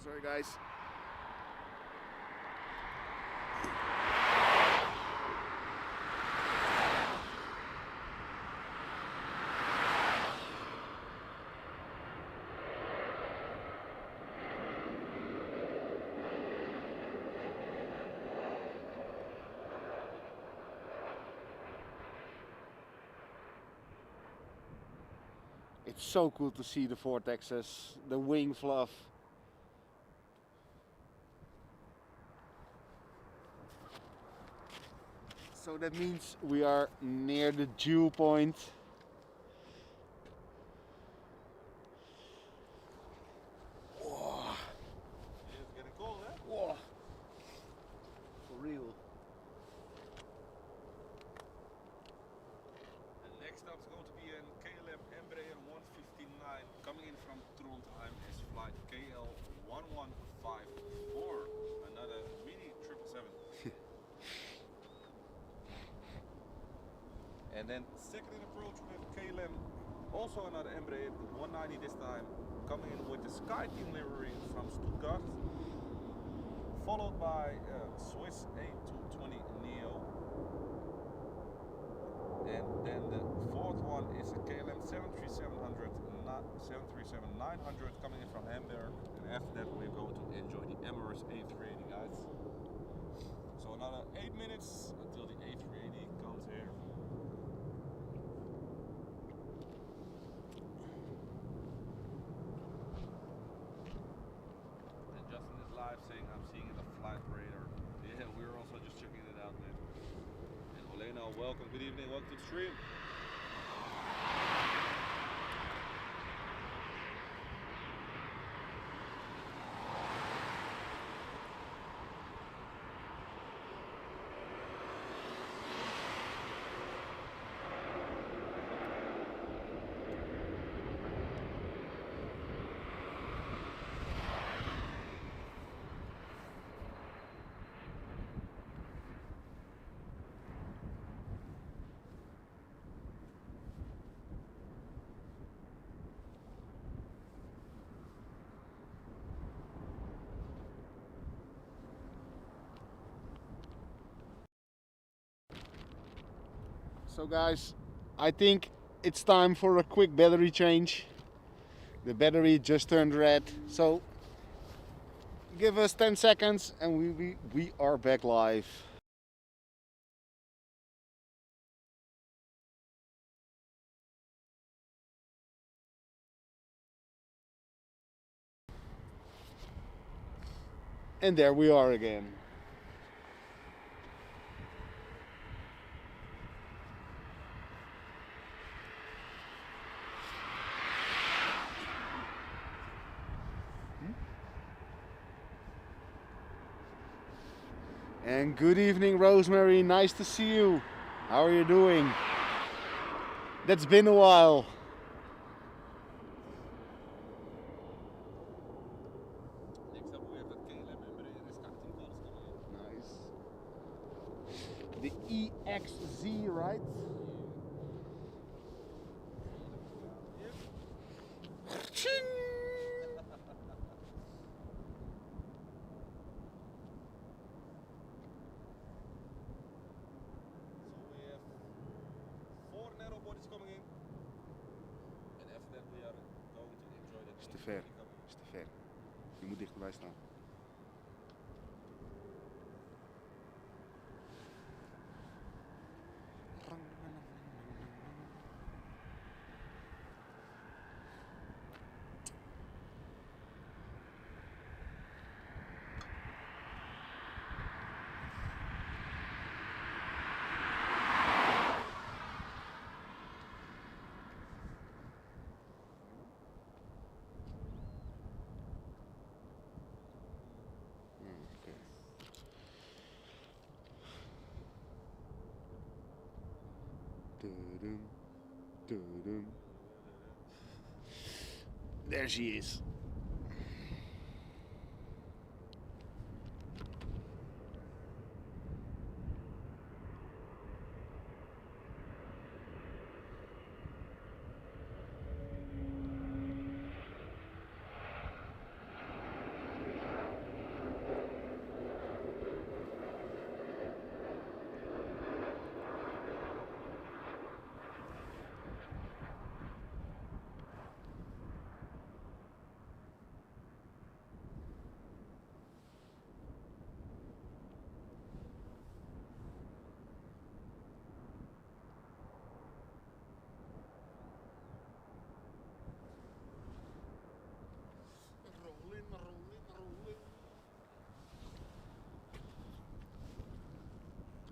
Sorry guys. It's so cool to see the vortexes, the wing fluff. So that means we are near the dew point. Whoa. It's getting cold, eh? Whoa. For real. And next up is going to be a KLM Embraer 159 coming in from Trondheim as flight KL1154. Another mini 777. And then second in approach we have KLM, also another Embraer 190 this time, coming in with the Sky Team livery from Stuttgart, followed by Swiss A220 Neo. And then the fourth one is a KLM 737-900 coming in from Hamburg. And after that we're going to enjoy the Emirates A380, guys. So another 8 minutes until the A380 comes here. And Justin is live saying I'm seeing the flight radar. Yeah, we're also just checking it out, man. And Olena, welcome, good evening, welcome to the stream. So guys, I think it's time for a quick battery change. The battery just turned red, so give us 10 seconds and we are back live. And there we are again. And good evening, Rosemary. Nice to see you. How are you doing? That's been a while. Next up we have the KLM Embraer escorting cars coming in. Nice. The EXZ, right? Ching! So we have 4 narrow bodies coming in. And after that we are going to enjoy that. Is te ver. Is te ver. Je moet dichterbij staan. Doo-dum, doo-dum. There she is.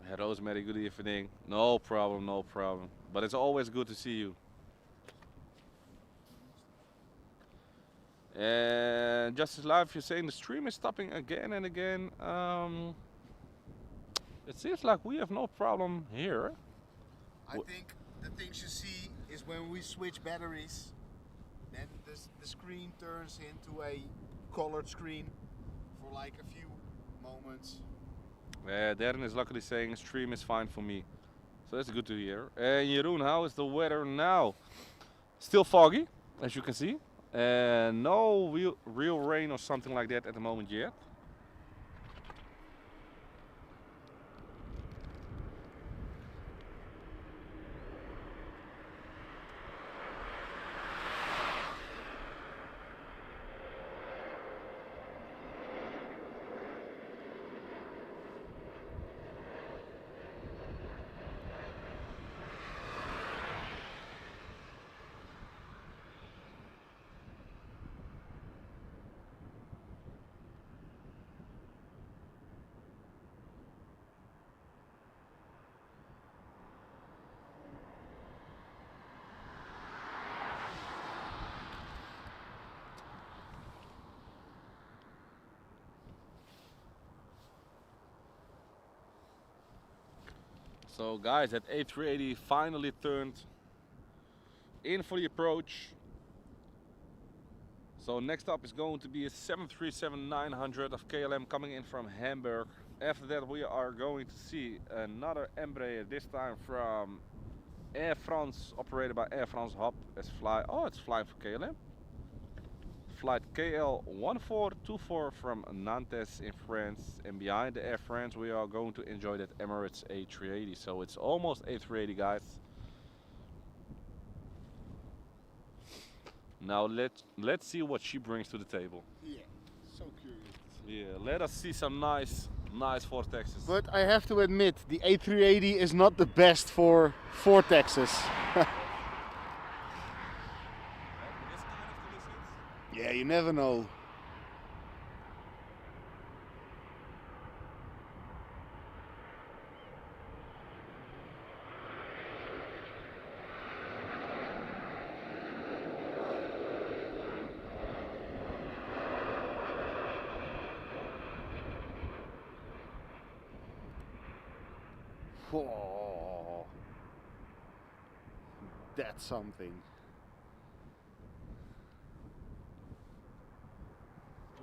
Hey, Rosemary, good evening. No problem, no problem. But it's always good to see you. And Justice Live, you're saying the stream is stopping again and again. It seems like we have no problem here. I think the things you see is when we switch batteries, then the screen turns into a colored screen for like a few moments. Darren is luckily saying stream is fine for me. So that's good to hear. And Jeroen, how is the weather now? Still foggy, as you can see. And no real rain or something like that at the moment yet. So guys, that A380 finally turned in for the approach. So next up is going to be a 737-900 of KLM coming in from Hamburg. After that we are going to see another Embraer, this time from Air France, operated by Air France Hub. It's flying for KLM. Flight KL1424 from Nantes in France. And behind the Air France we are going to enjoy that Emirates A380. So it's almost A380, guys. Now let's see what she brings to the table. Yeah, so curious to see. Yeah, let us see some nice vortexes. But I have to admit, the A380 is not the best for vortexes. Yeah, you never know. Oh, that's something.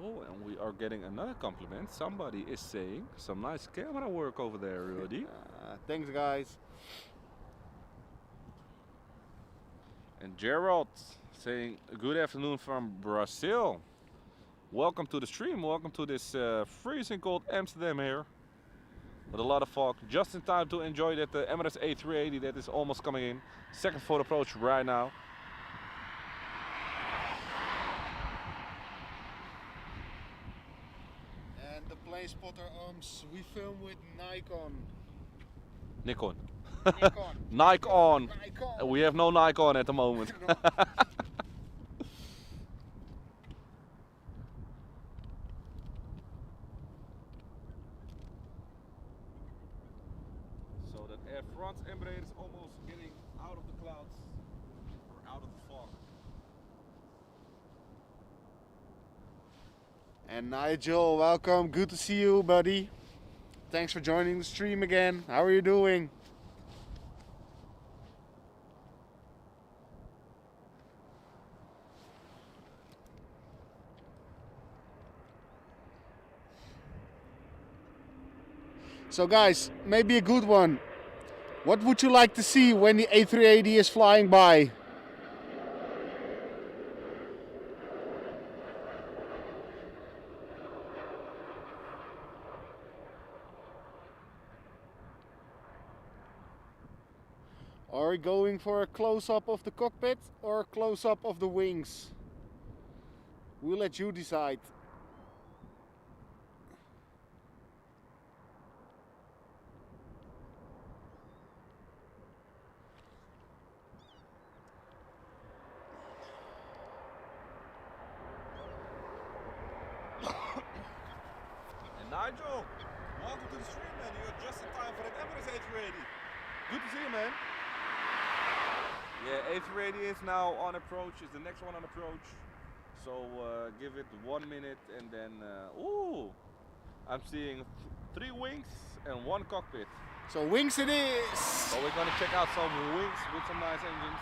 Oh, and we are getting another compliment. Somebody is saying some nice camera work over there, Rudy. Thanks, guys. And Gerald saying good afternoon from Brazil. Welcome to the stream. Welcome to this freezing cold Amsterdam here. With a lot of fog. Just in time to enjoy that Emirates A380 that is almost coming in. Second photo approach right now. And the plane spotter arms, we film with Nikon. Nikon. Nikon. Nikon. Nikon. We have no Nikon at the moment. No. So that air front Embraer is almost getting out of the clouds or out of the fog. And Nigel, welcome. Good to see you, buddy. Thanks for joining the stream again. How are you doing? So guys, maybe a good one. What would you like to see when the A380 is flying by? Are we going for a close-up of the cockpit or a close-up of the wings? We'll let you decide. And Nigel, welcome to the stream, man. You're just in time for that Emirates A380. Good to see you, man. Yeah, A380 is now on approach. Is the next one on approach. So give it 1 minute and then, ooh, I'm seeing 3 wings and 1 cockpit. So wings it is! So we're gonna check out some wings with some nice engines.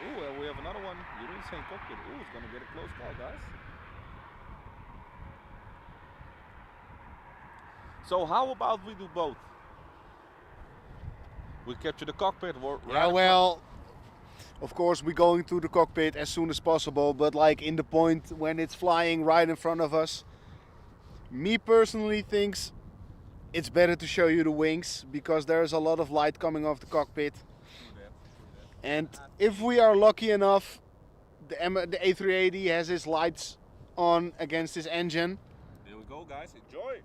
Ooh, and we have another one. You're in the same cockpit. Ooh, it's gonna get a close call, guys. So how about we do both? We capture the cockpit. Yeah, well, of course we're going to the cockpit as soon as possible, but like in the point when it's flying right in front of us, me personally thinks it's better to show you the wings because there's a lot of light coming off the cockpit. And if we are lucky enough, the A380 has its lights on against this engine. There we go, guys. Enjoy.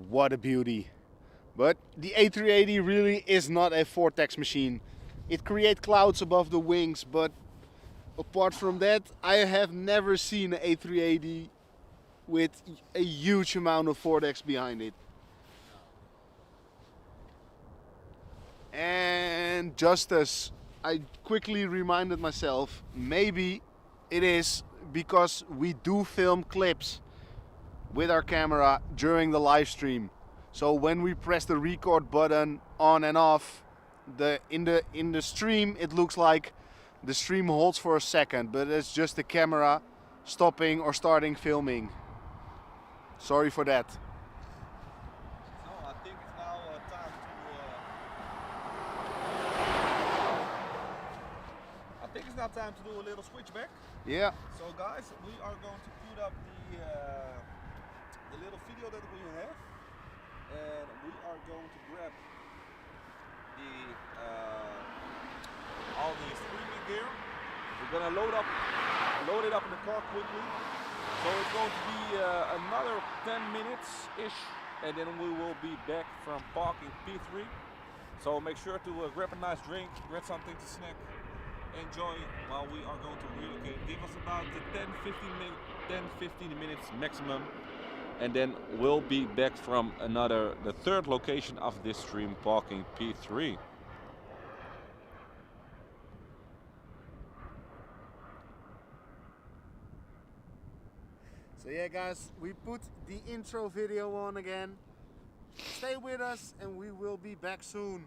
What a beauty. But the A380 really is not a vortex machine. It creates clouds above the wings, but apart from that, I have never seen an A380 with a huge amount of vortex behind it. And just as I quickly reminded myself, maybe it is because we do film clips with our camera during the live stream. So when we press the record button on and off, in the stream it looks like the stream holds for a second, but it's just the camera stopping or starting filming. Sorry for that. No, I think it's now time to. I think it's now time to do a little switchback. Yeah. So guys, we are going to put up the little video that we have, and we are going to grab the all the streaming gear. We're gonna load it up in the car quickly. So it's going to be another 10 minutes ish, and then we will be back from parking P3. So make sure to grab a nice drink, grab something to snack, enjoy while we are going to relocate. Give us about 10-15 minutes maximum, and then we'll be back from the third location of this stream, parking P3. So yeah guys, we put the intro video on again. Stay with us and we will be back soon.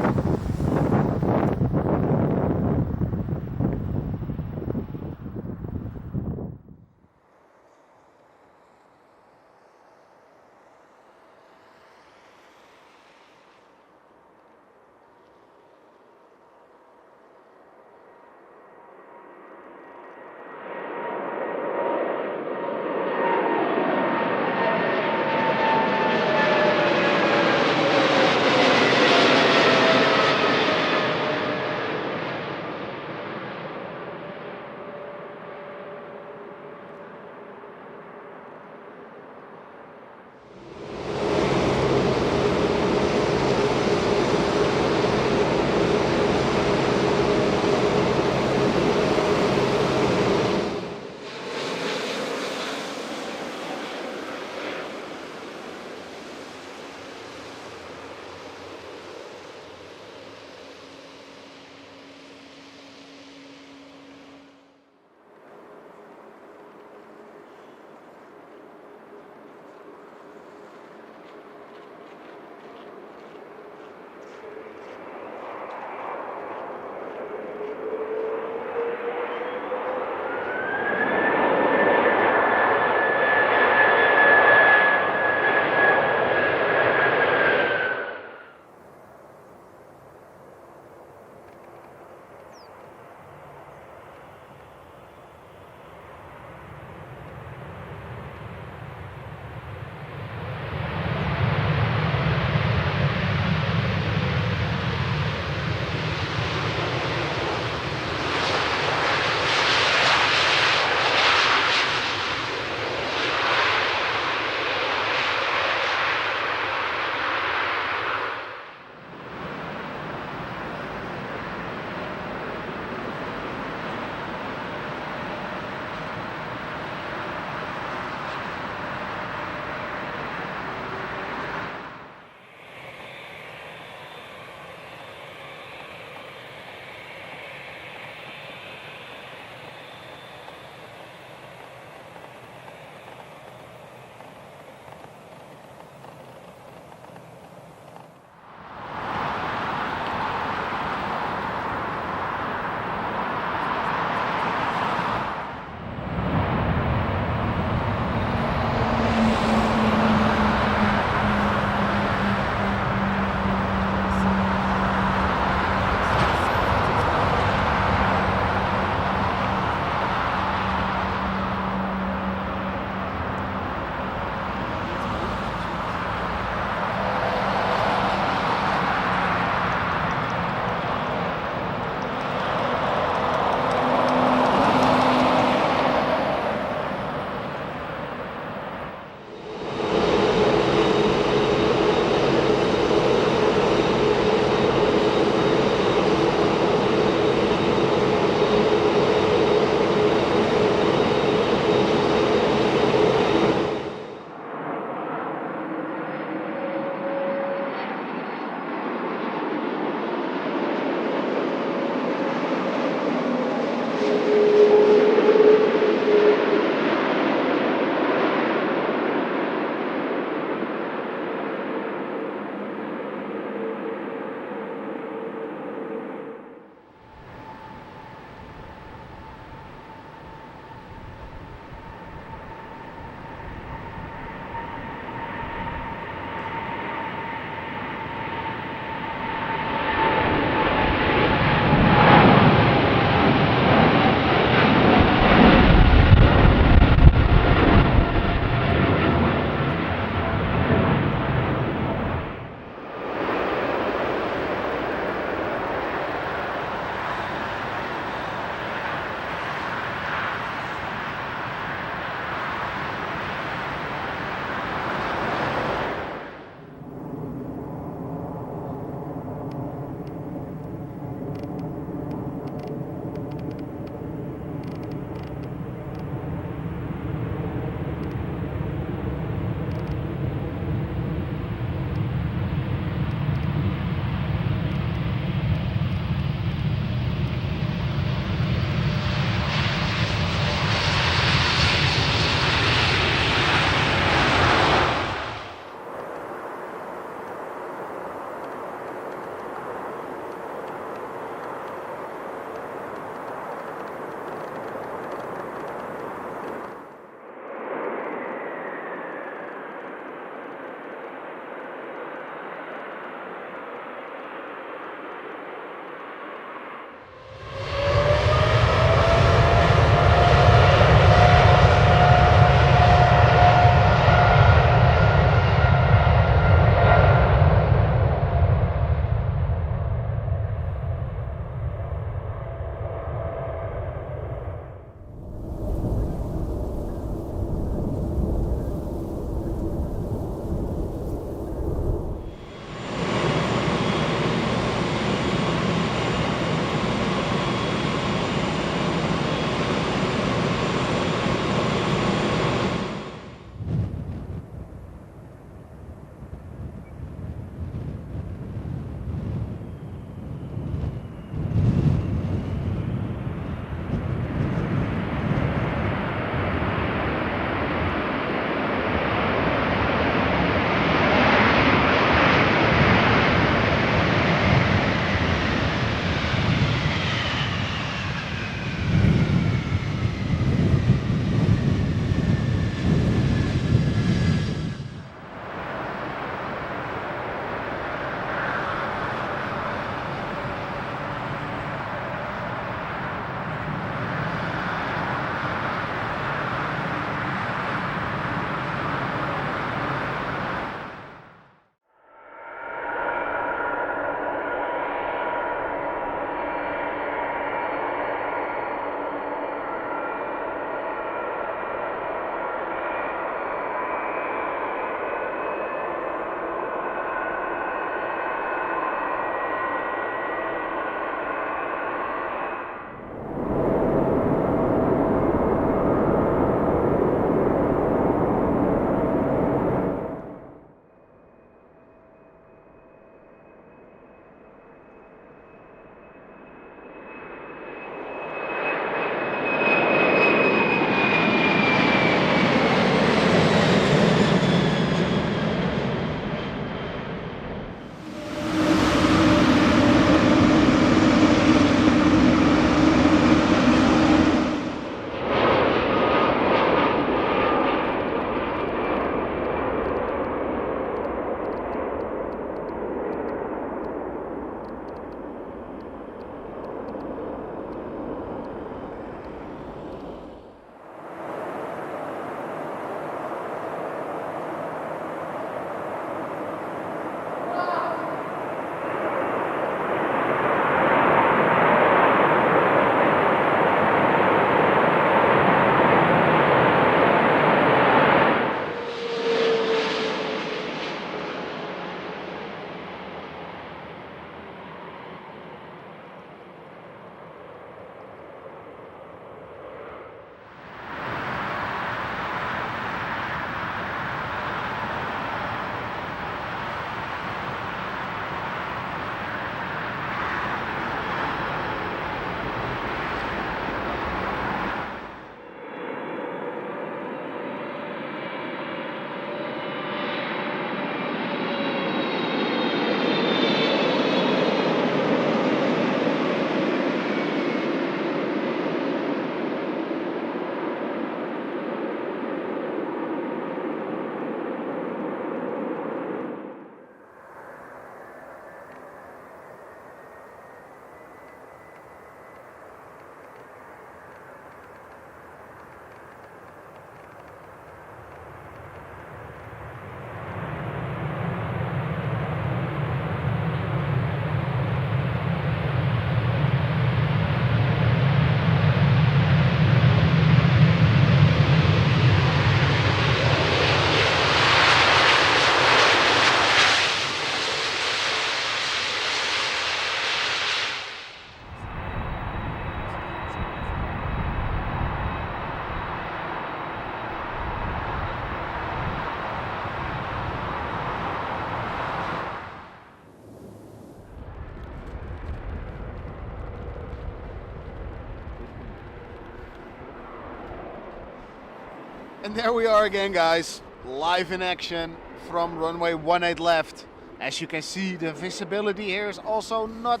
And there we are again, guys, live in action from runway 18 left. As you can see, the visibility here is also not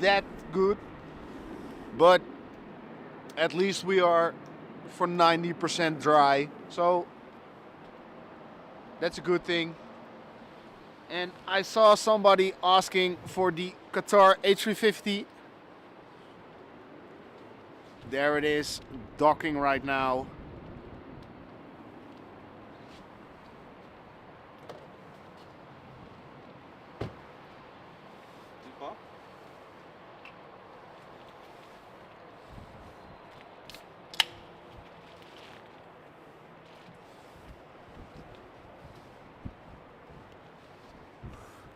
that good, but at least we are for 90% dry, so that's a good thing. And I saw somebody asking for the Qatar A350. There it is, docking right now.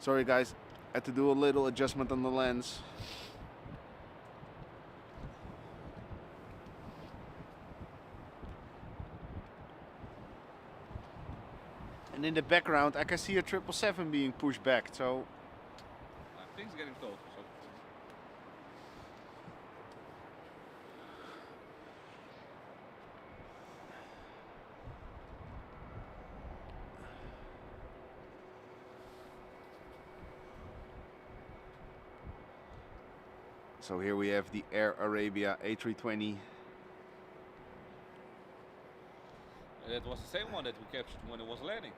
Sorry guys, had to do a little adjustment on the lens. And in the background I can see a 777 being pushed back, so... Things getting towed. So here we have the Air Arabia A320. That was the same one that we captured when it was landing.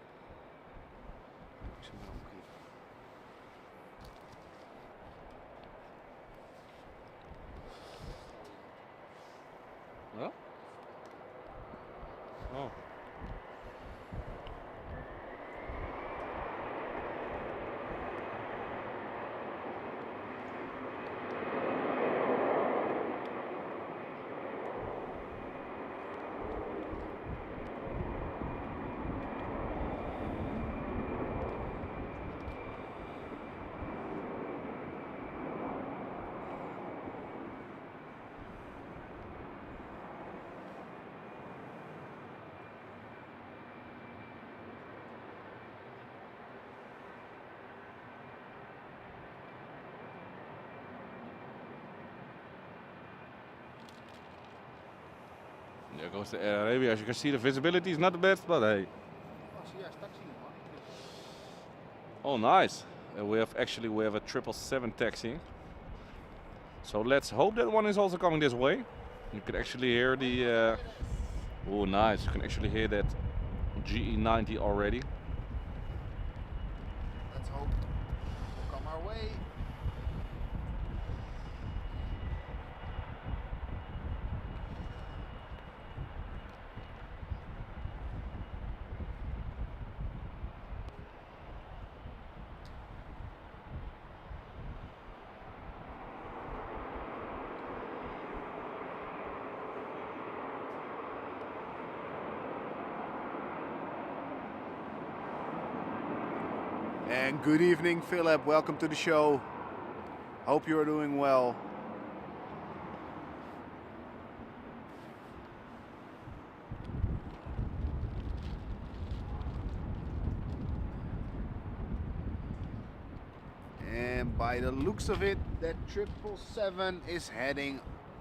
Huh? Oh. There goes the Air Arabia. As you can see, the visibility is not the best, but hey. Oh, nice. We have a 777 taxiing. So let's hope that one is also coming this way. You can actually hear the. Oh, nice. You can actually hear that GE90 already. Let's hope it will come our way. And good evening, Philip. Welcome to the show. Hope you are doing well. And by the looks of it, that 777 is heading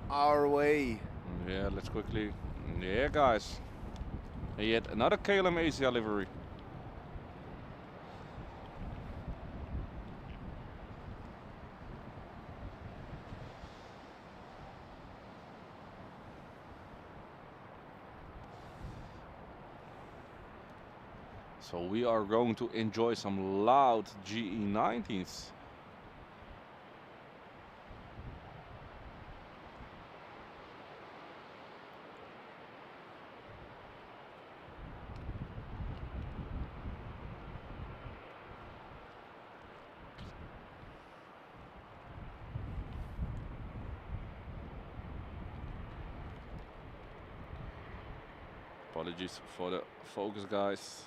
our way. Yeah, let's quickly. Yeah, guys. Yet another KLM Asia livery. So we are going to enjoy some loud GE90s. Apologies for the focus, guys.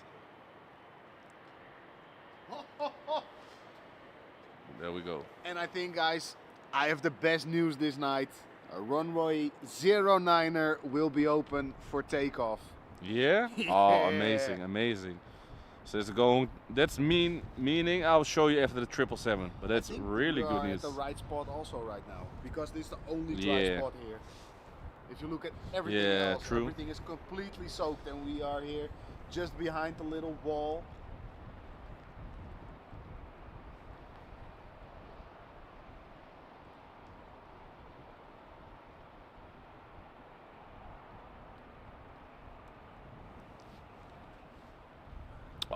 There we go. And I think, guys, I have the best news this night. A runway 09er will be open for takeoff. Yeah? Oh, amazing, amazing. So it's going. That's meaning I'll show you after the 777. But that's really good news. At the right spot also right now, because this is the only dry spot here. If you look at everything Yeah, else, true. everything is completely soaked, and we are here just behind the little wall.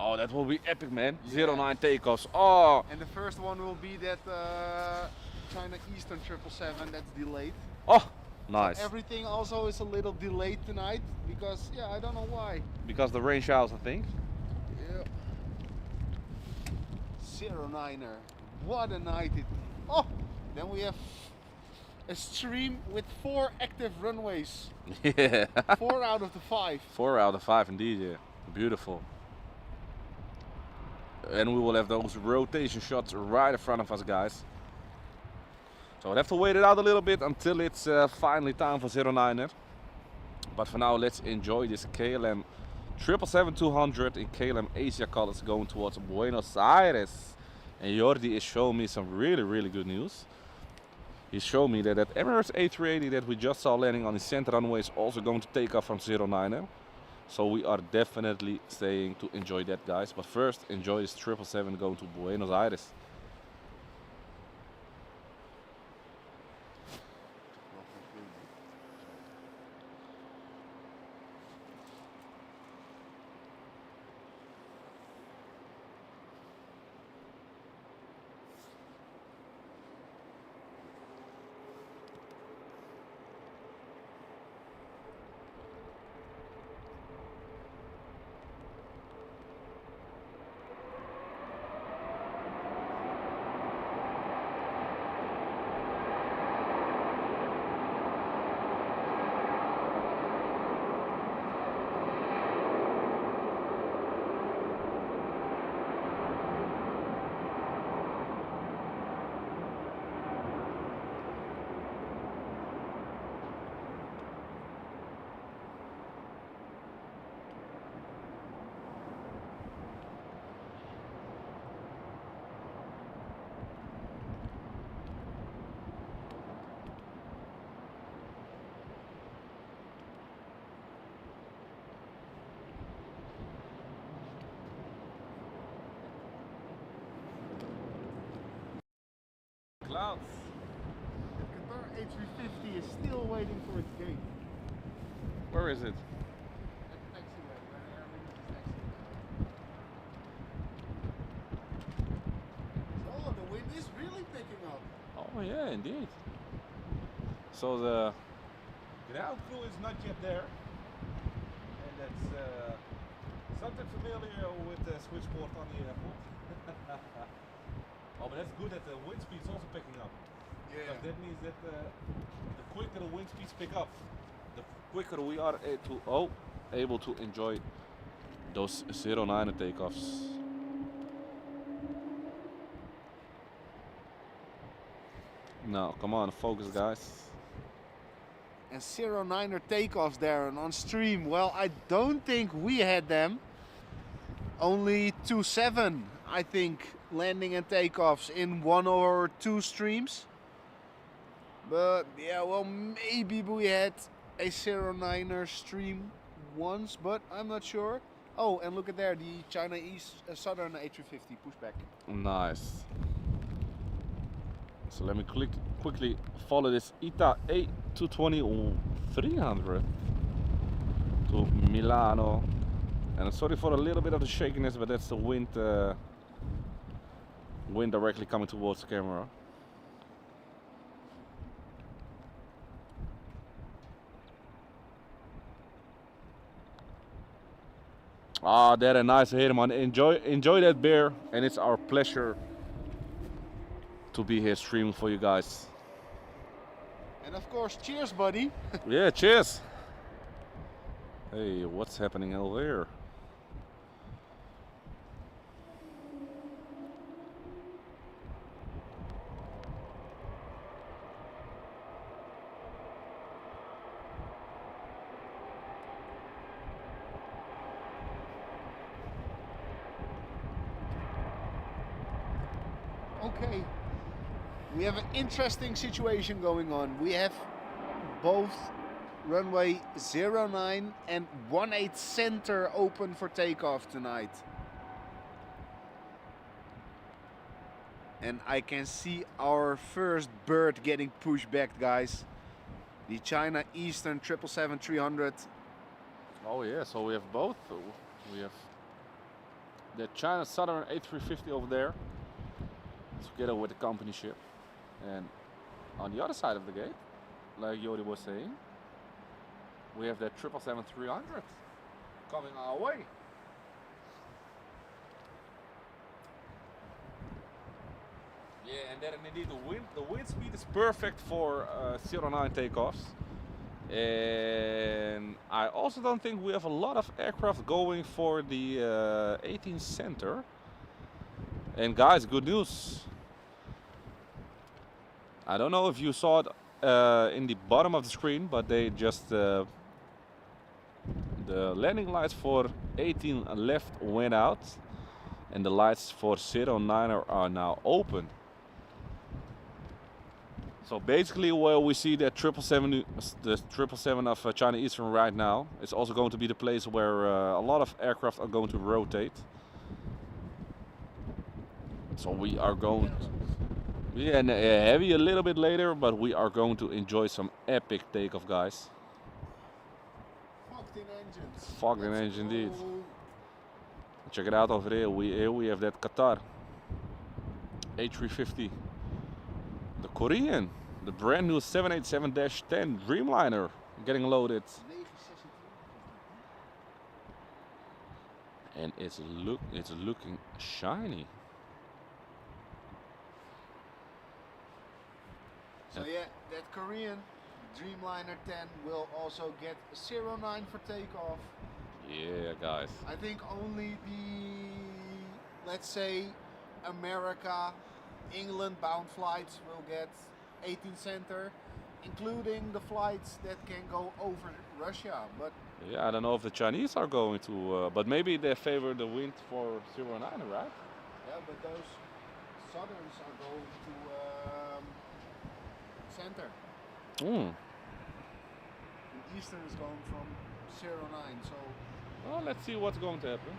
Oh, that will be epic, man. Yeah. 09 takeoffs. Oh, And the first one will be that China Eastern 777 that's delayed. oh, nice. So everything also is a little delayed tonight because, yeah, I don't know why. Because the rain showers, I think. Yeah. 09er. What a night it. Oh, then we have a stream with 4 active runways. Yeah. 4 out of the 5. 4 out of 5 indeed, yeah. Beautiful. And we will have those rotation shots right in front of us, guys. So we'll have to wait it out a little bit until it's finally time for 09er. But for now, let's enjoy this KLM 777-200 in KLM Asia colors going towards Buenos Aires. And Jordi is showing me some really good news. He's showing me that that Emirates A380 that we just saw landing on the center runway is also going to take off from 09er. So we are definitely staying to enjoy that, guys. But first, enjoy this 777 going to Buenos Aires. Clouds. The Qatar A350 is still waiting for its gate. Where is it? At the taxiway, where the airline is taxiway. Oh, the wind is really picking up. Oh yeah, indeed. So the ground crew is not yet there. And that's something familiar with the switchboard on the airport. Oh, but that's good that the wind speed is also picking up. Yeah. Because that means that the quicker the wind speeds pick up, the quicker we are able to enjoy those 09er takeoffs. Now, come on, focus, guys. And 09er takeoffs, Darren, on stream. Well, I don't think we had them. Only 27, I think, landing and takeoffs in 1 or 2 streams. But yeah, well, maybe we had a 09er stream once, but I'm not sure. Oh, and look at there, the China East Southern A350 pushback. Nice. So let me quickly follow this ITA A220-300 to Milano. And I'm sorry for a little bit of the shakiness, but that's the wind, wind directly coming towards the camera. Ah, that a nice hit, man. Enjoy that beer, and it's our pleasure to be here streaming for you guys. And of course, cheers, buddy. Yeah, cheers. Hey, what's happening over there? Okay, we have an interesting situation going on. We have both runway 09 and 18 center open for takeoff tonight. And I can see our first bird getting pushed back, guys. The China Eastern 777-300. Oh yeah, so we have both. We have the China Southern A350 over there, together with the company ship. And on the other side of the gate, like Jody was saying, we have that 777-300 coming our way. Yeah, and then indeed the wind speed is perfect for 09 takeoffs. And I also don't think we have a lot of aircraft going for the 18 center. And guys, good news. I don't know if you saw it in the bottom of the screen, but they just the landing lights for 18 left went out, and the lights for 09 are now open. So basically, where we see that the 777 of China Eastern right now, it's also going to be the place where a lot of aircraft are going to rotate. So we are going heavy a little bit later, but we are going to enjoy some epic takeoff, guys. Fogged in engines. Fogged in engine indeed. Check it out over here. Here we have that Qatar A350, the Korean, the brand new 787-10 Dreamliner getting loaded. And it's looking shiny. So yeah, that Korean Dreamliner 10 will also get 09 for takeoff. Yeah, guys. I think only the, let's say, America, England bound flights will get 18 center, including the flights that can go over Russia. But yeah, I don't know if the Chinese are going to, but maybe they favor the wind for 09, right? Yeah, but those Southerns are going to center. Mm. And Eastern is going from 09, so. Well, let's see what's going to happen.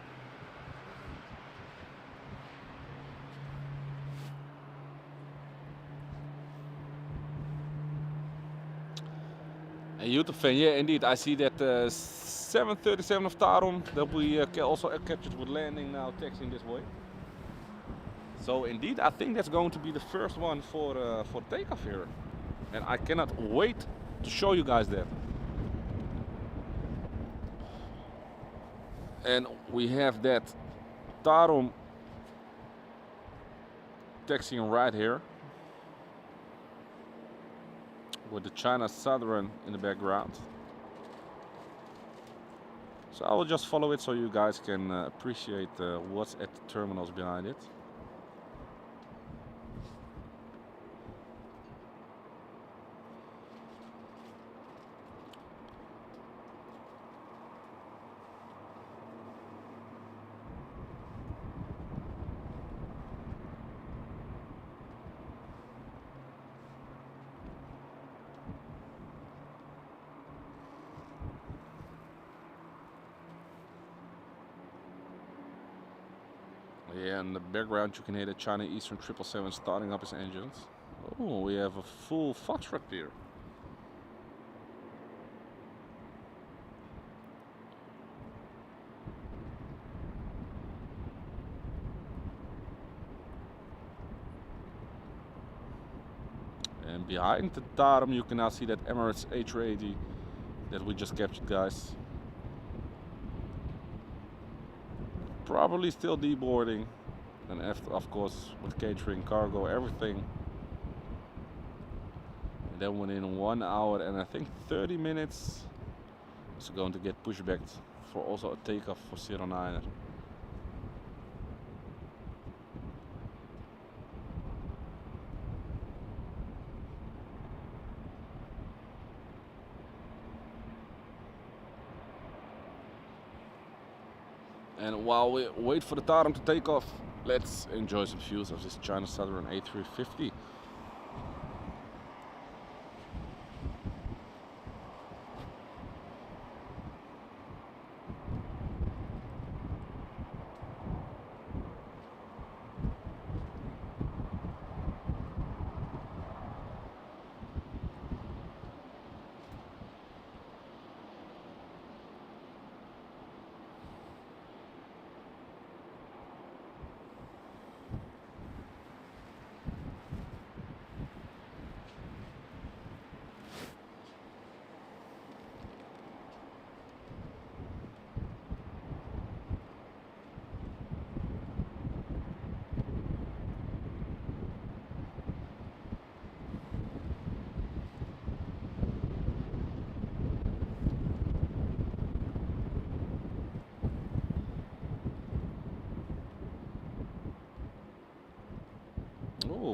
A YouTube fan, yeah, indeed. I see that 737 of Tarom that we also captured with landing now, taxiing this way. So indeed, I think that's going to be the first one for takeoff here, and I cannot wait to show you guys that. And we have that Tarom taxiing right here, with the China Southern in the background. So I will just follow it so you guys can appreciate what's at the terminals behind it. Yeah, in the background you can hear the China Eastern 777 starting up his engines. Oh, we have a full Foxtrot here. And behind the Tarom you can now see that Emirates A380 that we just captured, guys. Probably still deboarding, and after, of course, with catering, cargo, everything. And then within 1 hour and I think 30 minutes, it's going to get pushed back for also a takeoff for 09er. And while we wait for the Tarom to take off, let's enjoy some views of this China Southern A350.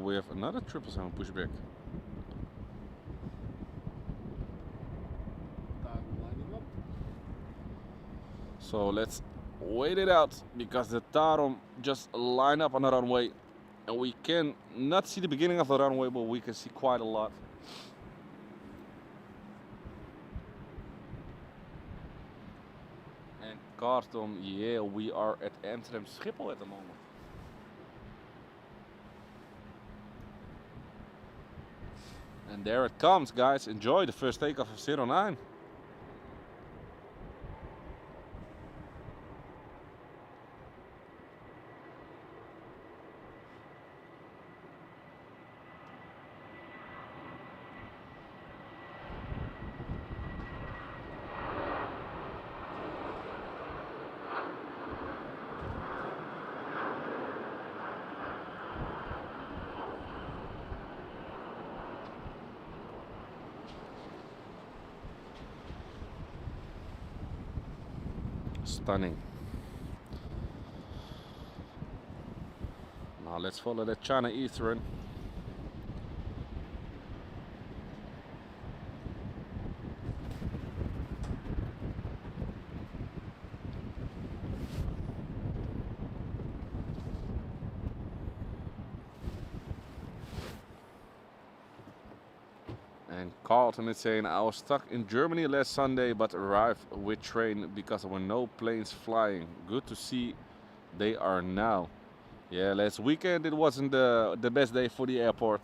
we have another 777 pushback. Lining up. So let's wait it out because the Tarom just line up on the runway, and we can not see the beginning of the runway, but we can see quite a lot. And Carton, yeah, we are at Amsterdam Schiphol at the moment. And there it comes, guys. Enjoy the first takeoff of 09. Stunning. Now let's follow that China Eastern. And Carlton is saying, I was stuck in Germany last Sunday but arrived with train because there were no planes flying. Good to see they are now. Yeah, last weekend it wasn't the best day for the airport.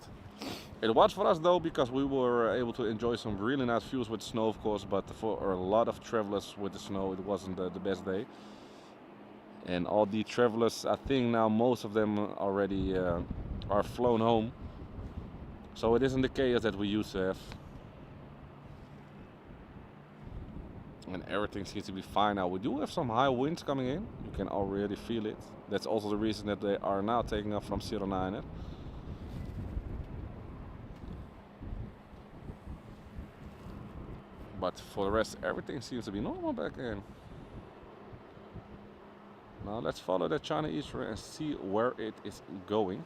It was for us though, because we were able to enjoy some really nice views with snow, of course, but for a lot of travelers with the snow it wasn't the best day. And all the travelers, I think now most of them already are flown home. So it isn't the chaos that we used to have. And everything seems to be fine now. We do have some high winds coming in. You can already feel it. That's also the reason that they are now taking off from 09. But for the rest, everything seems to be normal back in. Now let's follow the China Eastern and see where it is going.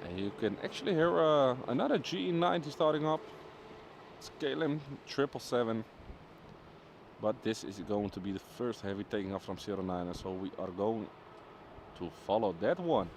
And you can actually hear another GE90 starting up. It's KLM 777. But this is going to be the first heavy taking off from 09, so we are going to follow that one.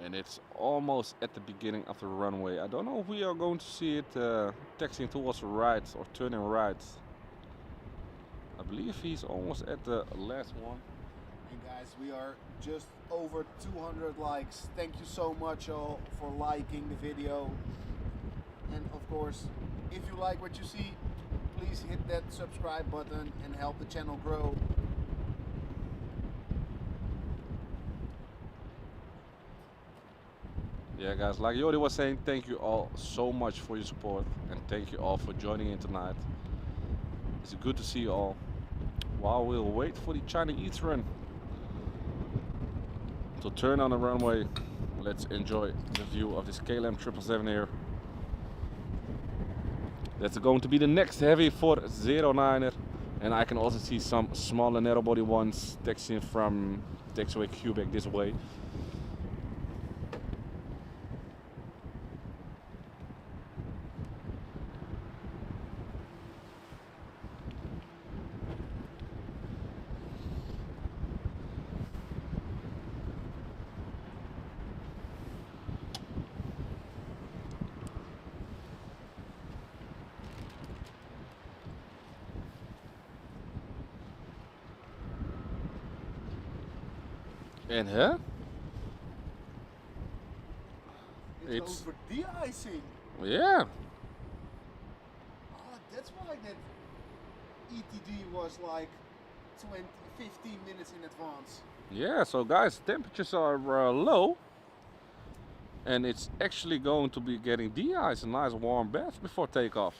And it's almost at the beginning of the runway. I don't know if we are going to see it taxiing towards the right or turning right. I believe he's almost at the last one. And guys, we are just over 200 likes. Thank you so much all for liking the video. And of course, if you like what you see, please hit that subscribe button and help the channel grow. Yeah guys, like Jody was saying, thank you all so much for your support, and thank you all for joining in tonight. It's good to see you all. While we'll wait for the China Eastern to turn on the runway, let's enjoy the view of this KLM 777 here. That's going to be the next heavy for 09er, and I can also see some smaller narrow body ones taxiing from taxiway Quebec this way. And huh? It's over de-icing. Yeah. Oh, that's why that ETD was like 15 minutes in advance. Yeah, so guys, temperatures are low. And it's actually going to be getting de-iced, a nice warm bath before takeoff.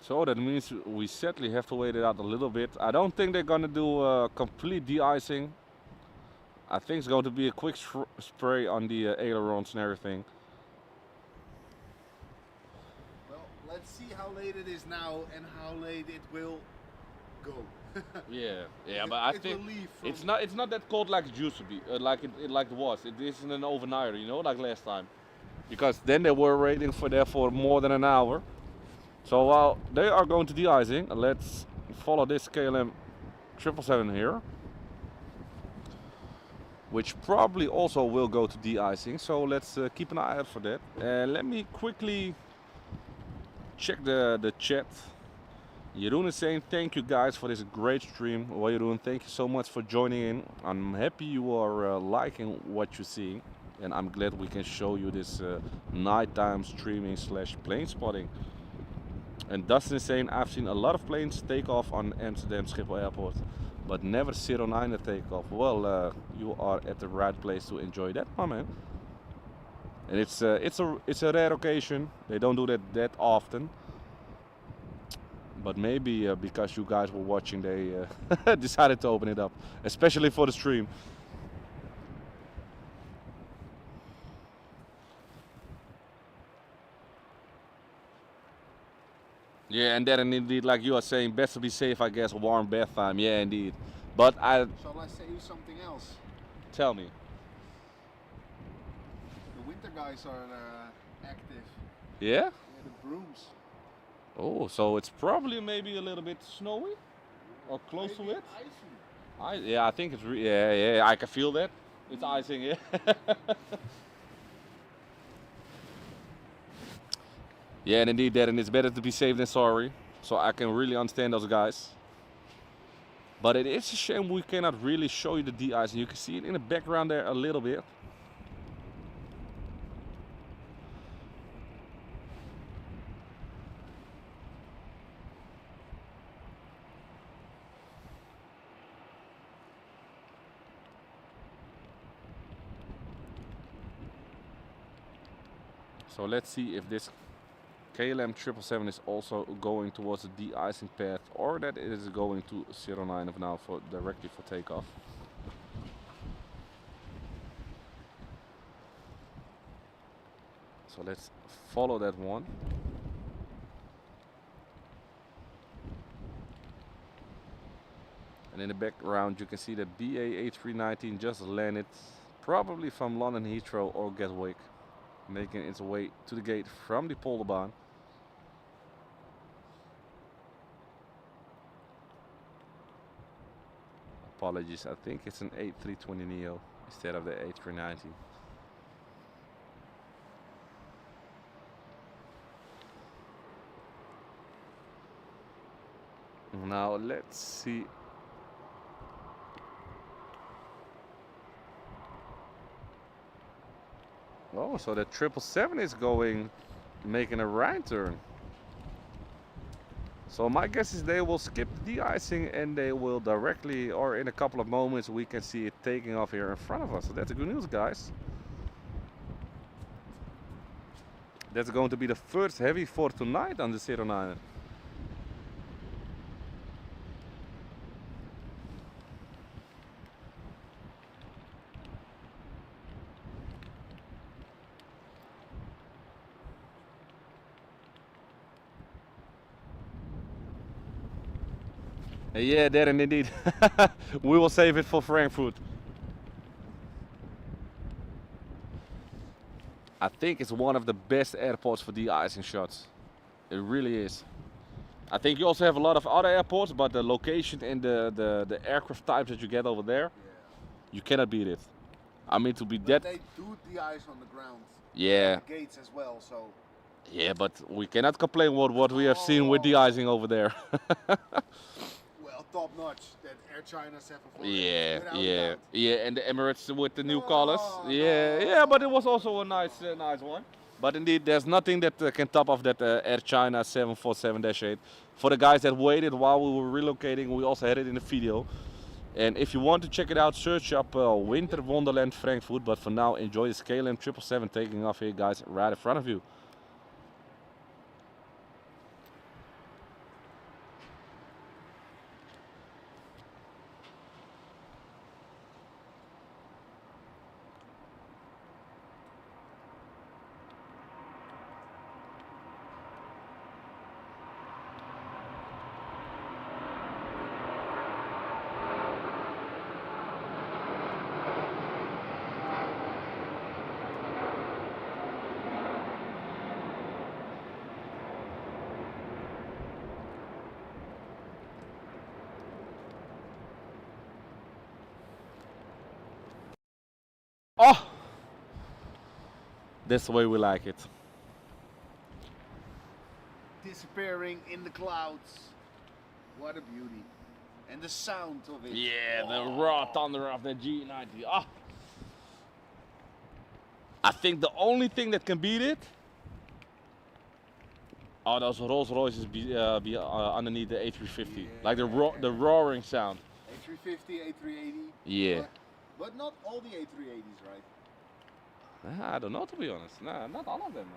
So that means we sadly have to wait it out a little bit. I don't think they're gonna do complete de-icing. I think it's going to be a quick spray on the ailerons and everything. Well, let's see how late it is now and how late it will go. Yeah, but I think it's not that cold like it used to be, like it was. It isn't an overnighter, you know, like last time. Because then they were waiting for there for more than an hour. So while they are going to de-icing, let's follow this KLM 777 here, which probably also will go to de-icing. So let's keep an eye out for that. Let me quickly check the chat. Jeroen is saying thank you guys for this great stream. Well, Jeroen, thank you so much for joining in. I'm happy you are liking what you're seeing, and I'm glad we can show you this nighttime streaming / plane spotting. And Dustin is saying, I've seen a lot of planes take off on Amsterdam Schiphol Airport, but never 09 at takeoff. Well, you are at the right place to enjoy that, my man. And it's a rare occasion. They don't do that often. But maybe because you guys were watching, they decided to open it up, especially for the stream. Yeah, and then indeed, like you are saying, best to be safe, I guess, warm bath time. Yeah, indeed. But Shall I say you something else? Tell me. The winter guys are active. Yeah? Yeah, the brooms. Oh, so it's probably maybe a little bit snowy? Or close Maybe to it? Icy. Yeah, I think it's, yeah, I can feel that. It's icing, yeah. Yeah, and indeed, Darren, it's better to be safe than sorry. So I can really understand those guys. But it is a shame we cannot really show you the de-icing. You can see it in the background there a little bit. So let's see if this KLM 777 is also going towards the de-icing path, or that it is going to 09 of now for directly for takeoff. So let's follow that one. And in the background you can see that BA 8319 just landed, probably from London Heathrow or Gatwick, making its way to the gate from the Polderbaan. Apologies, I think it's an 8320neo instead of the 8390. Now let's see. Oh, so the 777 is making a right turn. So my guess is they will skip the de-icing and they will directly, or in a couple of moments, we can see it taking off here in front of us. So that's good news, guys. That's going to be the first heavy for tonight on the 09. Yeah, Darren, indeed. We will save it for Frankfurt. I think it's one of the best airports for de-icing shots. It really is. I think you also have a lot of other airports, but the location and the aircraft types that you get over there, you cannot beat it. I mean, to be But that. they do de-ice on the ground. Yeah. The gates as well, so. Yeah, but we cannot complain what we have seen with de-icing over there. Well, top notch. That Air China 747. Yeah, without a yeah, doubt. yeah, and the Emirates with the new No, colors. Yeah, no. yeah, but it was also a nice one. But indeed, there's nothing that can top of that Air China 747-8. For the guys that waited while we were relocating, we also had it in the video. And if you want to check it out, search up Winter Wonderland Frankfurt. But for now, enjoy the KLM 777 taking off here, guys, right in front of you. Oh, that's the way we like it. Disappearing in the clouds. What a beauty. And the sound of it. Yeah, the raw thunder of the G90. Ah. I think the only thing that can beat it are those Rolls Royces underneath the A350. Like the roaring sound. A350, A380. Yeah. But not all the A380s, right? I don't know, to be honest. Nah, not all of them.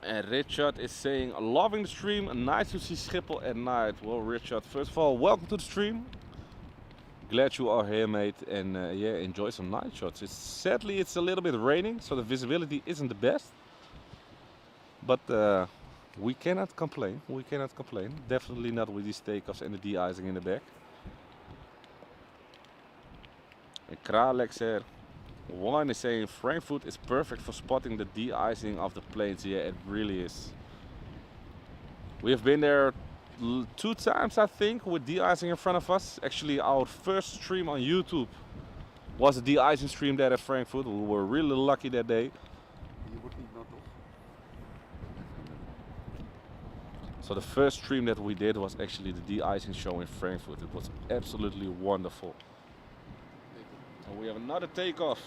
No. And Richard is saying, loving the stream, nice to see Schiphol at night. Well, Richard, first of all, welcome to the stream. Glad you are here, mate, and yeah, enjoy some night shots. Sadly, it's a little bit raining, so the visibility isn't the best. But we cannot complain. We cannot complain. Definitely not with these takeoffs and the de-icing in the back. And Kralek here. One is saying Frankfurt is perfect for spotting the de-icing of the planes. Yeah, it really is. We have been there 2 times, I think, with de-icing in front of us. Actually, our first stream on YouTube was a de-icing stream there at Frankfurt. We were really lucky that day. So the first stream that we did was actually the de-icing show in Frankfurt. It was absolutely wonderful. And we have another takeoff.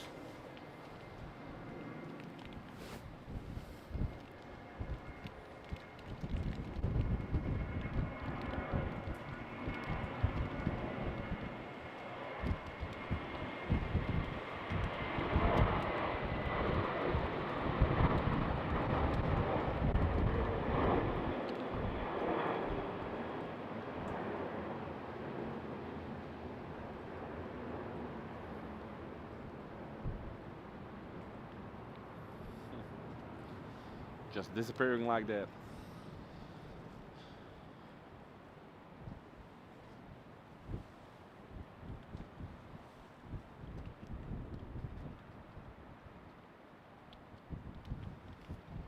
Just disappearing like that.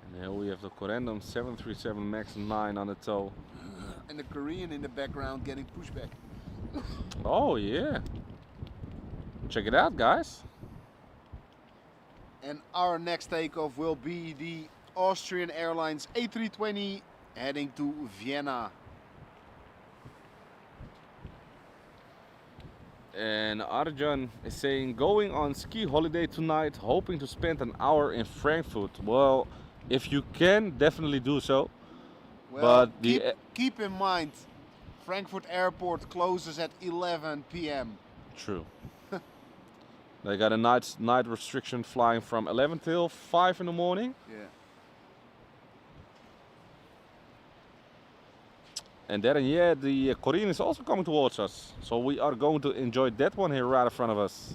And here we have the Corendon 737 MAX 9 on the toe. And the Korean in the background getting pushback. Oh yeah. Check it out, guys. And our next takeoff will be the Austrian Airlines A320 heading to Vienna. And Arjan is saying, going on ski holiday tonight, hoping to spend an hour in Frankfurt. Well, if you can, definitely do so. Well, But keep in mind, Frankfurt Airport closes at 11 p.m. True. They got a night restriction flying from 11 till 5 in the morning. Yeah. And then, yeah, the Korean is also coming towards us. So we are going to enjoy that one here right in front of us.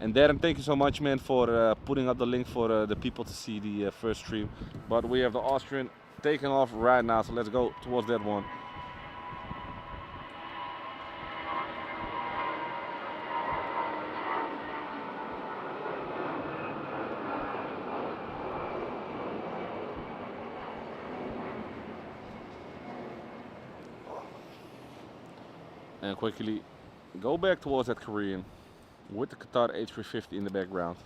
And Darren, thank you so much, man, for putting up the link for the people to see the first stream. But we have the Austrian taking off right now, so let's go towards that one. And quickly go back towards that Korean with the Qatar A350 in the background.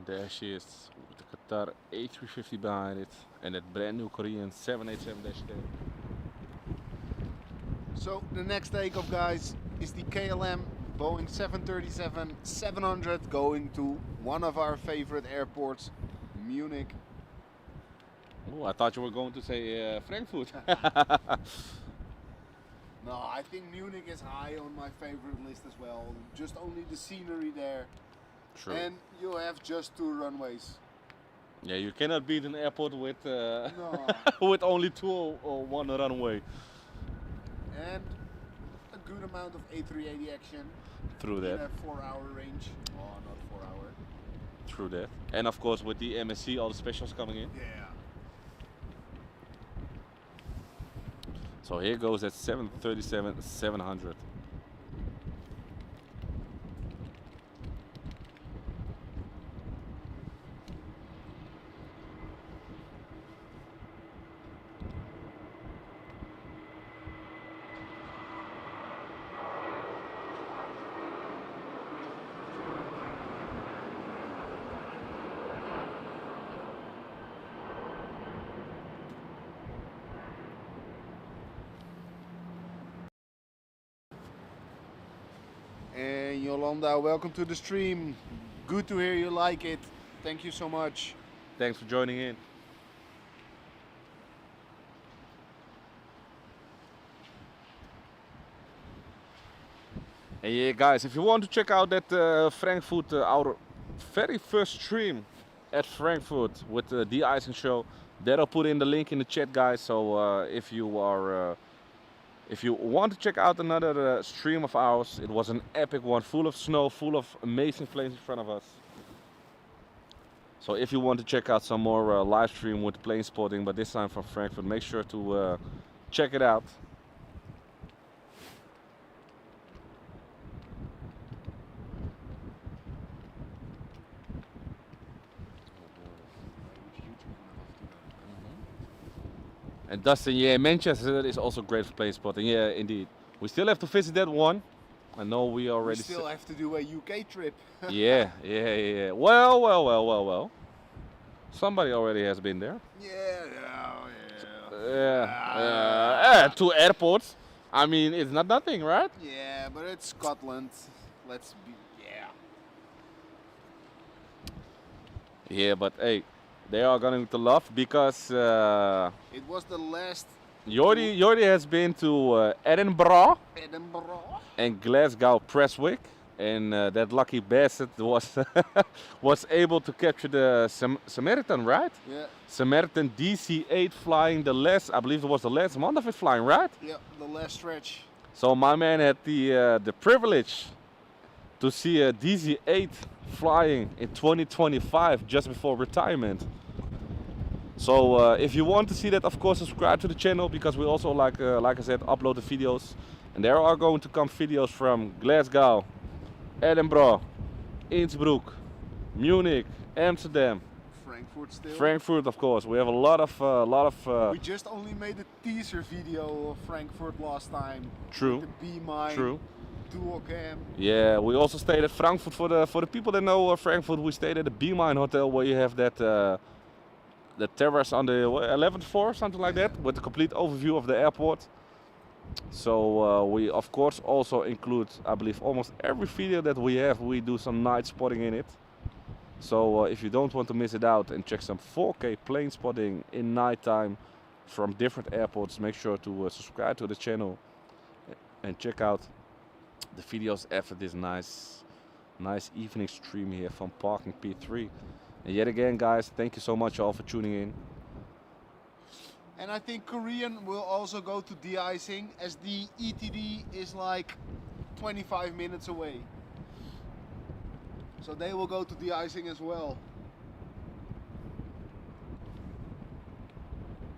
There she is, with the Qatar A350 behind it, and that brand new Korean 787-10. So the next takeoff, guys, is the KLM Boeing 737-700 going to one of our favorite airports, Munich. Oh, I thought you were going to say Frankfurt. No, I think Munich is high on my favorite list as well. Just only the scenery there. True. And you have just 2 runways. Yeah, you cannot beat an airport with No. with only 2 or 1 runway. And a good amount of A380 action. Through that. In a 4-hour range. Oh, not 4-hour. True that. And of course with the MSC, all the specials coming in. Yeah. So here goes that 737-700. And Yolanda, welcome to the stream. Good to hear you like it. Thank you so much. Thanks for joining in. And yeah, guys, if you want to check out that Frankfurt, our very first stream at Frankfurt with the Deicing show, that I'll put in the link in the chat, guys. So if you want to check out another stream of ours, it was an epic one, full of snow, full of amazing planes in front of us. So if you want to check out some more live stream with plane spotting, but this time from Frankfurt, make sure to check it out. And Dustin, yeah, Manchester is also great for plane spotting. Yeah, indeed. We still have to visit that one. I know we already. We still have to do a UK trip. Yeah. Well. Somebody already has been there. Yeah. 2 airports. I mean, it's not nothing, right? Yeah, but it's Scotland. Let's be. Yeah, but hey, they are going to love because it was the last. Jordi has been to Edinburgh and Glasgow Prestwick, and that lucky bastard was able to capture the Samaritan, right? Yeah. Samaritan DC-8 flying the last, I believe it was the last month of it flying, right? Yeah, the last stretch. So my man had the privilege to see a DC-8 flying in 2025, just before retirement. So if you want to see that, of course, subscribe to the channel, because we also, like I said, upload the videos. And there are going to come videos from Glasgow, Edinburgh, Innsbruck, Munich, Amsterdam, Frankfurt still. Frankfurt, of course. We have a lot of. We just only made a teaser video of Frankfurt last time. True. With the B-mine. True. Dual cam. Yeah, we also stayed at Frankfurt for the people that know Frankfurt. We stayed at the B-mine hotel, where you have that the terrace on the 11th floor, something like that, with a complete overview of the airport. So we of course also include, I believe, almost every video that we have, we do some night spotting in it. So if you don't want to miss it out and check some 4K plane spotting in nighttime from different airports, make sure to subscribe to the channel and check out the videos after this nice evening stream here from Parking P3. And yet again, guys, thank you so much all for tuning in. And I think Korean will also go to de-icing, as the ETD is like 25 minutes away. So they will go to de-icing as well.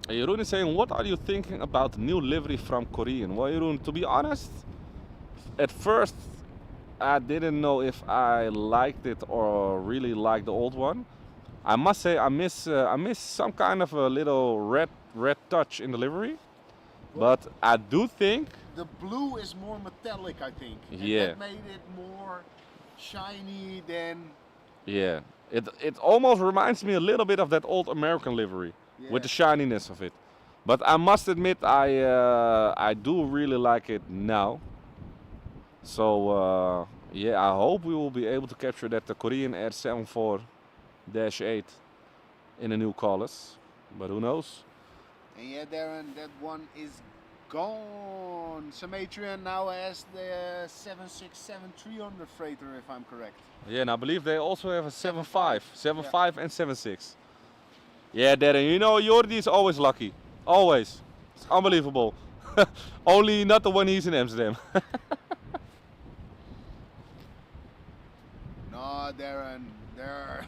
Jeroen is saying, what are you thinking about the new livery from Korean? Well, Jeroen, to be honest, at first I didn't know if I liked it or really liked the old one. I must say I miss some kind of a little red touch in the livery. Well, But I do think the blue is more metallic, I think. And Yeah. that made it more shiny than... yeah, it almost reminds me a little bit of that old American livery with the shininess of it. But I must admit I do really like it now. So yeah, I hope we will be able to capture that the Korean Air 74-8 in the new colors. But who knows? And yeah, Darren, that one is gone. Samatrian now has the 767-300 freighter, if I'm correct. Yeah, and I believe they also have a 75. 75 and 76. Yeah, Darren, you know Jordi is always lucky. Always. It's unbelievable. Only not the one he's in Amsterdam. No, Darren, there.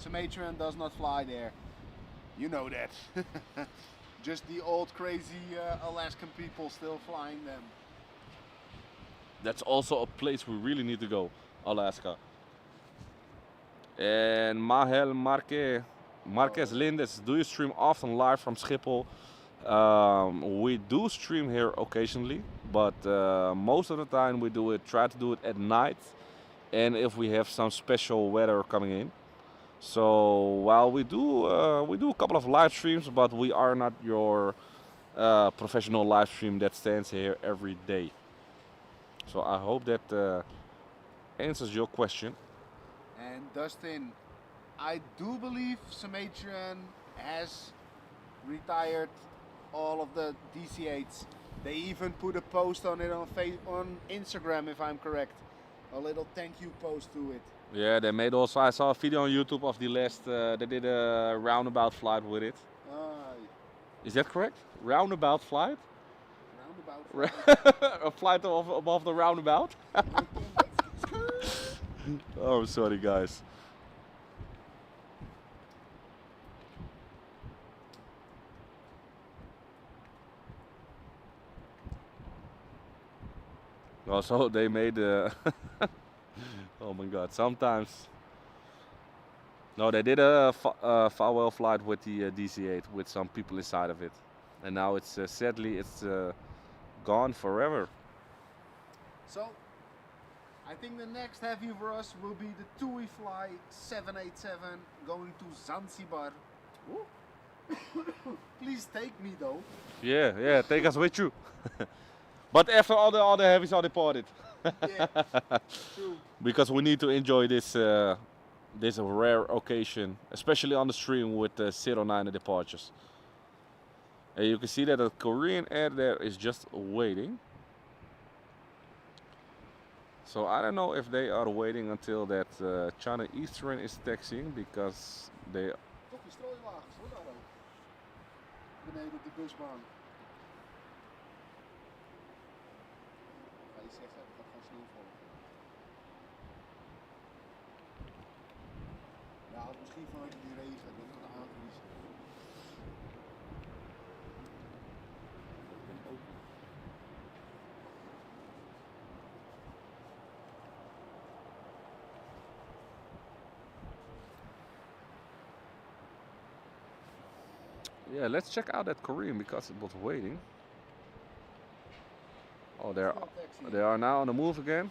Samatrian does not fly there. You know that. Just the old crazy Alaskan people still flying them. That's also a place we really need to go, Alaska. And Mahel Marquez Lindes, do you stream often live from Schiphol? We do stream here occasionally, but most of the time we try to do it at night, and if we have some special weather coming in. So while we do a couple of live streams, but we are not your professional live stream that stands here every day. So I hope that answers your question. And Dustin, I do believe Samatrian has retired all of the DC-8s. They even put a post on it on Instagram, if I'm correct. A little thank you post to it. Yeah, they made also, I saw a video on YouTube of the last, they did a roundabout flight with it. Is that correct? Roundabout flight? Roundabout flight. A flight above the roundabout? Oh, sorry guys. Also, they made oh my god, sometimes. No, they did a farewell flight with the DC-8 with some people inside of it. And now it's sadly it's gone forever. So, I think the next heavy for us will be the TUI Fly 787 going to Zanzibar. Please take me though. Yeah, take us with you. But after all the other heavies are departed. Yeah, true. Because we need to enjoy this this rare occasion, especially on the stream with the 09 departures. And you can see that the Korean Air there is just waiting. So I don't know if they are waiting until that China Eastern is taxiing, because they... Toch die strooiwagens, hoor daar ook. Beneden op de busbaan. Ja, je zegt het gaat gewoon snel volgen. Ja, misschien vanwege die regen, dat het gaat aanvriezen. Yeah, let's check out that Korean because it was waiting. Oh, they are now on the move again.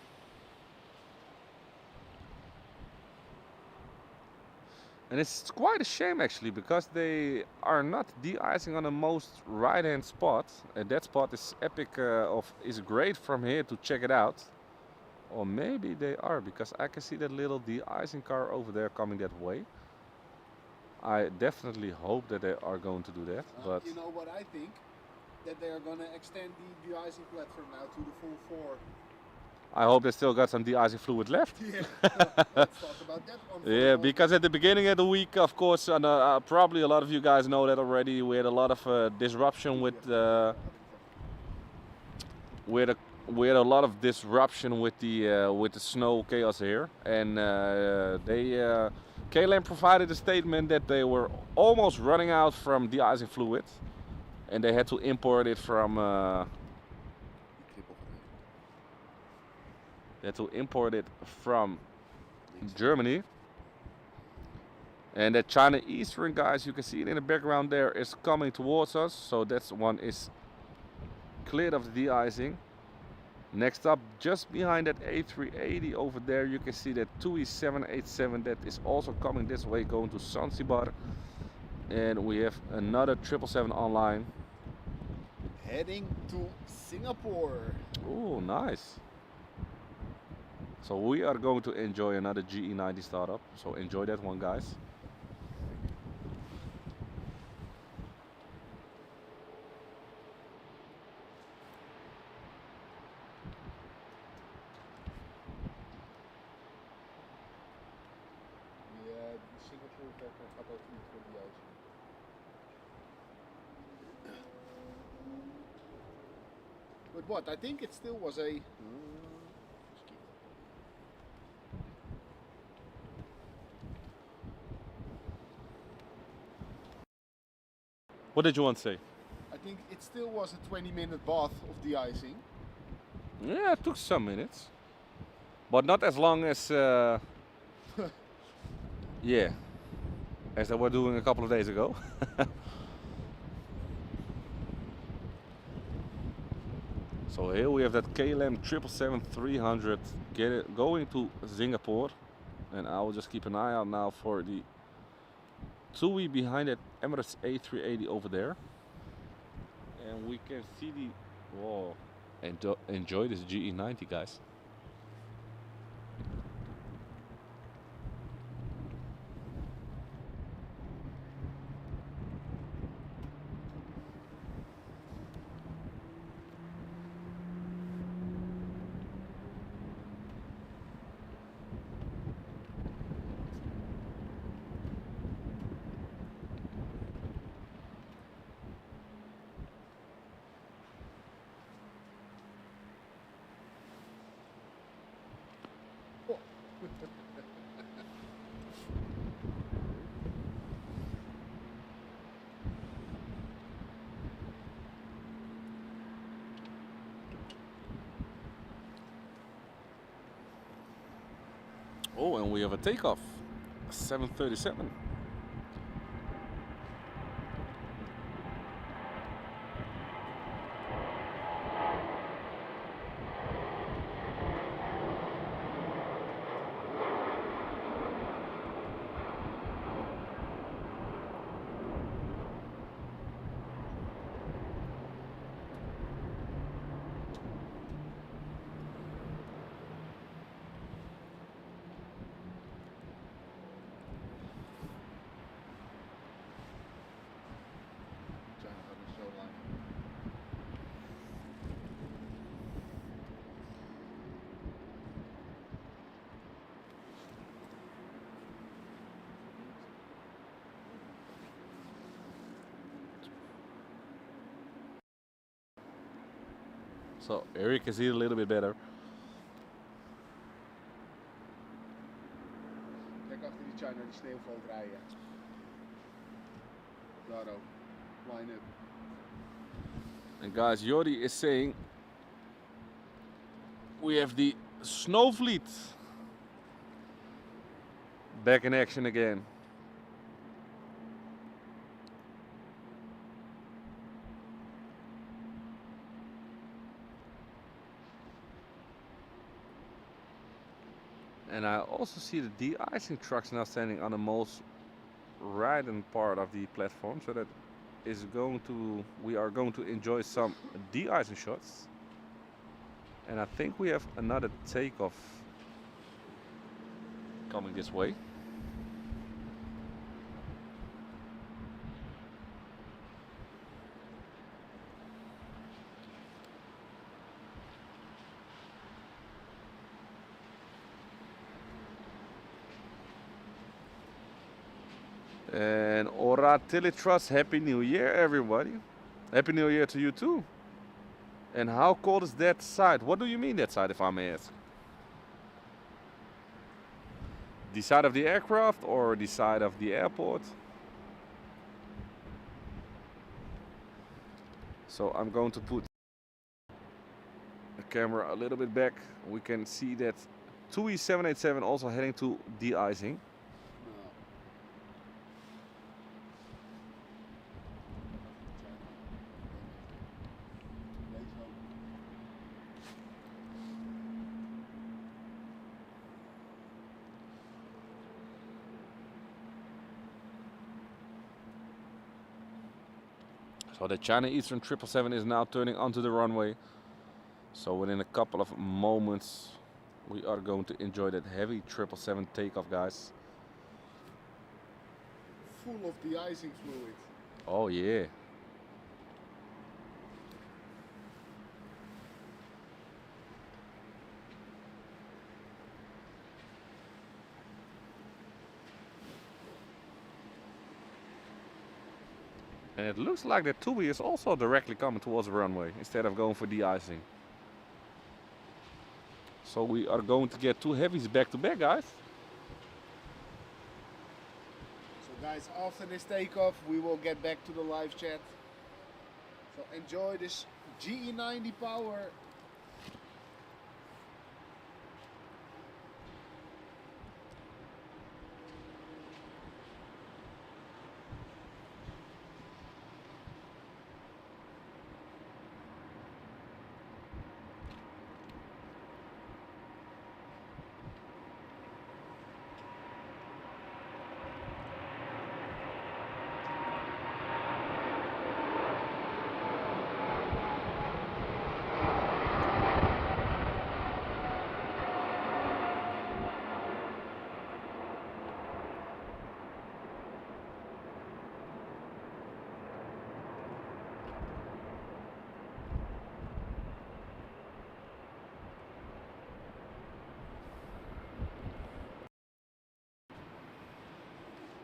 And it's quite a shame actually, because they are not de-icing on the most right-hand spot, and that spot is epic. Is great from here to check it out. Or maybe they are, because I can see that little de-icing car over there coming that way. I definitely hope that they are going to do that, but you know what I think? That they are gonna extend the de-icing platform now to the full 4. I hope they still got some de-icing fluid left. Yeah, let's talk about that one. Yeah, because at the beginning of the week, of course, and probably a lot of you guys know that already, we had a lot of disruption with we had a lot of disruption with the snow chaos here, and KLM provided a statement that they were almost running out from de-icing fluid, and they had to import it from Germany. And that China Eastern, guys, you can see it in the background there, is coming towards us. So that's one is cleared of the de-icing. Next up, just behind that A380 over there, you can see that TUI 787 that is also coming this way, going to Zanzibar. And we have another 777 online. Heading to Singapore. Oh, nice. So we are going to enjoy another GE90 startup. So enjoy that one, guys. Gaat ook niet voor die ijs. But what? I think it still was a. What did you want to say? I think it still was a 20-minute bath of de-icing. Yeah, it took some minutes, but not as long as yeah, as they were doing a couple of days ago. So here we have that KLM 777-300 going to Singapore, and I will just keep an eye out now for the TUI behind that Emirates A380 over there, and we can see the whoa, and enjoy this GE90, guys. Oh, and we have a takeoff, 737. So here you can see it a little bit better. Kijk achter die China die sneeuwvalt rijden. Daar ook. Line up. And guys, Jordi is saying we have the snow fleet back in action again. And I also see the de-icing trucks now standing on the most right-hand part of the platform, so that is going to, we are going to enjoy some de-icing shots. And I think we have another takeoff coming this way. And ora Trust, Happy New Year, everybody. Happy New Year to you too. And how cold is that side? What do you mean that side, if I may ask? The side of the aircraft or the side of the airport? So I'm going to put the camera a little bit back. We can see that TUI 787 also heading to de-icing. So the China Eastern 777 is now turning onto the runway. So within a couple of moments we are going to enjoy that heavy 777 takeoff, guys. Full of de-icing fluid. Oh yeah. And it looks like that TUI is also directly coming towards the runway instead of going for de-icing. So we are going to get two heavies back to back, guys. So guys, after this takeoff we will get back to the live chat. So enjoy this GE90 power.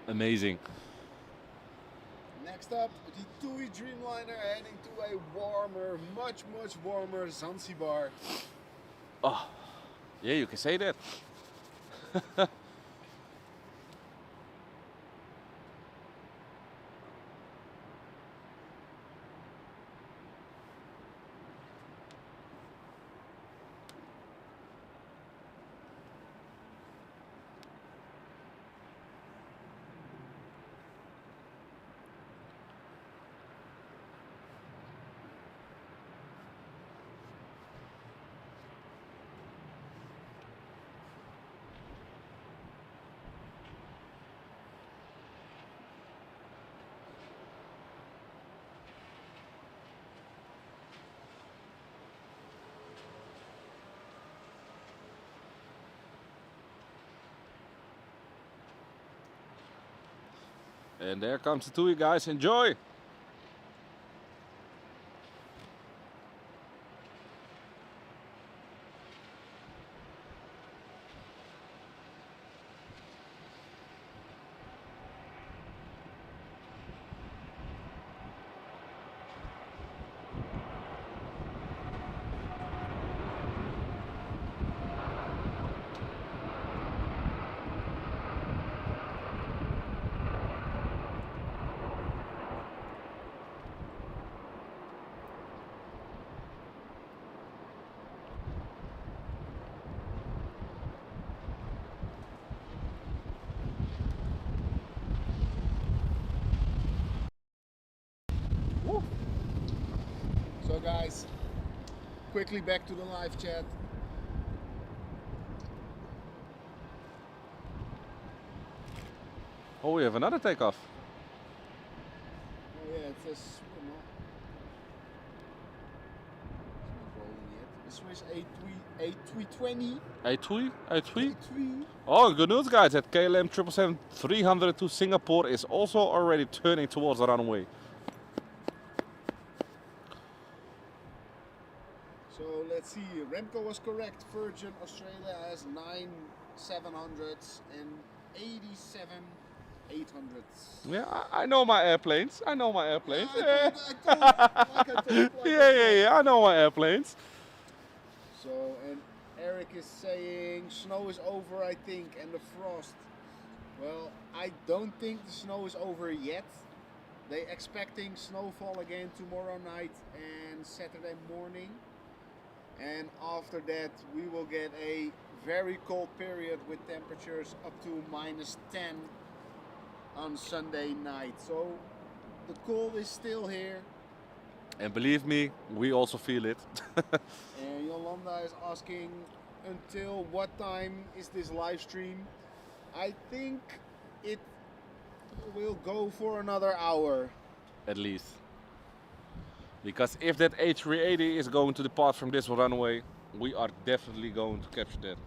Amazing. Next up, the TUI Dreamliner heading to a warmer, much warmer Zanzibar. Oh, yeah, you can say that. And there comes the TUI, guys. Enjoy! Woo. So guys, quickly back to the live chat. Oh, we have another takeoff. Oh yeah, it says no. It's not rolling yet. The Swiss A320. A3? A3? A3. Oh, good news, guys. That KLM 777-300 to Singapore is also already turning towards the runway. So let's see, Remco was correct. Virgin Australia has 9 700s and 87 800s. Yeah, I know my airplanes. I know my airplanes. Yeah, like I told. Yeah. I know my airplanes. So, and Eric is saying snow is over, I think, and the frost. Well, I don't think the snow is over yet. They expecting snowfall again tomorrow night and Saturday morning. And after that we will get a very cold period with temperatures up to -10 on Sunday night. So the cold is still here. And believe me, we also feel it. And Yolanda is asking until what time is this live stream? I think it will go for another hour. At least. Because if that A380 is going to depart from this runway, we are definitely going to capture that.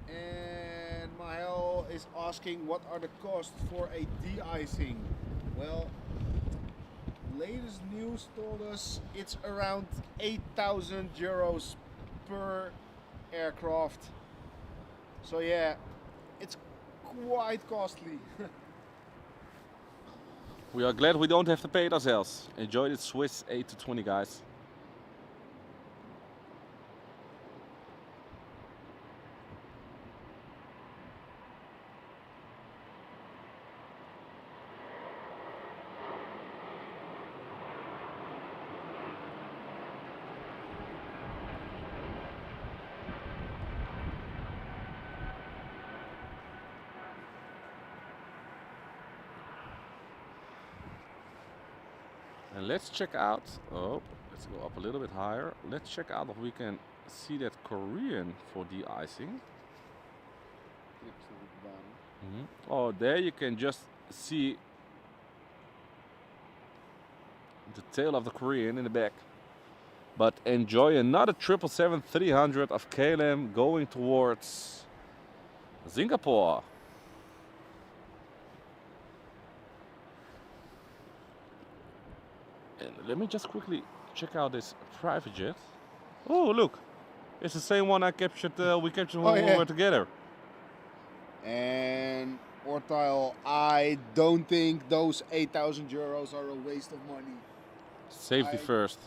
And Mahel is asking what are the costs for a de-icing? Well, latest news told us it's around 8,000 euros per aircraft. So yeah, it's quite costly. We are glad we don't have to pay it ourselves. Enjoy the Swiss 8-20, guys. And let's check out, let's go up a little bit higher. Let's check out if we can see that Korean for de-icing. Oh, there you can just see the tail of the Korean in the back. But enjoy another 777-300 of KLM going towards Singapore. And let me just quickly check out this private jet. Oh, look. It's the same one I captured, we captured when we were together. And Ortile, I don't think those 8,000 euros are a waste of money. Safety first.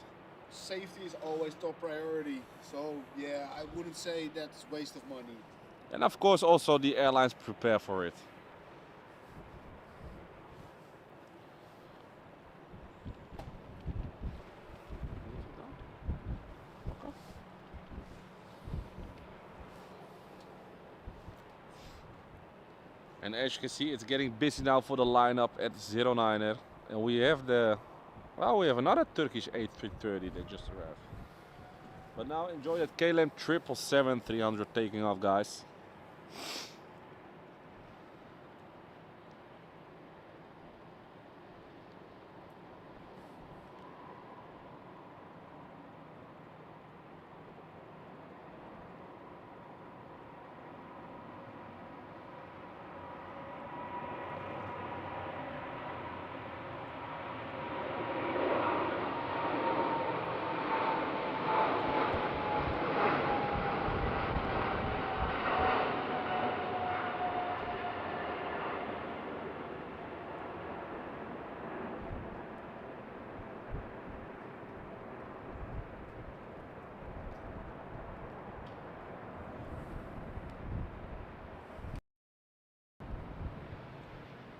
Safety is always top priority. So yeah, I wouldn't say that's waste of money. And of course also the airlines prepare for it. And as you can see, it's getting busy now for the lineup at 09er. And we have we have another Turkish A330 that just arrived. But now enjoy that KLM 777-300 taking off, guys.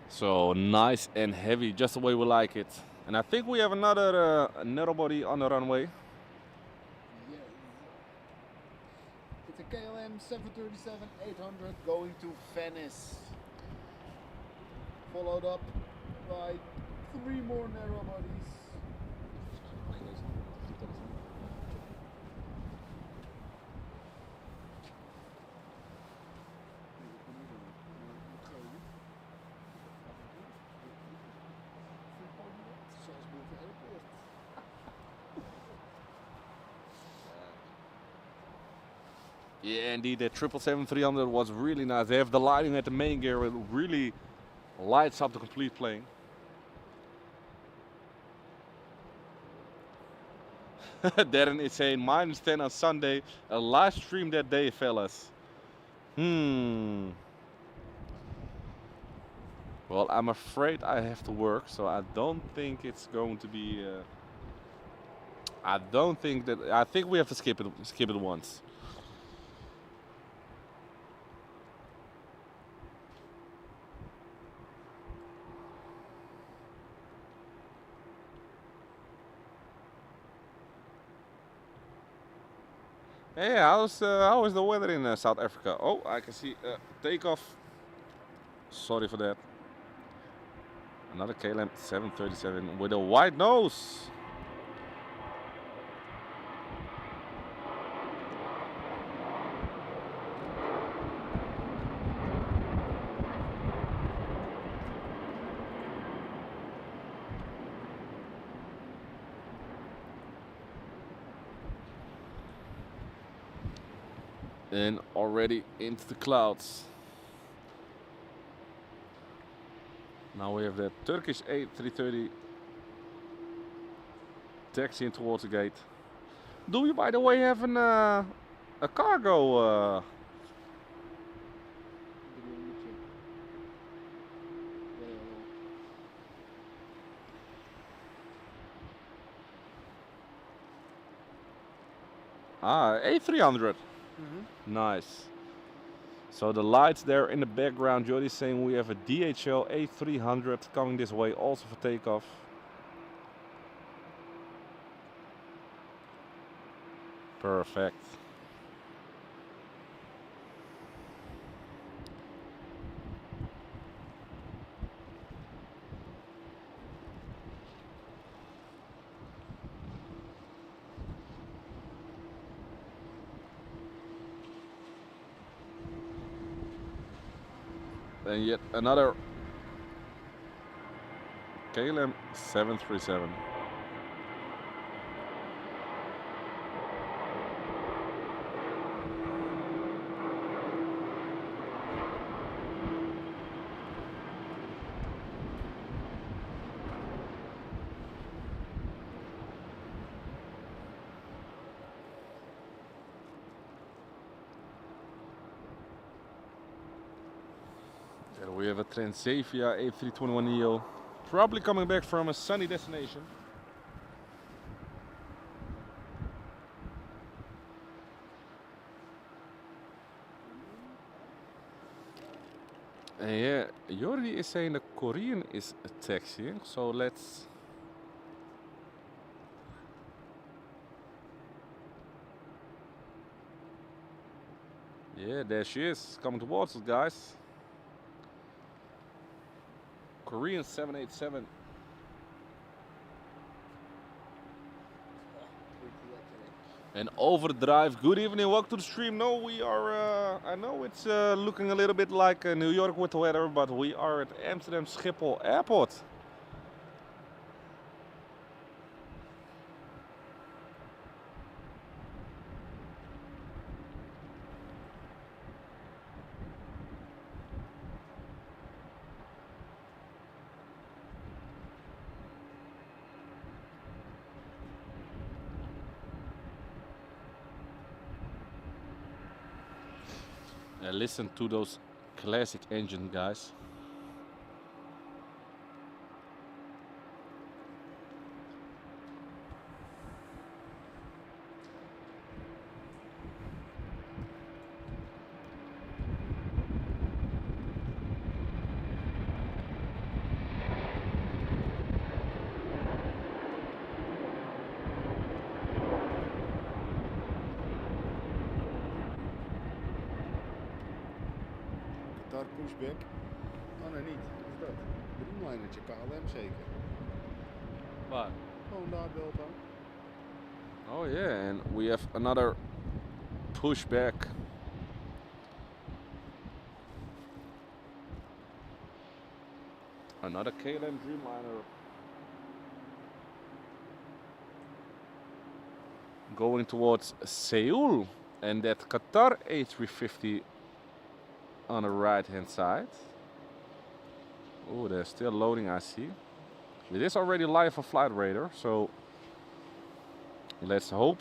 So nice and heavy, just the way we like it. And I think we have another narrow body on the runway. Yeah. It's a KLM 737-800 going to Venice. Followed up by 3 more narrow bodies. Yeah, indeed, that 777-300 was really nice. They have the lighting at the main gear, it really lights up the complete plane. Darren is saying -10 on Sunday, a live stream that day, fellas. Well, I'm afraid I have to work, so I don't think it's going to be. I don't think that. I think we have to skip it once. Yeah, how is the weather in South Africa? Oh, I can see takeoff. Sorry for that. Another KLM 737 with a wide nose. And already into the clouds. Now we have the Turkish A330 taxiing towards the gate. Do we, by the way, have a cargo? A300. Nice. So the lights there in the background, Jody's saying we have a DHL A300 coming this way also for takeoff. Perfect. And yet another KLM 737. There we have a Transavia A321neo, probably coming back from a sunny destination. And yeah, Jordi is saying the Korean is taxiing, so let's. Yeah, there she is, coming towards us, guys. Korean 787. And overdrive. Good evening, welcome to the stream. No, we are. I know it's looking a little bit like New York with the weather, but we are at Amsterdam Schiphol Airport. Listen to those classic engine, guys. Pushback. Oh nee, niet. Wat is dat? Dreamlinertje, KLM zeker. Waar? Gewoon daar Delta. Oh yeah, and we have another pushback. Another KLM Dreamliner. Going towards Seoul. And that Qatar A350 on the right hand side. Oh, they're still loading, I see. It is already live on Flight Radar, so let's hope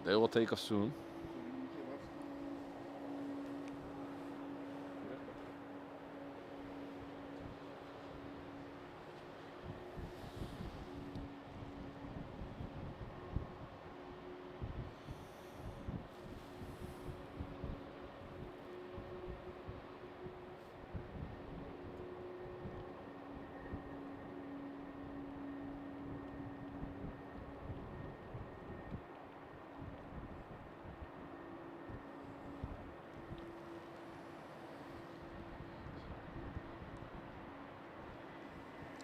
they will take off soon.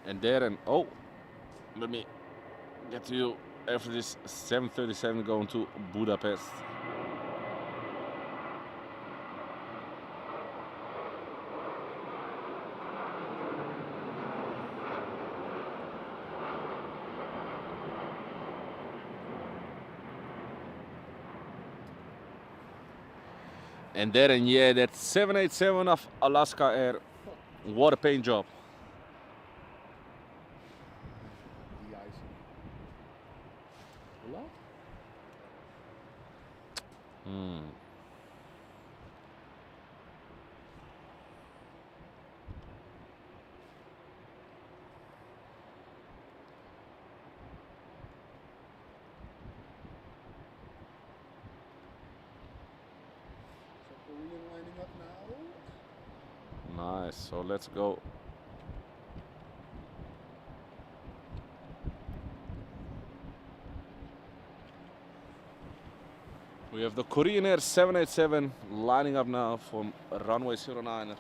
And there and oh, let me get to you after this 737 going to Budapest. And then, yeah, that 787 of Alaska Air, what a paint job. Deicing. Hoe laat? Hmm. So Korean lining up now. Nice, so let's go. We have the Korean Air 787 lining up now from runway 09.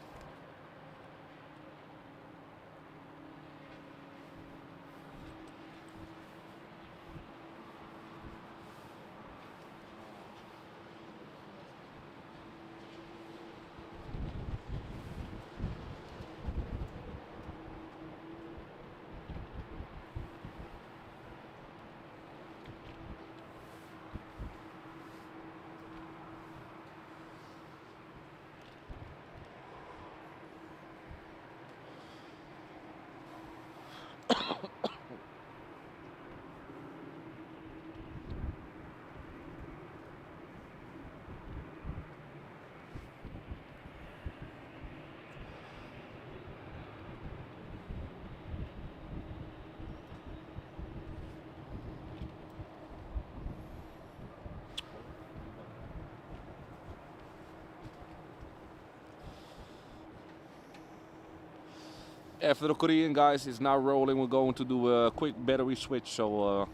After the Korean guys is now rolling, we're going to do a quick battery switch, so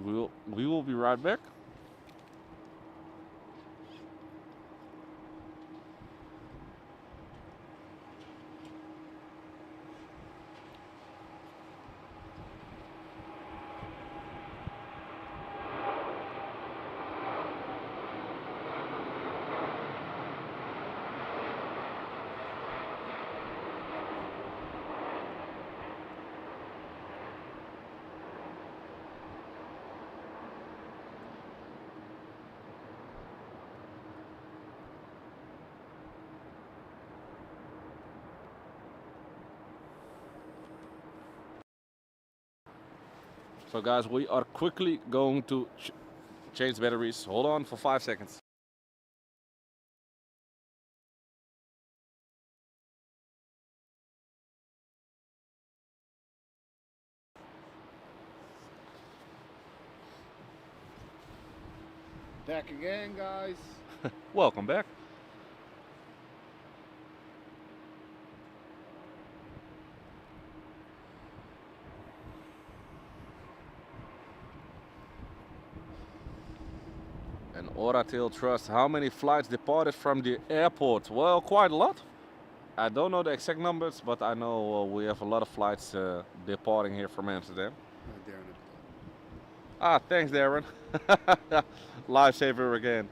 we will be right back. So guys, we are quickly going to change batteries. Hold on for 5 seconds. Back again, guys. Welcome back. And Oratil Trust, how many flights departed from the airport? Well, quite a lot. I don't know the exact numbers, but I know we have a lot of flights departing here from Amsterdam. Darren. Ah, thanks, Darren. Lifesaver again.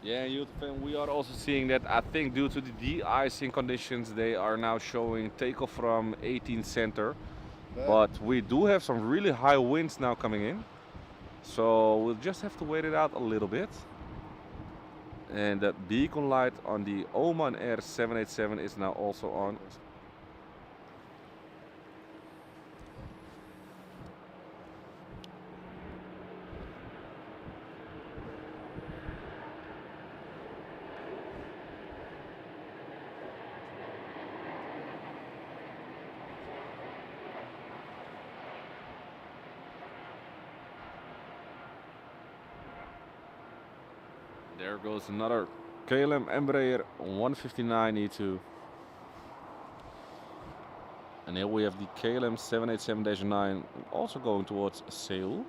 Yeah, YouTube, we are also seeing that I think due to the de-icing conditions, they are now showing takeoff from 18 center. But we do have some really high winds now coming in. So we'll just have to wait it out a little bit. And the beacon light on the Oman Air 787 is now also on. There goes another KLM Embraer 159E2. And here we have the KLM 787-9 also going towards Seoul.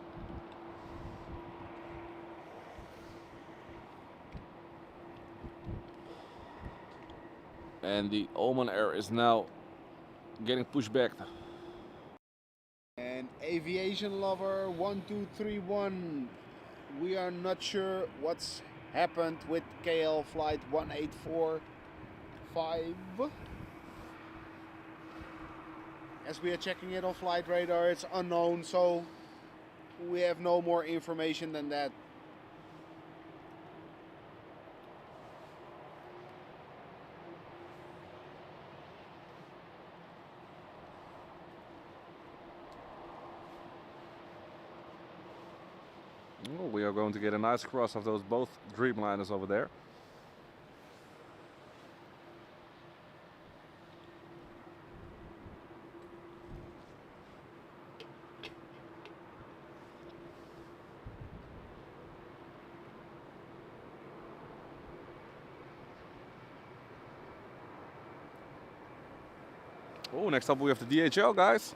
And the Oman Air is now getting pushed back. And aviation lover 1231, we are not sure what's happened with KL flight 1845. As we are checking it on flight radar, it's unknown, so we have no more information than that. Oh, we are going to get a nice cross of those both Dreamliners over there. Oh, next up we have the DHL guys.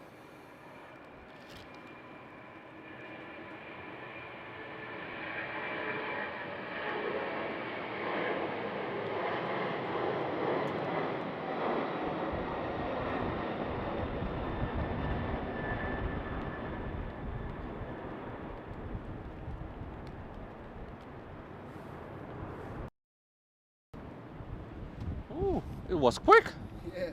Ooh, it was quick. Yeah.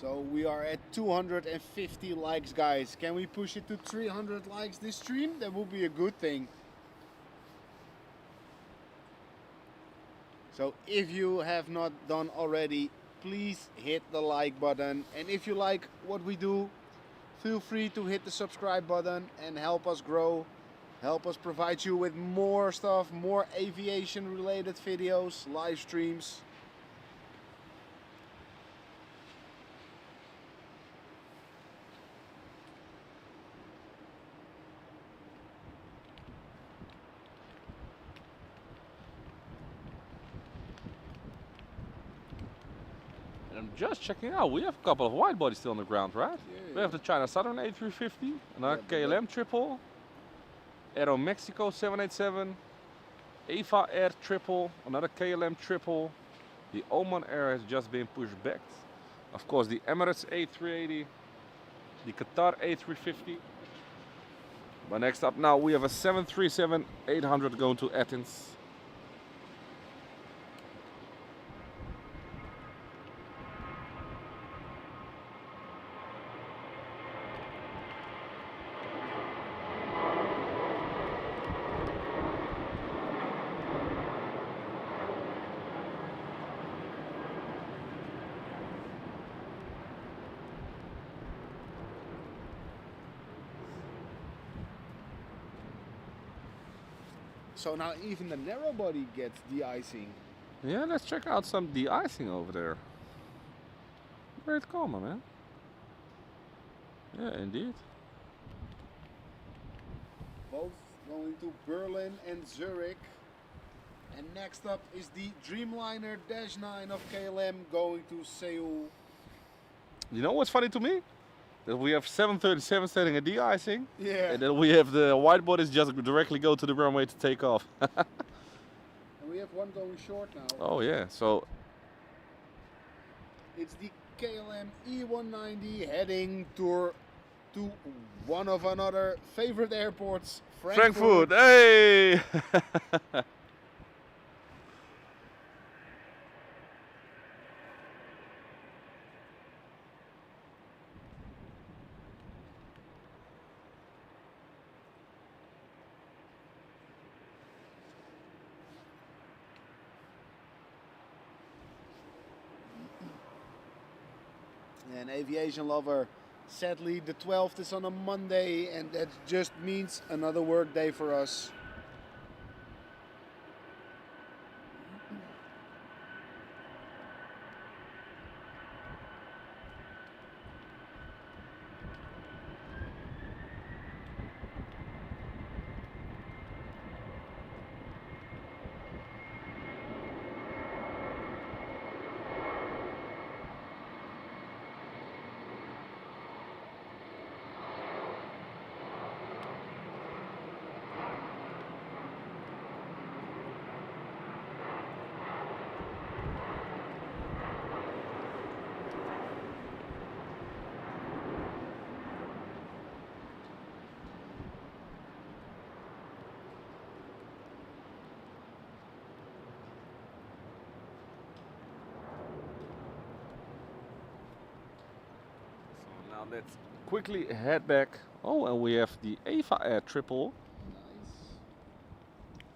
So we are at 250 likes, guys. Can we push it to 300 likes this stream? That would be a good thing. So if you have not done already, please hit the like button. And if you like what we do, feel free to hit the subscribe button and help us grow. Help us provide you with more stuff, more aviation related videos, live streams. I'm just checking out. We have a couple of wide bodies still on the ground, right? Yeah. We have the China Southern A350, another KLM triple, Aero Mexico 787, Eva Air triple, another KLM triple. The Oman Air has just been pushed back. Of course, the Emirates A380, the Qatar A350. But next up now, we have a 737-800 going to Athens. So now even the narrow body gets de-icing. Yeah, let's check out some de-icing over there. Great call, my man. Yeah, indeed. Both going to Berlin and Zurich. And next up is the Dreamliner -9 of KLM going to Seoul. You know what's funny to me? That we have 737 setting a de-icing, Yeah. and then we have the wide bodies just directly go to the runway to take off. And we have one going short now. Oh yeah, so It's the KLM E190 heading to one of another favorite airports, Frankfurt, hey! And aviation lover, sadly the 12th is on a Monday, and that just means another work day for us. Now let's quickly head back. Oh, and we have the Ava Air triple.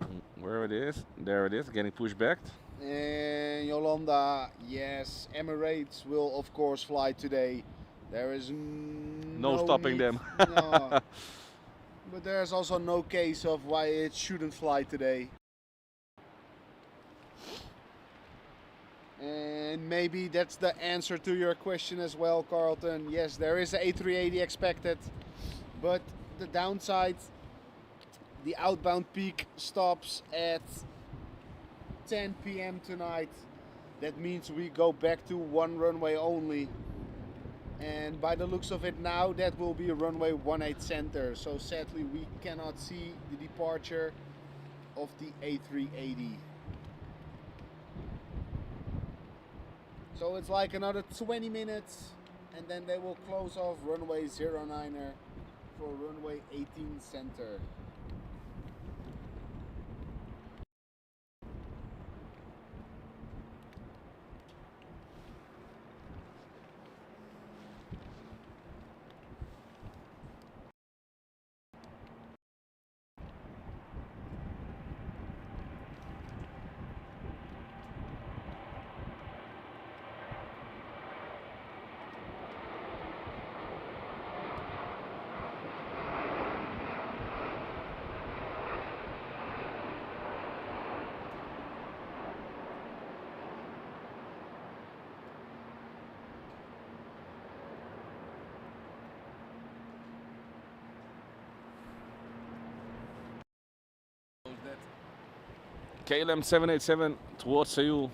Nice. Where it is? There it is, getting pushed back. And Yolanda, yes, Emirates will of course fly today. There is No stopping them. No. But there's also no case of why it shouldn't fly today. And maybe that's the answer to your question as well, Carlton. Yes, there is an A380 expected, but the downside, the outbound peak stops at 10 p.m. tonight. That means we go back to one runway only. And by the looks of it now, that will be a runway 18 center. So sadly, we cannot see the departure of the A380. So it's like another 20 minutes and then they will close off runway 09er for runway 18 center. KLM 787 towards Seoul.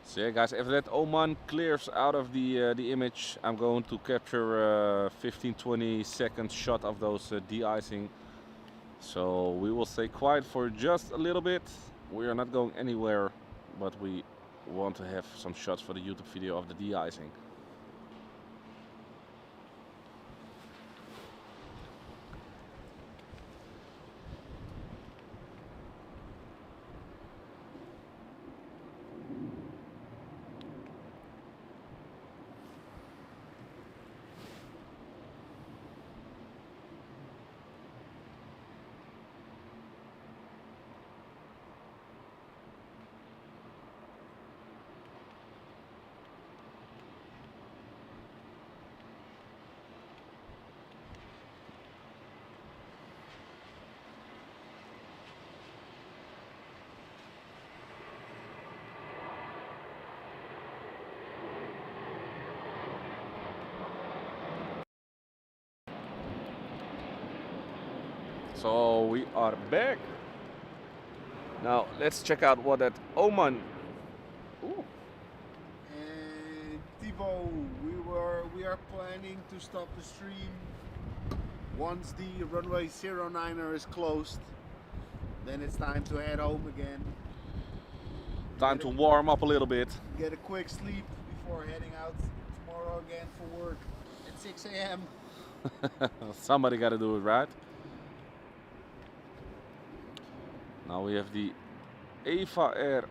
So yeah, guys, after that Oman clears out of the image, I'm going to capture 15-20 second shot of those de-icing. So we will stay quiet for just a little bit. We are not going anywhere, but we want to have some shots for the YouTube video of the de-icing. So we are back. Now let's check out what that Oman. Ooh. And Thibaut, we are planning to stop the stream once the runway 09er is closed. Then it's time to head home again. Time to warm up a little bit. Get a quick sleep before heading out tomorrow again for work at 6 a.m. Somebody got to do it, right? Now we have the Ava Air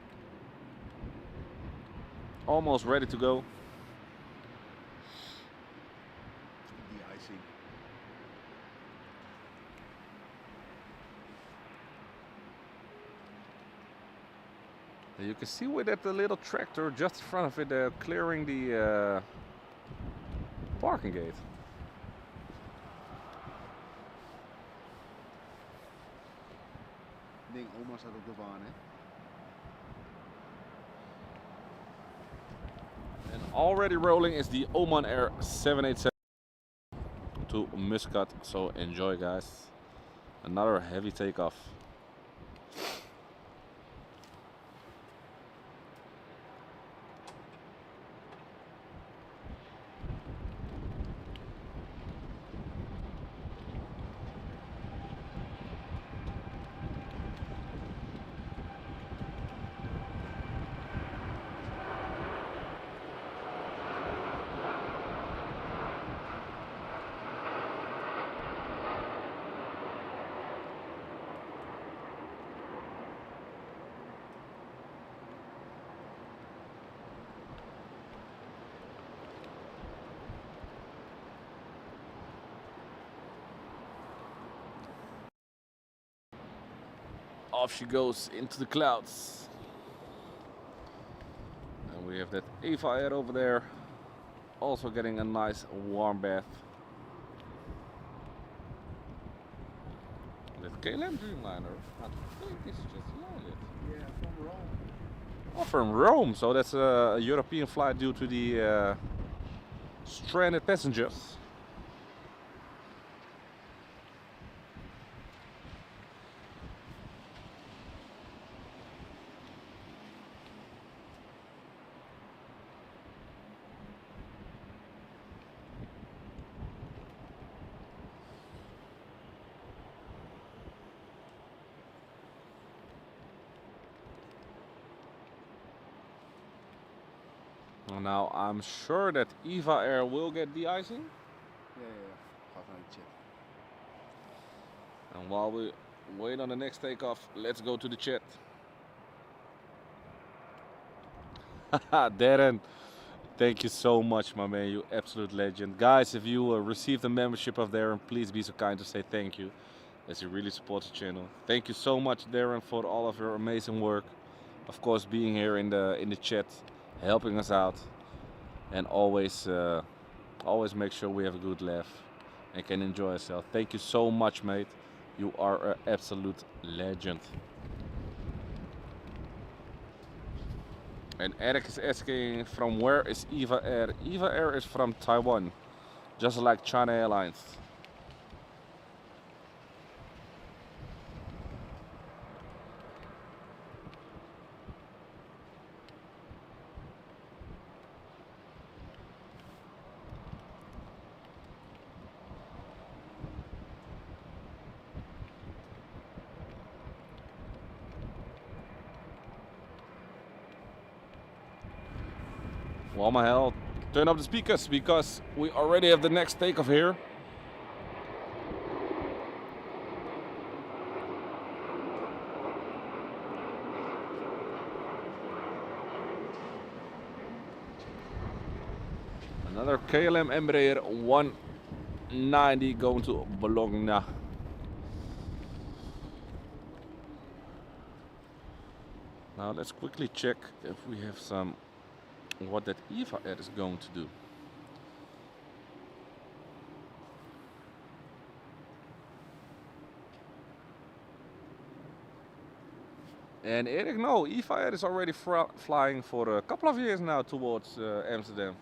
almost ready to go. De-icing. You can see with that little tractor just in front of it clearing the parking gate. Ik denk oma staat op de baan, hè? And already rolling is the Oman Air 787 to Muscat. So enjoy, guys. Another heavy takeoff. off she goes into the clouds. And we have that Eva Air over there, also getting a nice warm bath. That KLM Dreamliner, I think it's just landed. Yeah, from Rome. Oh, from Rome, so that's a European flight due to the stranded passengers. Now I'm sure that Eva Air will get de-icing. Ja, gaat naar de chat. And while we wait on the next takeoff, let's go to the chat. Haha, Darren, thank you so much, my man, you absolute legend. Guys, if you received a membership of Darren, please be so kind to say thank you, as he really supports the channel. Thank you so much, Darren, for all of your amazing work. Of course, being here in the chat, helping us out, and always make sure we have a good laugh and can enjoy ourselves. Thank you so much, mate. You are an absolute legend. And Eric is asking, from where is Eva Air? Eva Air is from Taiwan, just like China Airlines. Well, my hell, turn up the speakers because we already have the next takeoff here. Another KLM Embraer 190 going to Bologna. Now let's quickly check if we have what that Eva Air is going to do. And Eric, no, Eva Air is already flying for a couple of years now towards Amsterdam.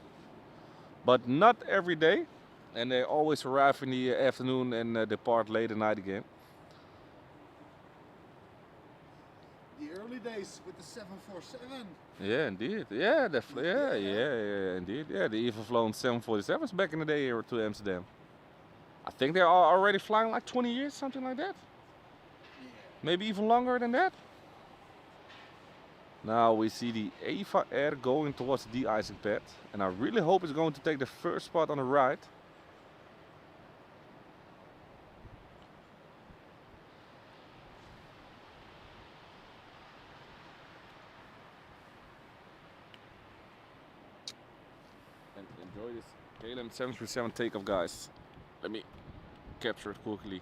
But not every day. And they always arrive in the afternoon and depart late at night again. The early days with the 747. Yeah, indeed. Yeah, indeed. Yeah, they even flown 747s back in the day here to Amsterdam. I think they are already flying like 20 years, something like that. Yeah. Maybe even longer than that. Now we see the Eva Air going towards the de-icing pad. And I really hope it's going to take the first spot on the right. And enjoy this KLM 737 takeoff, guys. Let me capture it quickly.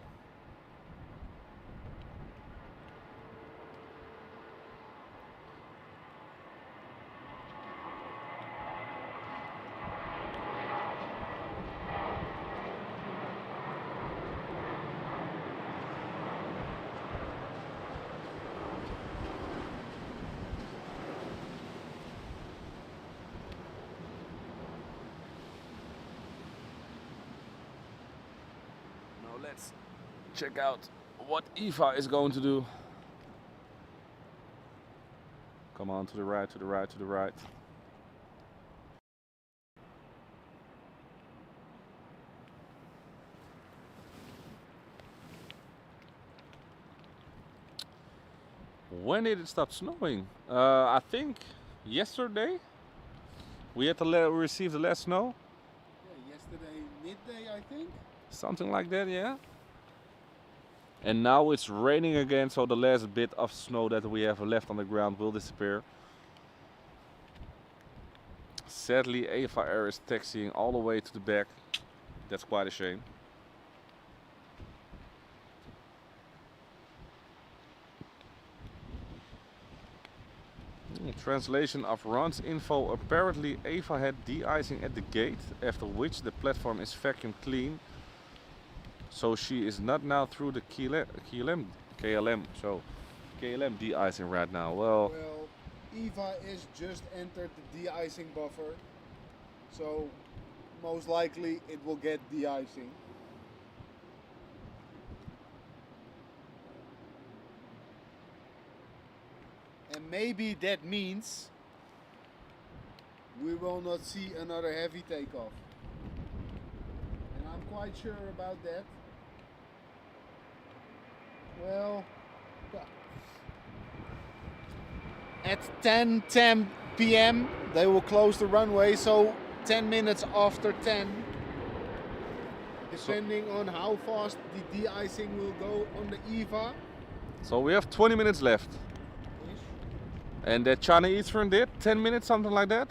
Let's check out what Eva is going to do. Come on, to the right, to the right, to the right. When did it stop snowing? I think yesterday. We had to receive the last snow. Yeah, yesterday midday, I think. Something like that, yeah. And now it's raining again, so the last bit of snow that we have left on the ground will disappear. Sadly, Eva Air is taxiing all the way to the back. That's quite a shame. Translation of Ron's info. Apparently Eva had de-icing at the gate, after which the platform is vacuum clean. So she is not now through the KLM. So KLM de-icing right now. Well, Eva is just entered the de-icing buffer. So most likely it will get de-icing. And maybe that means we will not see another heavy takeoff. And I'm quite sure about that. Well, at 10 p.m. they will close the runway, so 10 minutes after 10, depending on how fast the de-icing will go on the Eva. so we have 20 minutes left. And that China Eastern did 10 minutes, something like that.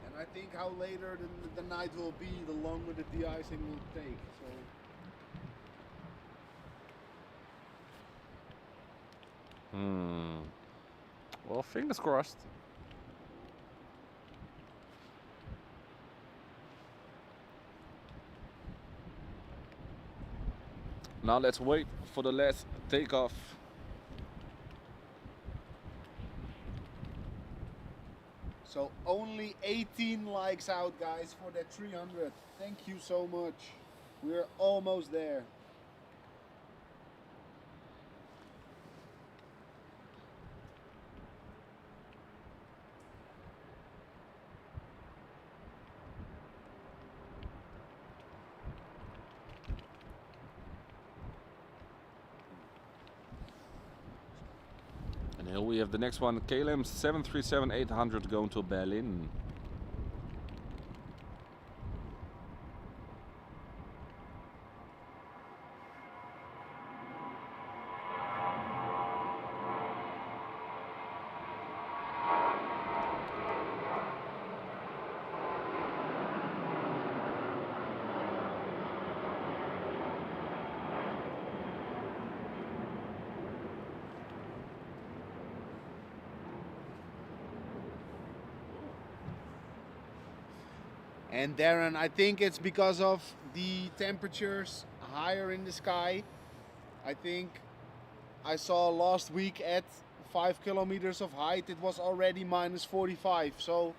And I think how later the night will be, the longer the de-icing will take. So. Well, fingers crossed. Now let's wait for the last takeoff. So only 18 likes out, guys, for that 300. Thank you so much. We're almost there. And here we have the next one, KLM 737-800 going to Berlin. And Darren, I think it's because of the temperatures higher in the sky. I think I saw last week at 5 kilometers of height, it was already minus 45. So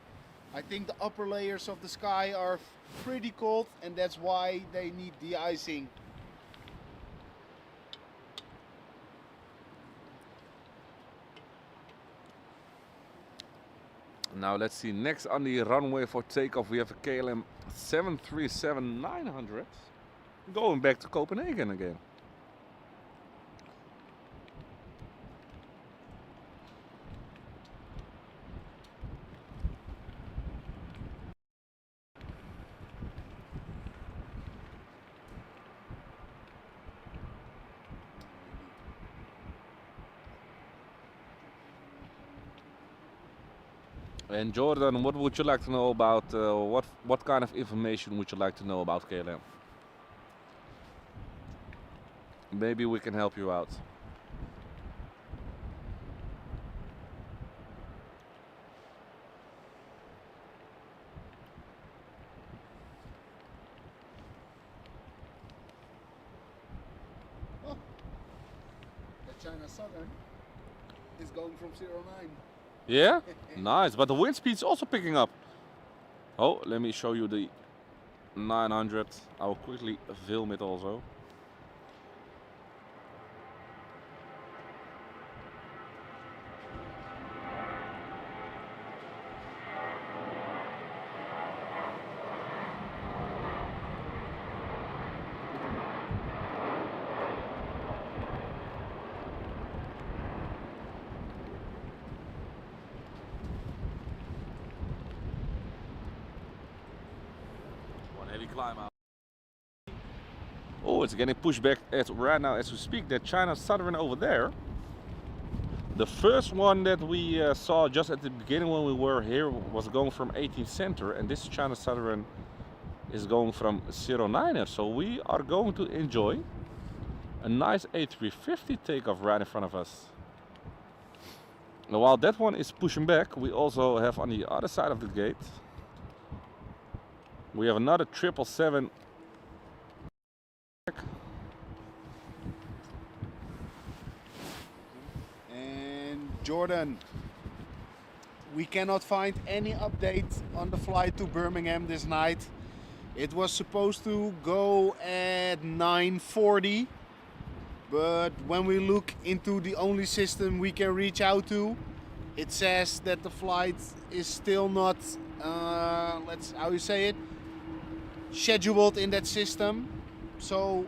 I think the upper layers of the sky are pretty cold, and that's why they need de-icing. Now let's see, next on the runway for takeoff we have a KLM 737-900 going back to Copenhagen again. And Jordan, what would you like to know about, what kind of information would you like to know about KLM? Maybe we can help you out. Oh, the China Southern is going from 09. Yeah? Nice, but the wind speed's also picking up. Oh, let me show you the 900. I will quickly film it also. Climb out. Oh, it's getting pushed back right now as we speak. That China Southern over there. The first one that we saw just at the beginning when we were here was going from 18 center, and this China Southern is going from 09er. So we are going to enjoy a nice A350 takeoff right in front of us. Now, while that one is pushing back, we also have on the other side of the gate, we have another 777. And Jordan, we cannot find any update on the flight to Birmingham this night. It was supposed to go at 9:40, but when we look into the only system we can reach out to, it says that the flight is still not, how you say it, scheduled in that system. So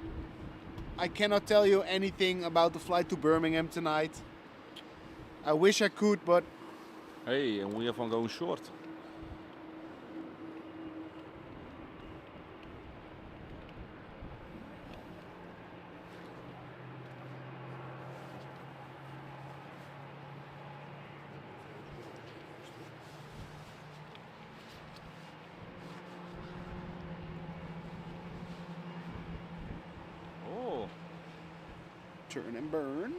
I cannot tell you anything about the flight to Birmingham tonight. I wish I could, but Hey, and we have one going short. Oh, turn and burn.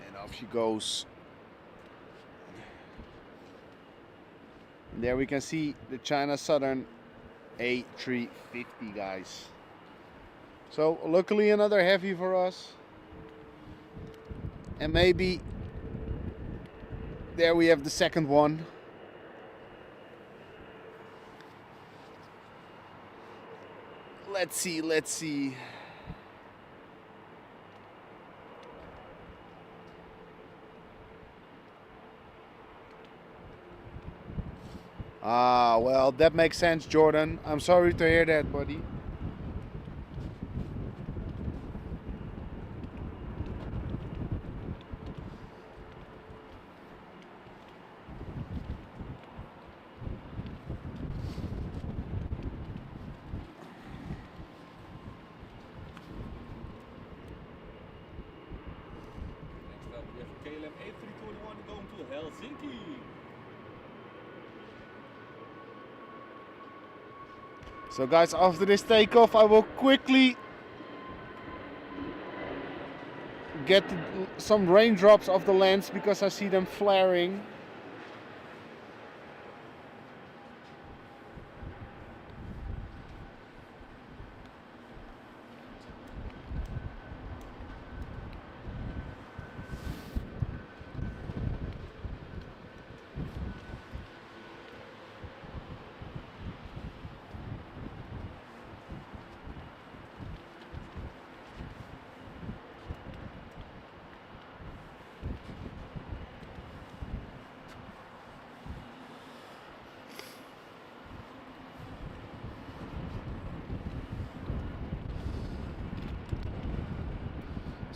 And off she goes. And there we can see the China Southern A350, guys. So luckily another heavy for us. And maybe there we have the second one. Let's see, let's see. Ah, well, that makes sense, Jordan. I'm sorry to hear that, buddy. next up we have a KLM A321 going to Helsinki. So guys, after this takeoff, I will quickly get some raindrops off the lens because I see them flaring.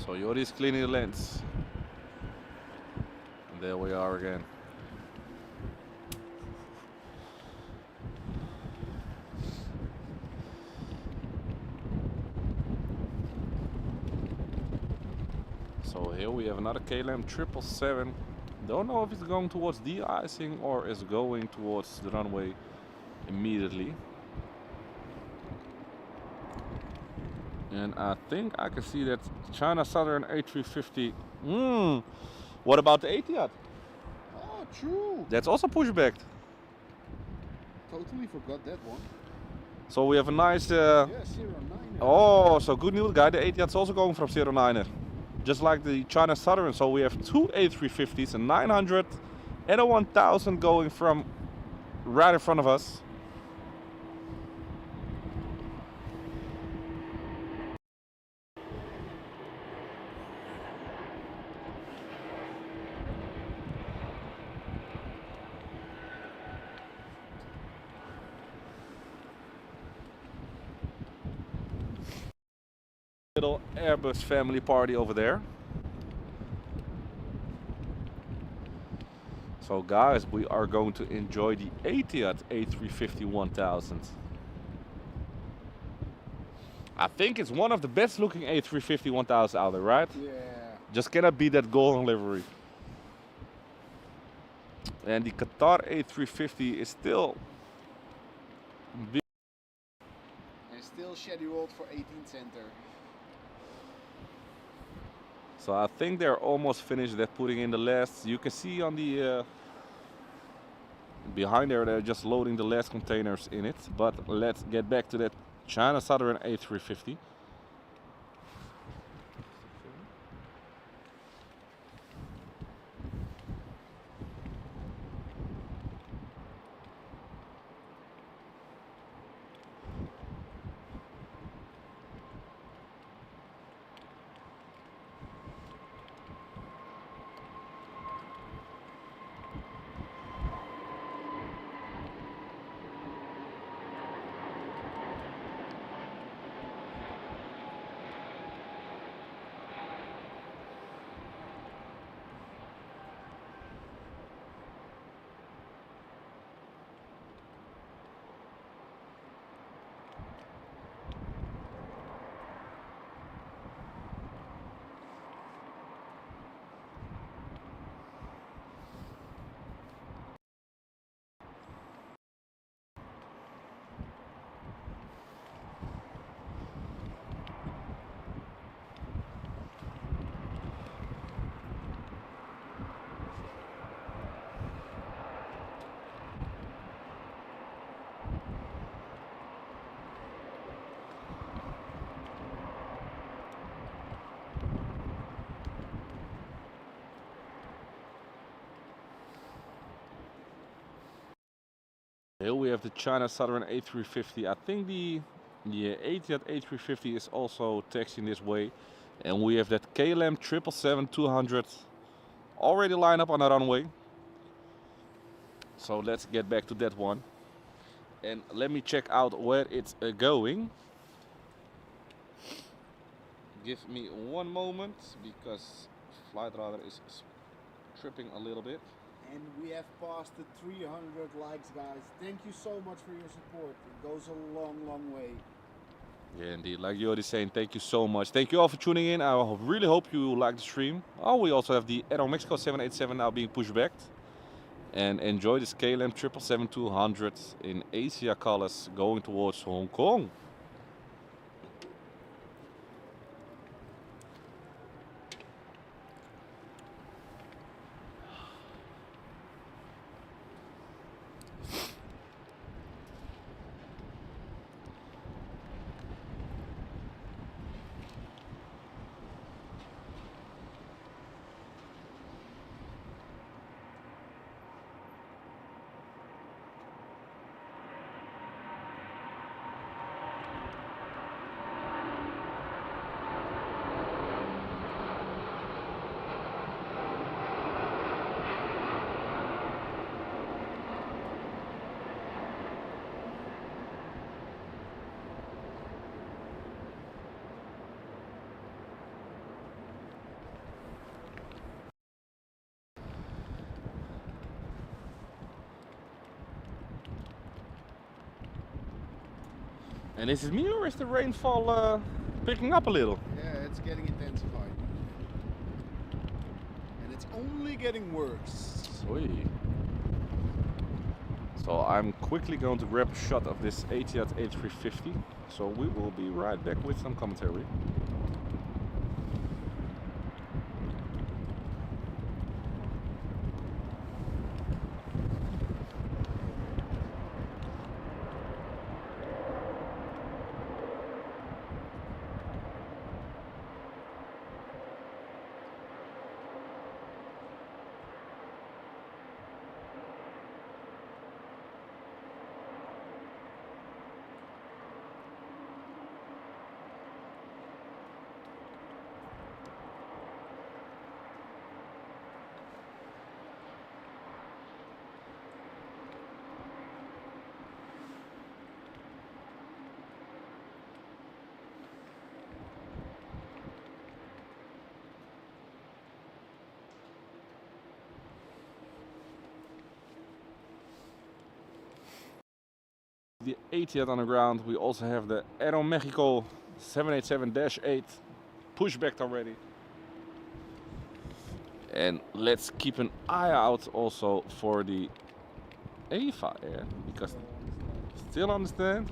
So Yori's cleaning the lens. And there we are again. So here we have another KLM 777. Don't know if it's going towards de-icing or is going towards the runway immediately. And I think I can see that China Southern A350. What about the Etihad? Oh, true. That's also pushbacked. Totally forgot that one. So we have a nice. Yeah, 09. Oh, so good news, guy. The Etihad's also going from 09er. Just like the China Southern. So we have two A350s, a 900 and a 1000 going from right in front of us. little Airbus family party over there. So guys, we are going to enjoy the Etihad A350-1000. I think it's one of the best looking A350-1000 out there, right? Yeah. Just cannot beat that golden livery. And the Qatar A350 is still big. And still scheduled for 18th center. So I think they're almost finished. They're putting in the last. You can see on the behind there, they're just loading the last containers in it. But let's get back to that China Southern A350. Here we have the China Southern A350. I think the Etihad A350 is also taxiing this way. And we have that KLM 777-200 already lined up on the runway. So let's get back to that one. And let me check out where it's going. Give me one moment because flight radar is tripping a little bit. And we have passed the 300 likes, guys. Thank you so much for your support. It goes a long, long way. Yeah, indeed. Like you're already saying, thank you so much. Thank you all for tuning in. I really hope you like the stream. Oh, we also have the Aero Mexico 787 now being pushed back. And enjoy this KLM 777-200 in Asia colors going towards Hong Kong. And is it me or is the rainfall picking up a little? Yeah, it's getting intensified. And it's only getting worse. Sweet. So I'm quickly going to grab a shot of this Etihad A350. So we will be right back with some commentary. the Etihad on the ground. We also have the Aeromexico 787-8 pushback already. And let's keep an eye out also for the Eva Air, because still understand.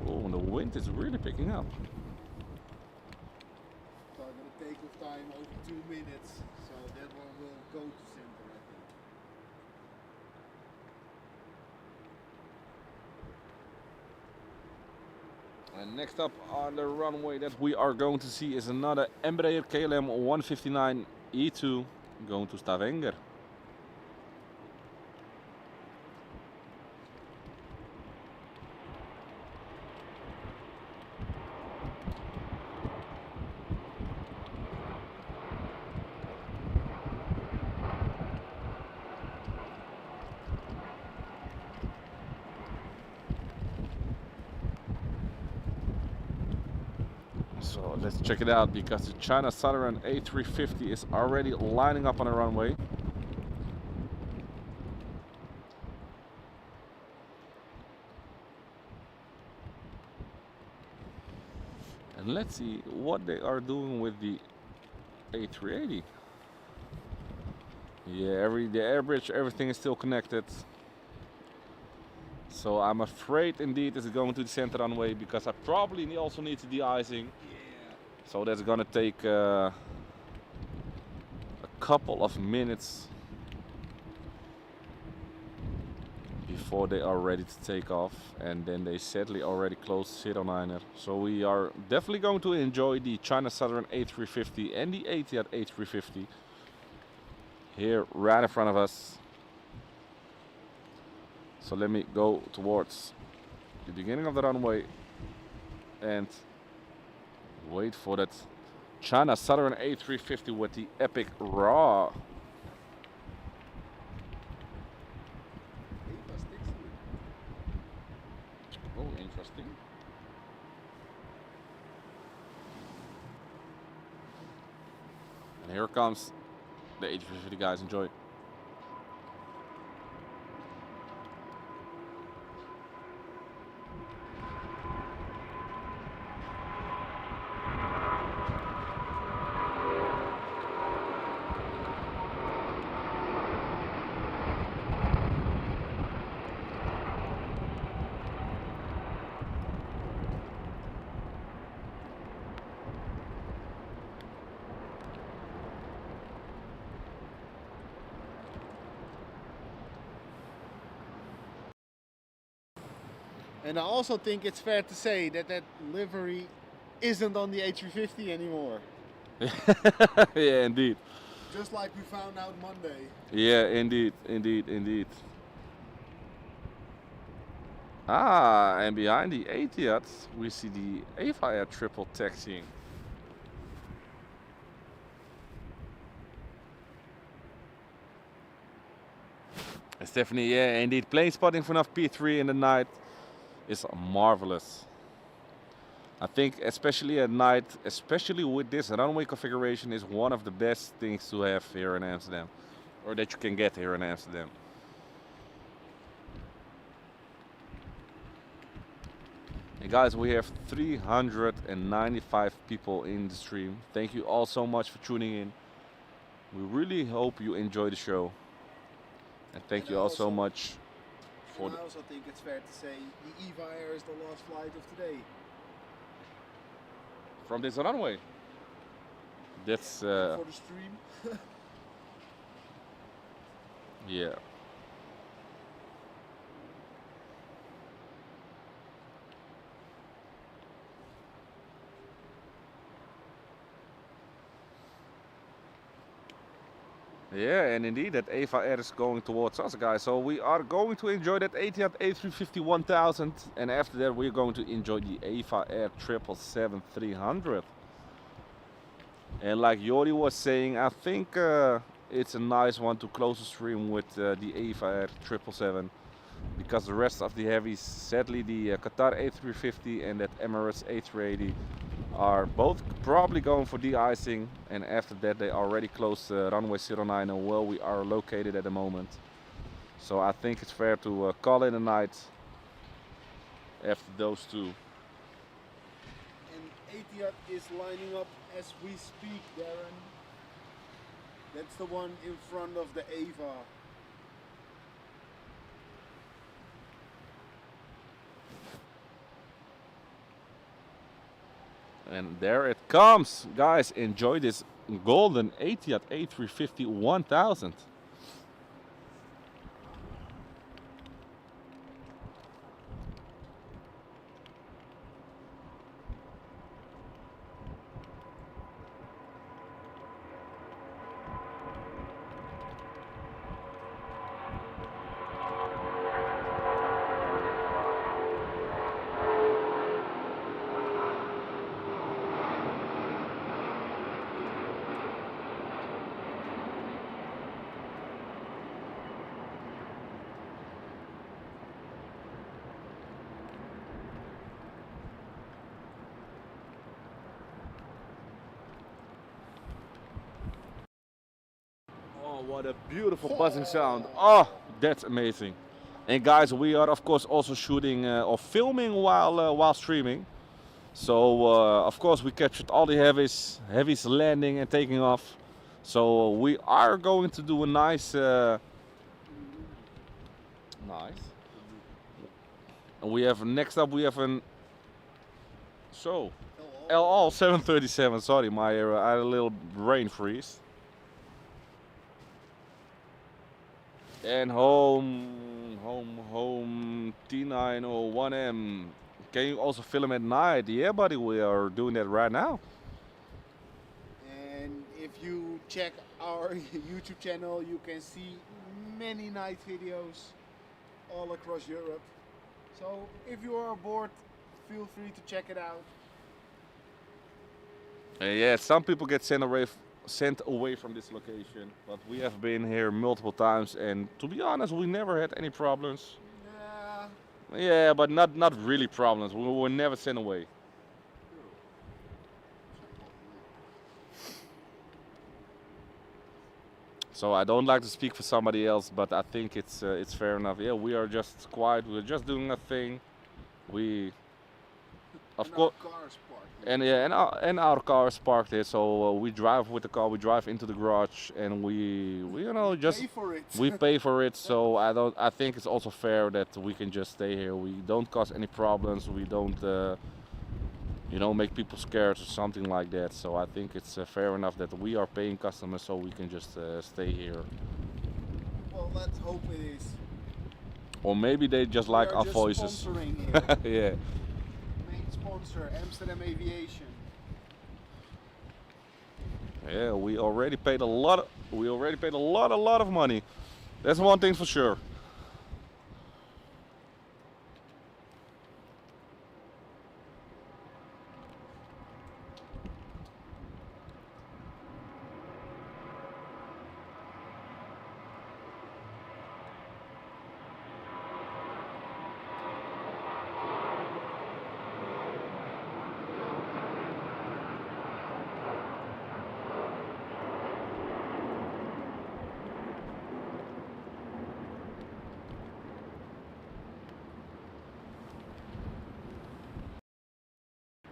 Oh, and the wind is really picking up. Target takeoff time over 2 minutes, so that one will go to center, I think. And next up on the runway that we are going to see is another Embraer KLM 159 E2 going to Stavanger. So let's check it out, because the China Southern A350 is already lining up on the runway. And let's see what they are doing with the A380. Yeah, the air bridge, everything is still connected. So I'm afraid indeed it's going to the center runway, because I probably also need the de-icing. So that's gonna take a couple of minutes before they are ready to take off, and then they sadly already closed 09er. So we are definitely going to enjoy the China Southern A350 and the Etihad A350 here right in front of us. So let me go towards the beginning of the runway and wait for that China Southern A350 with the epic raw. Oh, interesting. And here comes the A350, guys. Enjoy. And I also think it's fair to say that that livery isn't on the A350 anymore. Yeah, indeed. Just like we found out Monday. Yeah, indeed, indeed, indeed. Ah, and behind the Etihad, we see the Eva Air triple taxiing. It's definitely, yeah, indeed. Plane spotting for enough P3 in the night is marvelous. I think especially at night, especially with this runway configuration, is one of the best things to have here in Amsterdam, or that you can get here in Amsterdam. Hey guys, we have 395 people in the stream. Thank you all so much for tuning in. We really hope you enjoy the show. And thank you all so much for I also think it's fair to say the Eva Air is the last flight of today. From this runway. That's for the stream. yeah. Yeah, and indeed that Eva Air is going towards us, guys. So we are going to enjoy that Etihad A350 1000, and after that we're going to enjoy the Eva Air 777-300. And like Yori was saying, I think it's a nice one to close the stream with the Eva Air 777, because the rest of the heavies, sadly the Qatar A350 and that Emirates A380, are both probably going for de-icing, and after that they already closed runway 09 and where we are located at the moment. So I think it's fair to call it a night after those two. And Etihad is lining up as we speak, Darren. That's the one in front of the Ava. And there it comes. Guys, enjoy this golden Etihad A350 1000. Oh, what a beautiful buzzing sound. Oh, that's amazing. And guys, we are of course also shooting or filming while streaming. So of course we captured all the heavies landing and taking off. So we are going to do a nice. And we have next up we have an LL 737. Sorry, I had a little brain freeze. And home T901M. Can you also film at night? Yeah, buddy, we are doing that right now. And if you check our YouTube channel, you can see many night videos all across Europe. So if you are bored, feel free to check it out. Yeah, some people get sent away from this location, but we have been here multiple times, and to be honest, we never had any problems. Yeah, but not really problems. We were never sent away. So I don't like to speak for somebody else, but I think it's fair enough. Yeah, we are just quiet. We're just doing a thing. We, of course, and yeah, and our car is parked here. So we drive with the car. We drive into the garage, and we you know just pay for it. we pay for it. So I think it's also fair that we can just stay here. We don't cause any problems. We don't you know, make people scared or something like that. So I think it's fair enough that we are paying customers, so we can just stay here. Well, let's hope it is. Or maybe they just like our voices. Sponsoring here. Yeah. Main sponsor, Amsterdam Aviation. Yeah, we already paid a lot. We already paid a lot of money. That's one thing for sure.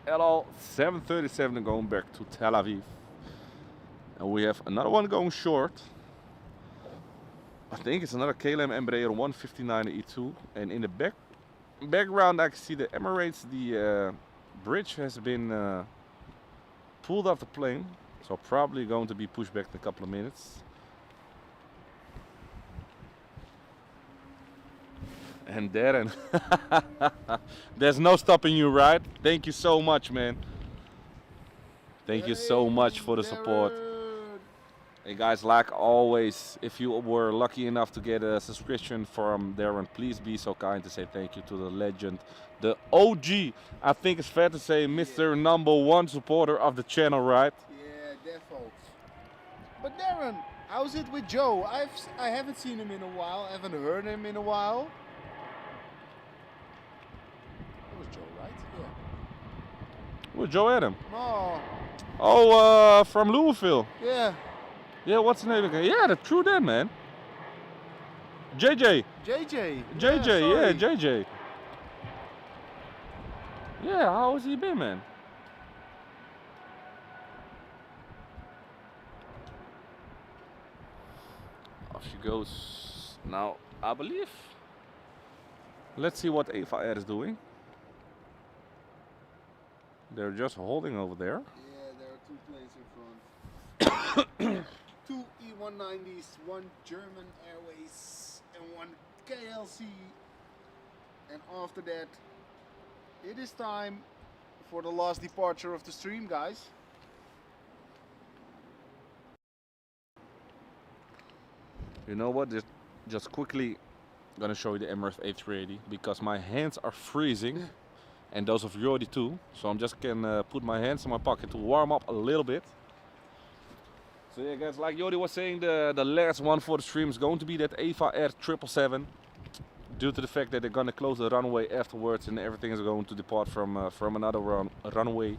Hello, 737 going back to Tel Aviv. And we have another one going short. I think it's another KLM Embraer 159 E2. And in the background I can see the Emirates. The bridge has been pulled off the plane. So probably going to be pushed back in a couple of minutes. And Darren, there's no stopping you, right? Thank you so much, man. Thank you so much for the support. Hey guys, like always, if you were lucky enough to get a subscription from Darren, please be so kind to say thank you to the legend, the OG. I think it's fair to say Mr. #1 supporter of the channel, right? Yeah, default. But Darren, how's it with Joe? I haven't seen him in a while. I haven't heard him in a while. With Joe Adam. Oh. Oh, from Louisville. Yeah. Yeah, what's the name again? Yeah, that's true then, man. JJ. JJ. JJ, sorry. yeah, JJ. Yeah, how has he been, man? Off she goes now, I believe. Let's see what Eva Air is doing. They're just holding over there. Yeah, there are two planes in front. Two E190s, one German Airways and one KLC. And after that, it is time for the last departure of the stream, guys. You know what? Just quickly gonna show you the Emirates A380 because my hands are freezing, and those of Jordi too. So I'm just gonna put my hands in my pocket to warm up a little bit. So yeah, guys, like Jordi was saying, the last one for the stream is going to be that Eva Air 777. Due to the fact that they're gonna close the runway afterwards and everything is going to depart from another runway.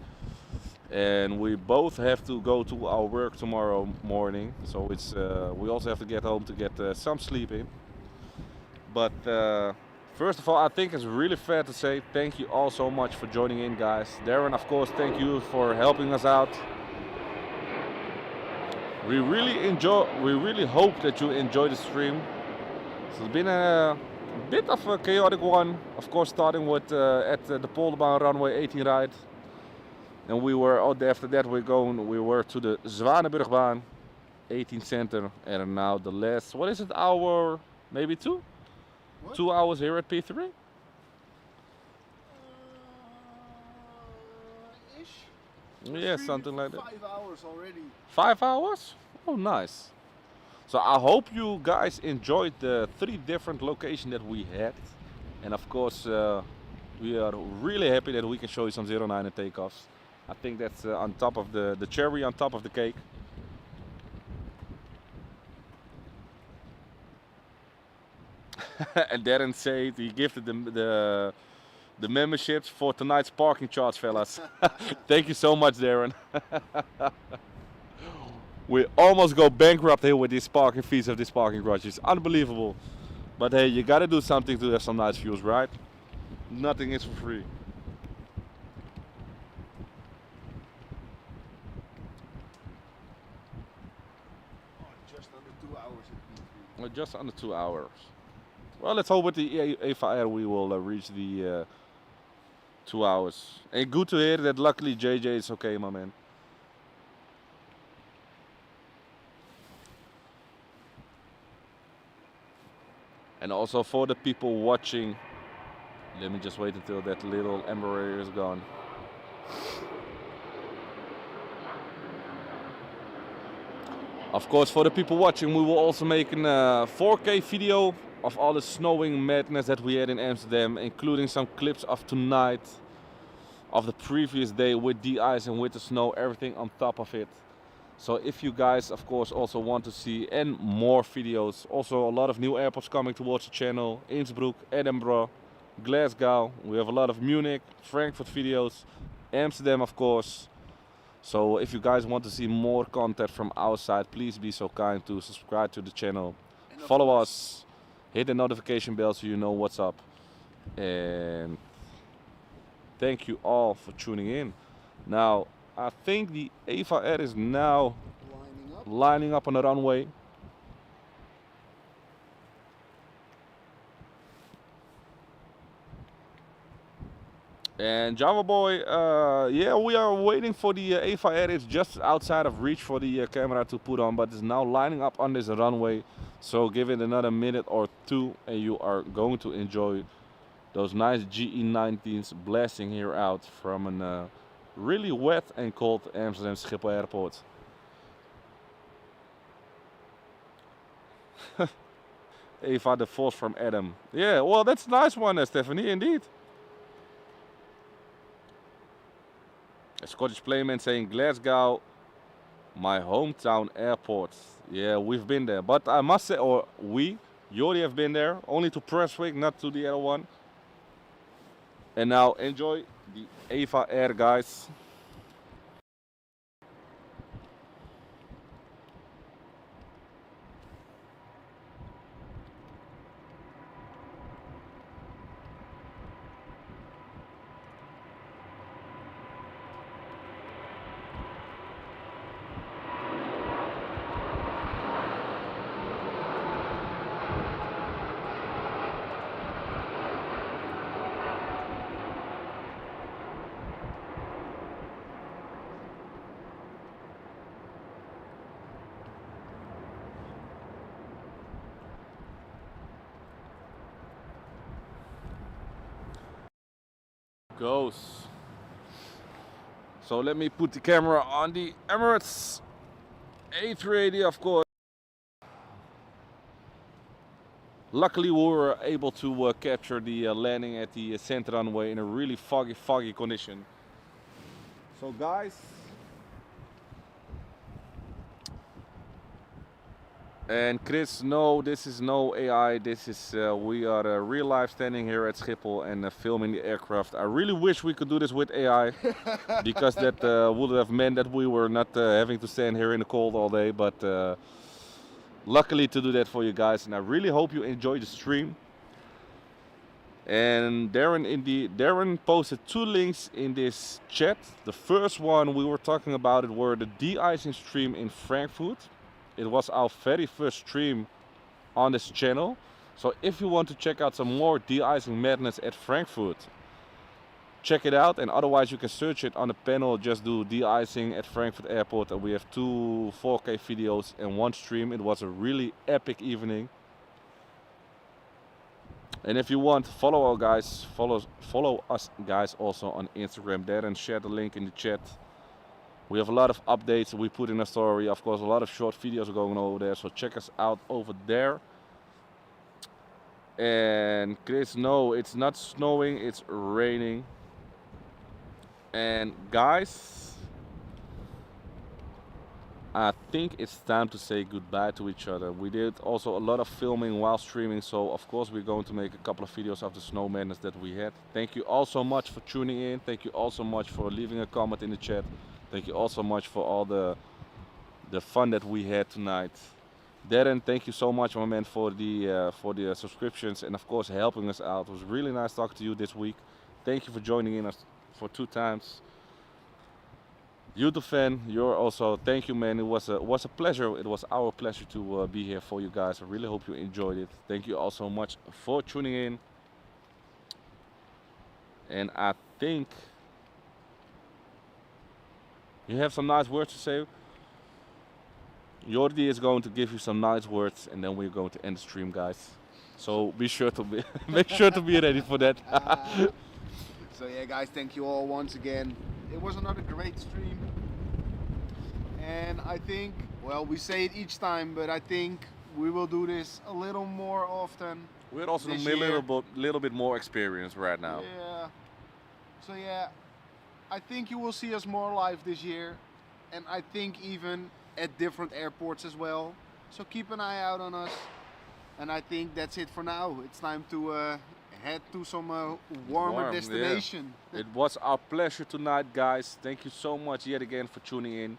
And we both have to go to our work tomorrow morning, so it's we also have to get home to get some sleep in. But first of all, I think it's really fair to say thank you all so much for joining in, guys. Darren, of course, thank you for helping us out. We really hope that you enjoy the stream. So it's been a bit of a chaotic one, of course, starting with at the Polderbaan runway 18 ride. And we were after that we were to the Zwanenburgbaan 18 center, and now the last, what is it, hour, maybe two? What? 2 hours here at P3? Ish. Yeah, something like that. 5 hours already. 5 hours? Oh, nice. So I hope you guys enjoyed the 3 different locations that we had. And of course, we are really happy that we can show you some 09 and takeoffs. I think that's on top of the cherry on top of the cake. And Darren said he gifted the memberships for tonight's parking charge, fellas. Thank you so much, Darren. We almost go bankrupt here with these parking fees of this parking garage. It's unbelievable. But hey, you gotta do something to have some nice views, right? Nothing is for free. Just under 2 hours at P3. Well, just under 2 hours. Well, let's hope with the Eva Air we will reach the 2 hours. And good to hear that luckily JJ is okay, my man. And also for the people watching, let me just wait until that little amber area is gone. Of course, for the people watching, we will also make a 4K video of all the snowing madness that we had in Amsterdam, including some clips of tonight, of the previous day with de-icing, with the snow, everything on top of it. So if you guys, of course, also want to see and more videos, also a lot of new airports coming towards the channel, Innsbruck, Edinburgh, Glasgow, we have a lot of Munich, Frankfurt videos, Amsterdam, of course. So if you guys want to see more content from our side, please be so kind to subscribe to the channel, follow us, hit the notification bell so you know what's up. And thank you all for tuning in. Now, I think the Eva Air is now lining up on the runway. And Java Boy, yeah, we are waiting for the Eva Air. It's just outside of reach for the camera to put on, but it's now lining up on this runway. So give it another minute or two and you are going to enjoy those nice GE19s blasting here out from a really wet and cold Amsterdam Schiphol airport. Eva the Vos from Adam. Yeah, well, that's a nice one, Stephanie, indeed. A Scottish playman saying Glasgow, my hometown airport. Yeah, we've been there. But I must say, or we, Jordi have been there, only to Prestwick, not to the other one. And now enjoy the Eva Air, guys. Goes. So let me put the camera on the Emirates A380, of course. Luckily we were able to capture the landing at the center runway in a really foggy condition. So guys, and Chris, no, this is no AI. This is we are real life standing here at Schiphol and filming the aircraft. I really wish we could do this with AI, because that would have meant that we were not having to stand here in the cold all day. But luckily to do that for you guys, and I really hope you enjoy the stream. And Darren posted 2 links in this chat. The first one we were talking about, it were the de-icing stream in Frankfurt. It was our very first stream on this channel. So if you want to check out some more de-icing madness at Frankfurt, check it out. And otherwise you can search it on the panel, just do de-icing at Frankfurt Airport, and we have 2 4K videos and 1 stream. It was a really epic evening. And if you want, follow us guys also on Instagram there, and share the link in the chat. We have a lot of updates we put in a story. Of course, a lot of short videos are going over there, so check us out over there. And Chris, no, it's not snowing, it's raining. And guys, I think it's time to say goodbye to each other. We did also a lot of filming while streaming, so of course we're going to make a couple of videos of the snow madness that we had. Thank you all so much for tuning in. Thank you all so much for leaving a comment in the chat. Thank you all so much for all the fun that we had tonight. Darren, thank you so much, my man, for the subscriptions, and of course helping us out. It was really nice talking to you this week. Thank you for joining in us for 2 times. YouTube fan, you're also, thank you, man. It was a pleasure. It was our pleasure to be here for you guys. I really hope you enjoyed it. Thank you all so much for tuning in. And I think you have some nice words to say. Jordi is going to give you some nice words, and then we're going to end the stream, guys. So be sure to be make sure to be ready for that. So yeah, guys, thank you all once again. It was another great stream, and I think, well, we say it each time, but I think we will do this a little more often. We're also a little bit more experienced right now. Yeah. So yeah, I think you will see us more live this year, and I think even at different airports as well. So keep an eye out on us, and I think that's it for now. It's time to head to some warmer destination. Yeah. It was our pleasure tonight, guys. Thank you so much yet again for tuning in,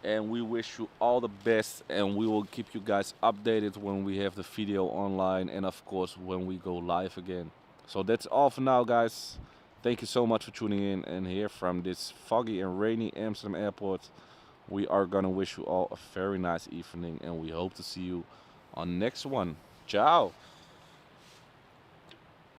and we wish you all the best, and we will keep you guys updated when we have the video online, and of course when we go live again. So that's all for now, guys. Thank you so much for tuning in, and here from this foggy and rainy Amsterdam airport, we are gonna wish you all a very nice evening, and we hope to see you on next one. Ciao!